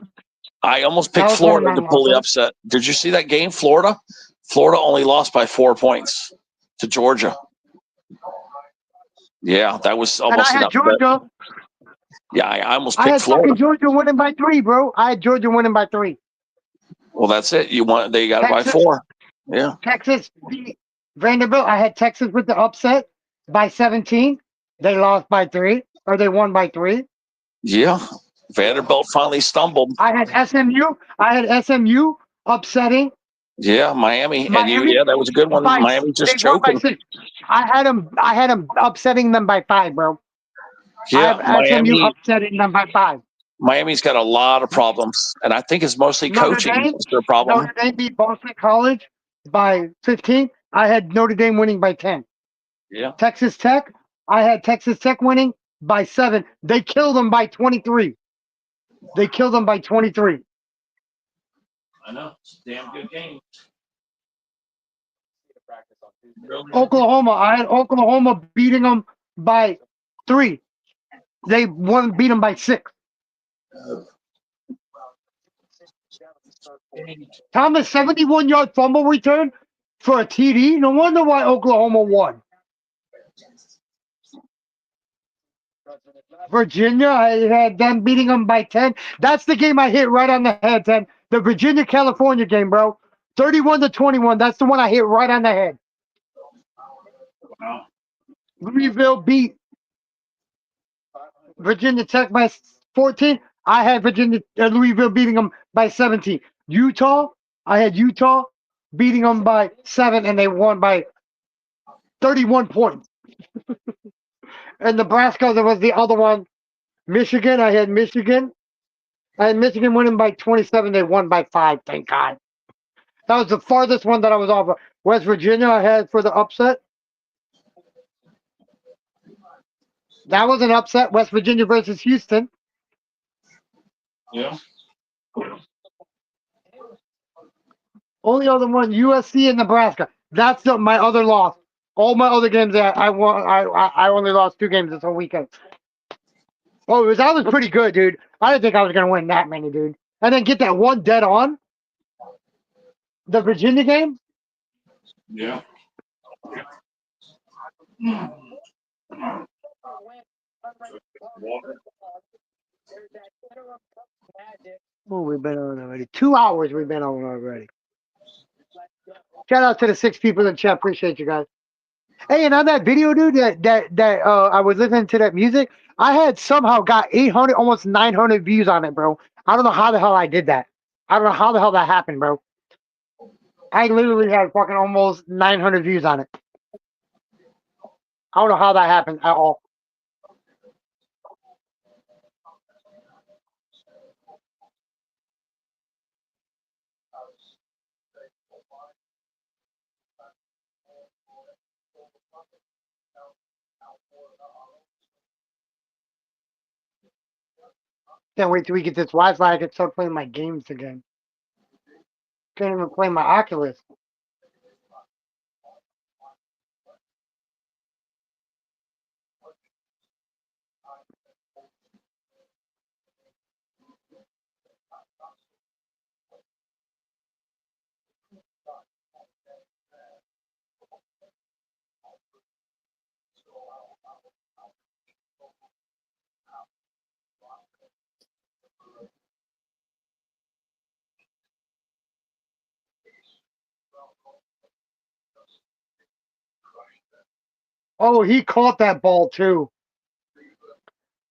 I almost picked Florida to pull the upset. Did you see that game, Florida? Florida only lost by 4 points to Georgia. Yeah, that was almost and I had Georgia. Yeah, I almost I picked had Florida. fucking Georgia winning by 3, bro. I had Georgia winning by 3. Well, that's it. They got Texas, it by 4. Yeah. Texas beat Vanderbilt. I had Texas with the upset by 17. They lost by 3, or they won by 3. Yeah. Vanderbilt finally stumbled. I had SMU upsetting. Yeah, Miami. Yeah, that was a good one. Miami just choking. I had them upsetting them by 5, bro. Yeah, I have SMU upsetting them by 5. Miami's got a lot of problems, and I think it's mostly coaching is their problem. Notre Dame beat Boston College by 15. I had Notre Dame winning by 10. Yeah. Texas Tech, I had Texas Tech winning by 7. They killed them by 23. I know. It's a damn good game. Oklahoma, I had Oklahoma beating them by 3. They beat them by 6. Thomas, 71-yard fumble return for a TD. No wonder why Oklahoma won. Virginia, I had them beating them by 10. That's the game I hit right on the head, 10. The Virginia-California game, bro. 31-21. That's the one I hit right on the head. Wow. Louisville beat Virginia Tech by 14. I had Louisville beating them by 17. Utah, I had Utah beating them by 7, and they won by 31 points. And Nebraska, there was the other one. Michigan, I had Michigan. I had Michigan winning by 27. They won by 5, thank God. That was the farthest one that I was off of. West Virginia, I had for the upset. That was an upset. West Virginia versus Houston. Yeah. Only other one, USC and Nebraska. That's my other loss. All my other games that I won, I only lost 2 games this whole weekend. Oh, that was pretty good, dude. I didn't think I was going to win that many, dude. And then get that one dead on. The Virginia game. Yeah. Oh, we've been on already. 2 hours we've been on already. Shout out to the 6 people in chat. Appreciate you guys. Hey, and on that video, dude, that I was listening to that music, I had somehow got 800, almost 900 views on it, bro. I don't know how the hell I did that. I don't know how the hell that happened, bro. I literally had fucking almost 900 views on it. I don't know how that happened at all. Can't wait till we get this Wi-Fi. I can start playing my games again. Can't even play my Oculus. Oh, he caught that ball too.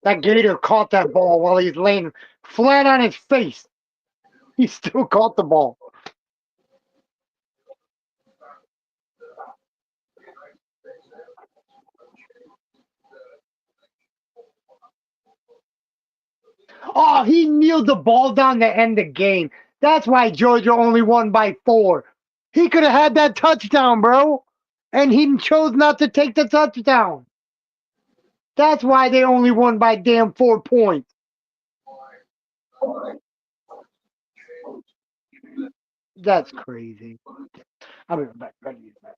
That Gator caught that ball while he's laying flat on his face. He still caught the ball. Oh, he kneeled the ball down to end the game. That's why Georgia only won by 4. He could have had that touchdown, bro. And he chose not to take the touchdown. That's why they only won by damn 4 points. That's crazy. I'll be right back. Ready to use that.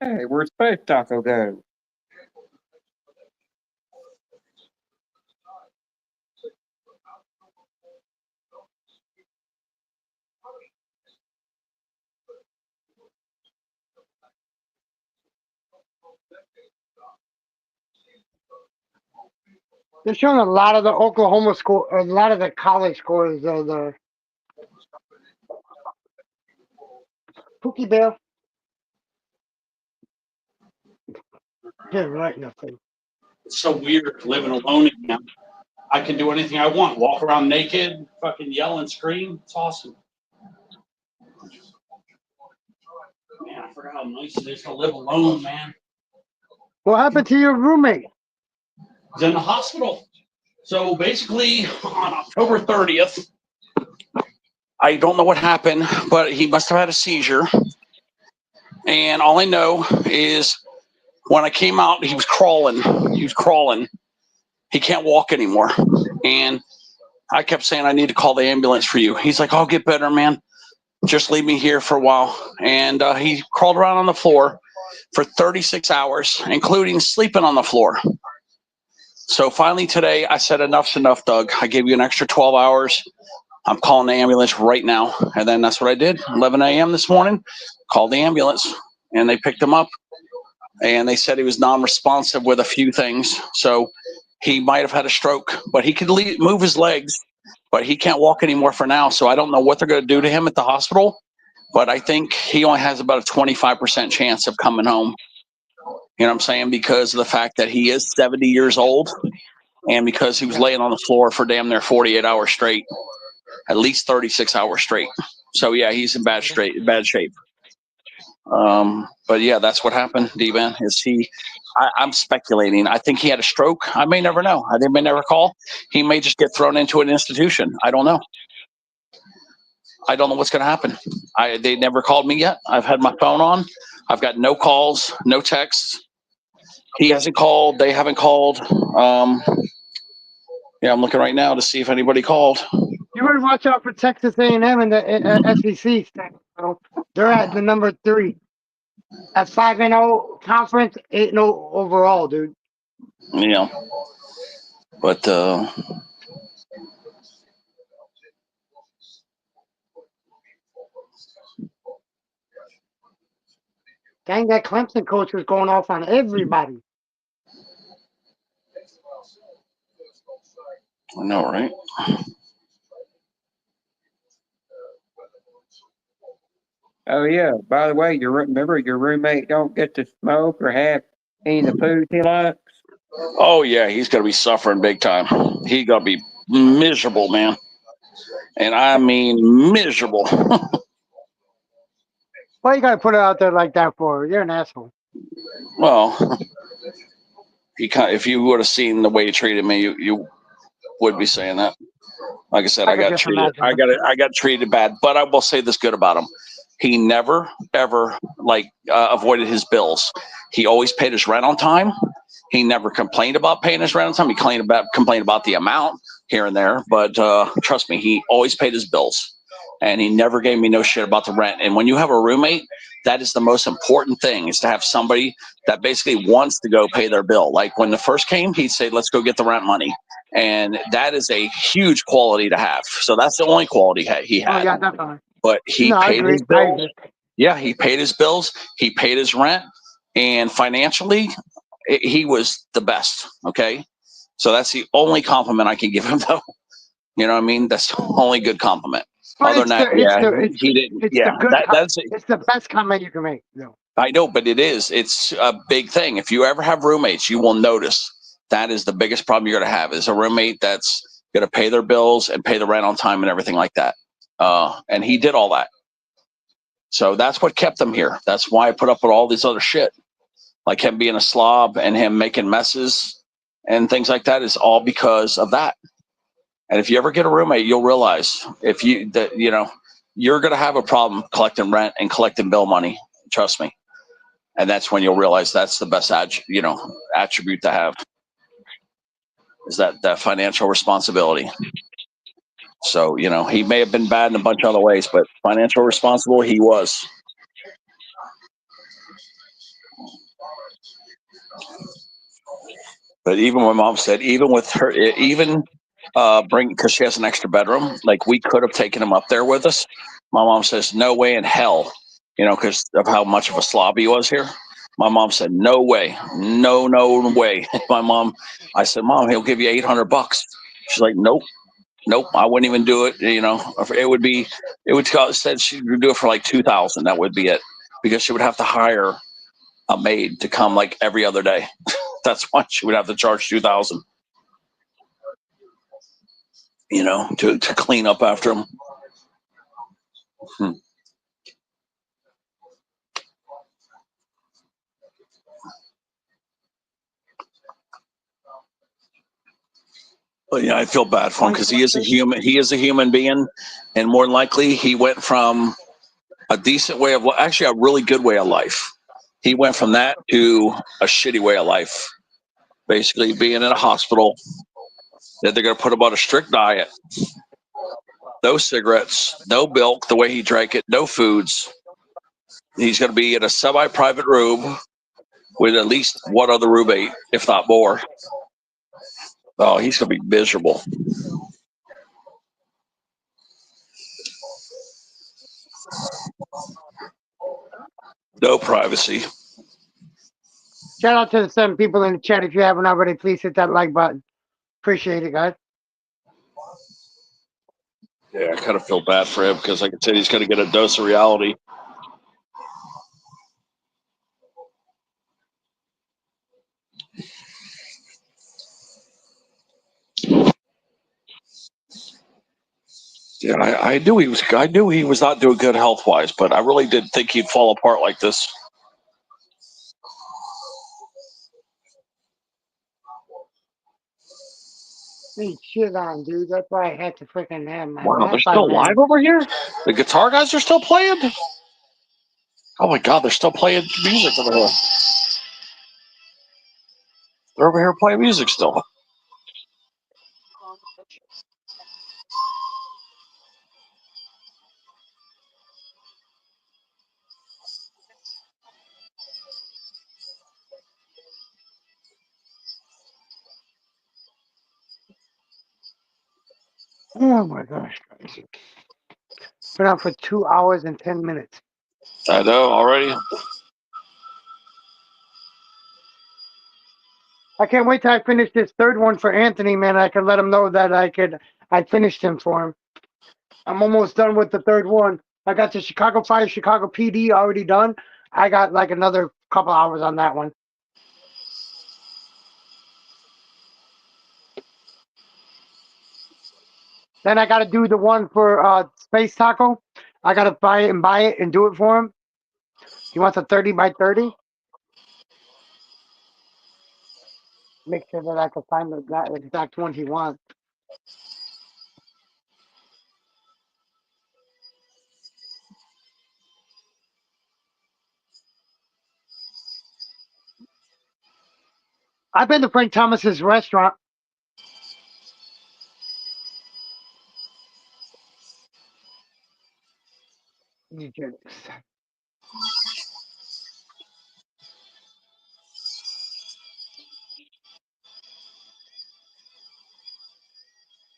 Hey, where's Space Taco go? They're showing a lot of the Oklahoma score, a lot of the college scores of the Pookie Bell. Didn't write nothing. It's so weird living alone again. I can do anything I want. Walk around naked, fucking yell and scream. It's awesome. Man, I forgot how nice it is to live alone, man. What happened to your roommate? He's in the hospital. So basically, on October 30th, I don't know what happened, but he must have had a seizure. And all I know is when I came out, he was crawling. He was crawling. He can't walk anymore. And I kept saying, I need to call the ambulance for you. He's like, I'll get better, man. Just leave me here for a while. And he crawled around on the floor for 36 hours, including sleeping on the floor. So finally today, I said, enough's enough, Doug. I gave you an extra 12 hours. I'm calling the ambulance right now. And then that's what I did. 11 a.m. this morning, called the ambulance, and they picked him up. And they said he was non-responsive with a few things. So he might have had a stroke, but he could move his legs, but he can't walk anymore for now. So I don't know what they're going to do to him at the hospital, but I think he only has about a 25% chance of coming home. You know what I'm saying? Because of the fact that he is 70 years old and because he was laying on the floor for damn near 48 hours straight, at least 36 hours straight. So yeah, he's in bad shape. But yeah, that's what happened, D-Man, is I'm speculating. I think he had a stroke. I may never know. They may never call. He may just get thrown into an institution. I don't know. I don't know what's going to happen. They never called me yet. I've had my phone on. I've got no calls, no texts. He hasn't called. They haven't called. Yeah, I'm looking right now to see if anybody called. You better watch out for Texas A&M and the SEC. They're at the number 3. At 5-0 conference, 8-0 overall, dude. Yeah. But Dang, that Clemson coach was going off on everybody. I know, right? Oh yeah. By the way, remember your roommate don't get to smoke or have any of the foods he likes. Oh yeah, he's gonna be suffering big time. He gonna be miserable, man. And I mean miserable. Why you gotta put it out there like that for? You're an asshole. Well, if you would have seen the way he treated me, you would be saying that. Like I said, I could just imagine. I got treated bad. But I will say this good about him: he never ever avoided his bills. He always paid his rent on time. He never complained about paying his rent on time. He complained about the amount here and there, but trust me, he always paid his bills, and he never gave me no shit about the rent. And when you have a roommate, that is the most important thing: is to have somebody that basically wants to go pay their bill. Like when the first came, he'd say, "Let's go get the rent money," and that is a huge quality to have. So that's the only quality he had. Oh yeah, definitely. But he No, I paid agree. his I bills. agree. Yeah, he paid his bills. He paid his rent, and financially, he was the best. Okay, so that's the only compliment I can give him, though. You know what I mean? That's the only good compliment. Well, Other than that, yeah, he didn't. it's the Yeah, good. that's. It's the best comment you can make. No. I know, but it is. It's a big thing. If you ever have roommates, you will notice that is the biggest problem you're going to have is a roommate that's going to pay their bills and pay the rent on time and everything like that. And he did all that. So that's what kept him here. That's why I put up with all this other shit, like him being a slob and him making messes and things like that is all because of that. And if you ever get a roommate, you'll realize you're going to have a problem collecting rent and collecting bill money. Trust me. And that's when you'll realize that's the best attribute to have is that financial responsibility. So he may have been bad in a bunch of other ways, but financial responsible he was. But even my mom said, even with her, because she has an extra bedroom, like we could have taken him up there with us. My mom says, no way in hell, because of how much of a slob he was here. My mom said, no way, no way. I said, Mom, he'll give you $800. She's like, nope, I wouldn't even do it. Said she would do it for like 2,000. That would be it, because she would have to hire a maid to come like every other day. That's why she would have to charge 2,000. To clean up after him. But yeah, I feel bad for him because he is a human. He is a human being, and more than likely, he went from a decent way of actually a really good way of life. He went from that to a shitty way of life. Basically, being in a hospital that they're going to put him on a strict diet, no cigarettes, no milk the way he drank it, no foods. He's going to be in a semi-private room with at least one other roommate, if not more. Oh, he's going to be miserable. No privacy. Shout out to the 7 people in the chat. If you haven't already, please hit that like button. Appreciate it, guys. Yeah, I kind of feel bad for him because, like I said, he's going to get a dose of reality. Yeah, I knew he was not doing good health wise, but I really didn't think he'd fall apart like this. Hey, shit on, dude. That's why I had to freaking have my. Wow, they're Wi-Fi, still man. live over here. The guitar guys are still playing. Oh my God, they're still playing music over here. They're over here playing music still. Oh my gosh. Been on for 2 hours and 10 minutes. I know already. I can't wait till I finish this third one for Anthony, man. I can let him know that I finished him for him. I'm almost done with the third one. I got the Chicago Fire, Chicago PD already done. I got like another couple hours on that one. Then I got to do the one for Space Taco. I got to buy it and do it for him. He wants a 30 by 30. Make sure that I can find that exact one he wants. I've been to Frank Thomas's restaurant.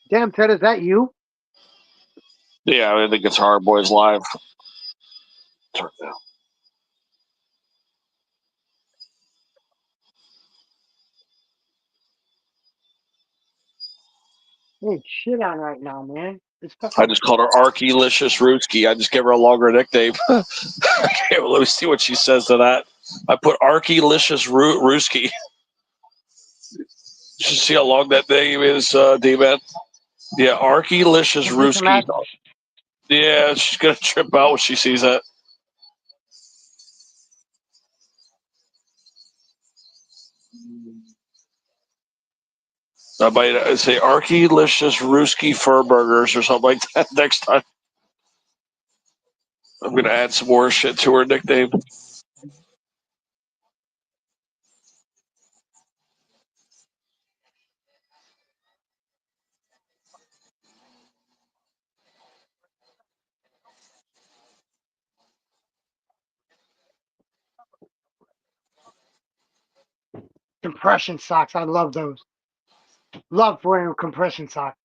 Damn, Ted, is that you? Yeah, I think it's Hard Boys Live. Turn it down. Hey, shit on right now, man. I just called her Archylicious Rooski. I just gave her a longer nickname. Okay, well, let me see what she says to that. I put Archylicious Rooski. You see how long that name is, D-Man? Yeah, Archylicious Rooski. Yeah, she's going to trip out when she sees that. I might say Archylicious Rooski Fur Burgers or something like that next time. I'm going to add some more shit to her nickname. Compression socks. I love those. Love wearing compression socks.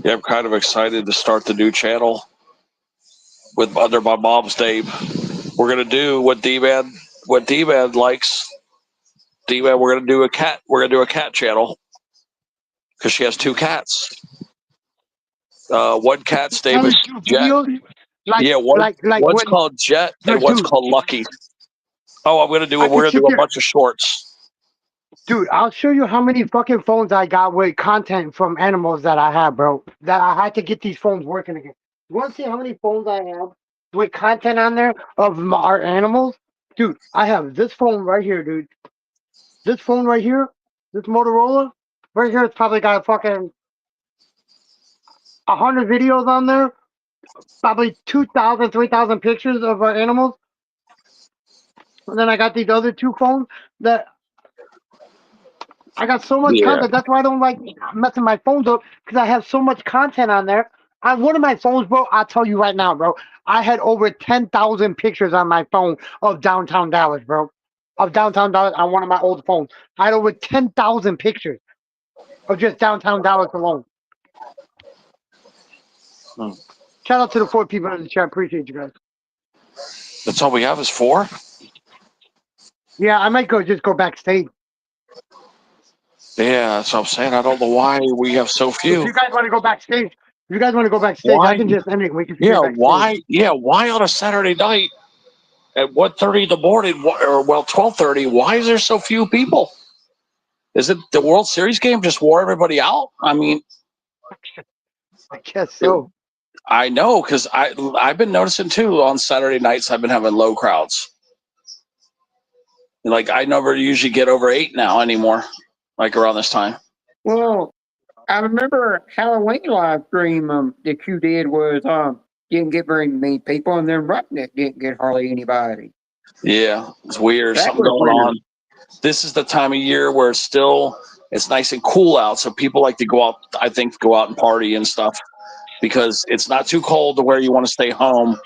Yeah, I'm kind of excited to start the new channel with under my mom's name. We're gonna do what D-Man likes. D-Man, we're gonna do a cat. We're gonna do a cat channel because she has two cats. One cat's name is Jet. Yeah, one's called Jet and one's called Lucky. Oh, we're gonna do a bunch of shorts. Dude, I'll show you how many fucking phones I got with content from animals that I have, bro. That I had to get these phones working again. You want to see how many phones I have with content on there of our animals? Dude, I have this phone right here, dude. This phone right here, this Motorola, right here, it's probably got a fucking 100 videos on there, probably 2,000, 3,000 pictures of animals. And then I got these other two phones that I got so much Yeah. content. That's why I don't like messing my phones up because I have so much content on there. On one of my phones, bro, I'll tell you right now, bro, I had over 10,000 pictures on my phone of downtown Dallas, bro. Of downtown Dallas on one of my old phones. I had over 10,000 pictures of just downtown Dallas alone. Hmm. Shout out to the 4 people in the chat. Appreciate you guys. That's all we have is 4? Yeah, I might just go backstage. Yeah, that's what I'm saying. I don't know why we have so If few. you guys want to go backstage, Why? I can just end it. We can Yeah, stream backstage. why on a Saturday night at 1:30 in the morning, or 12:30? Why is there so few people? Is it the World Series game just wore everybody out? I mean, I guess so. I know, because I've been noticing too on Saturday nights. I've been having low crowds. Like I never usually get over 8 now anymore. Like around this time. Well, I remember Halloween live stream that you did was didn't get very many people, and then Rocknet didn't get hardly anybody. Yeah, it's weird. That Something was going weird. on. This is the time of year where it's nice and cool out, so people like to go out. I think go out and party and stuff because it's not too cold to where you want to stay home.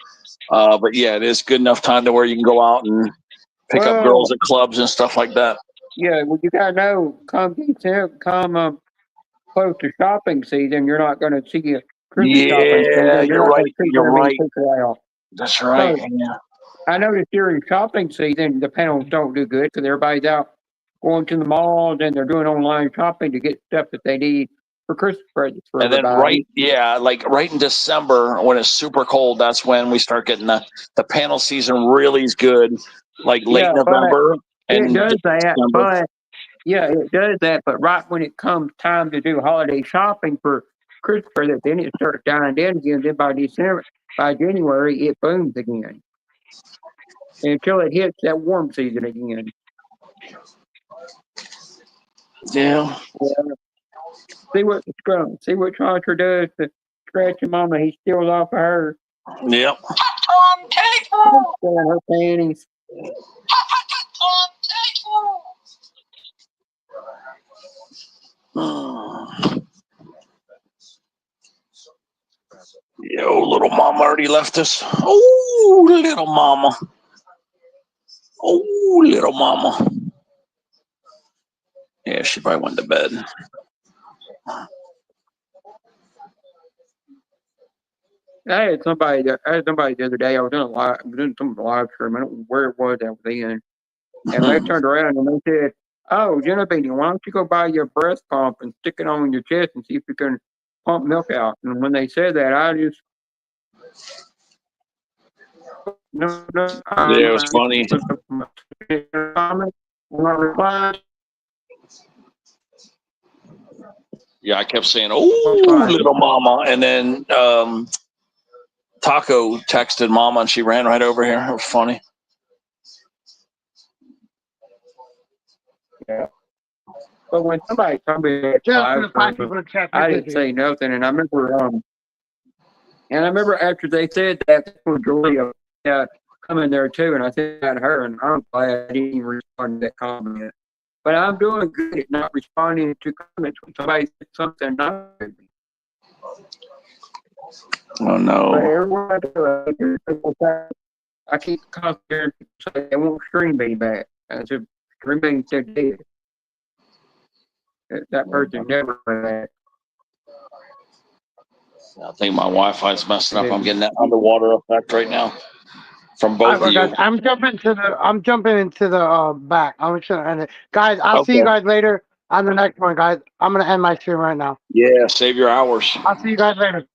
But yeah, it is good enough time to where you can go out and pick up Well, girls at clubs and stuff like that. yeah, well, you gotta know, come close to shopping season, you're not going to see a Christmas shopping Yeah, season. You're you're not going right. to see You're very many right. people out. That's right. So Yeah. I noticed during shopping season, the panels don't do good because everybody's out going to the malls and they're doing online shopping to get stuff that they need for Christmas presents for And then everybody. like right in December when it's super cold, that's when we start getting the panel season really is good, like late Yeah, but November it and does that. December. But yeah, it does that. But right when it comes time to do holiday shopping for Christmas presents, then it starts dying down again. Then by January, it booms again until it hits that warm season again. Yeah. Yeah. See what Chantra does to scratching Mama. He steals off of her, Yep. stealing her panties. Yo, little mama already left us. Oh, little mama. Oh, little mama. Yeah, she probably went to bed. I had somebody the other day. I was doing some live stream. I don't know where it was I was in, and they turned around and they said, "Oh, Genevieve, why don't you go buy your breast pump and stick it on your chest and see if you can pump milk out?" And when they said that, I just no, Yeah, it was funny. Yeah, I kept saying, "Oh, little mama," and then Taco texted mama, and she ran right over here. It was funny. Yeah. But when somebody told me that I didn't say nothing, and I remember after they said that, Julia come in there too, and I said that to her, and I'm glad I didn't even respond to that comment. But I'm doing good at not responding to comments when somebody says something not good. Oh no! But everyone, I keep constantly saying they won't stream me back. I said streaming they're dead. That person never that. I think my Wi-Fi's messing up. I'm getting that underwater effect right now from both of you. Guys, I'm jumping into the back. I'm just gonna end it. Guys, I'll see you guys later on the next one, guys. I'm gonna end my stream right now. Yeah, save your hours. I'll see you guys later.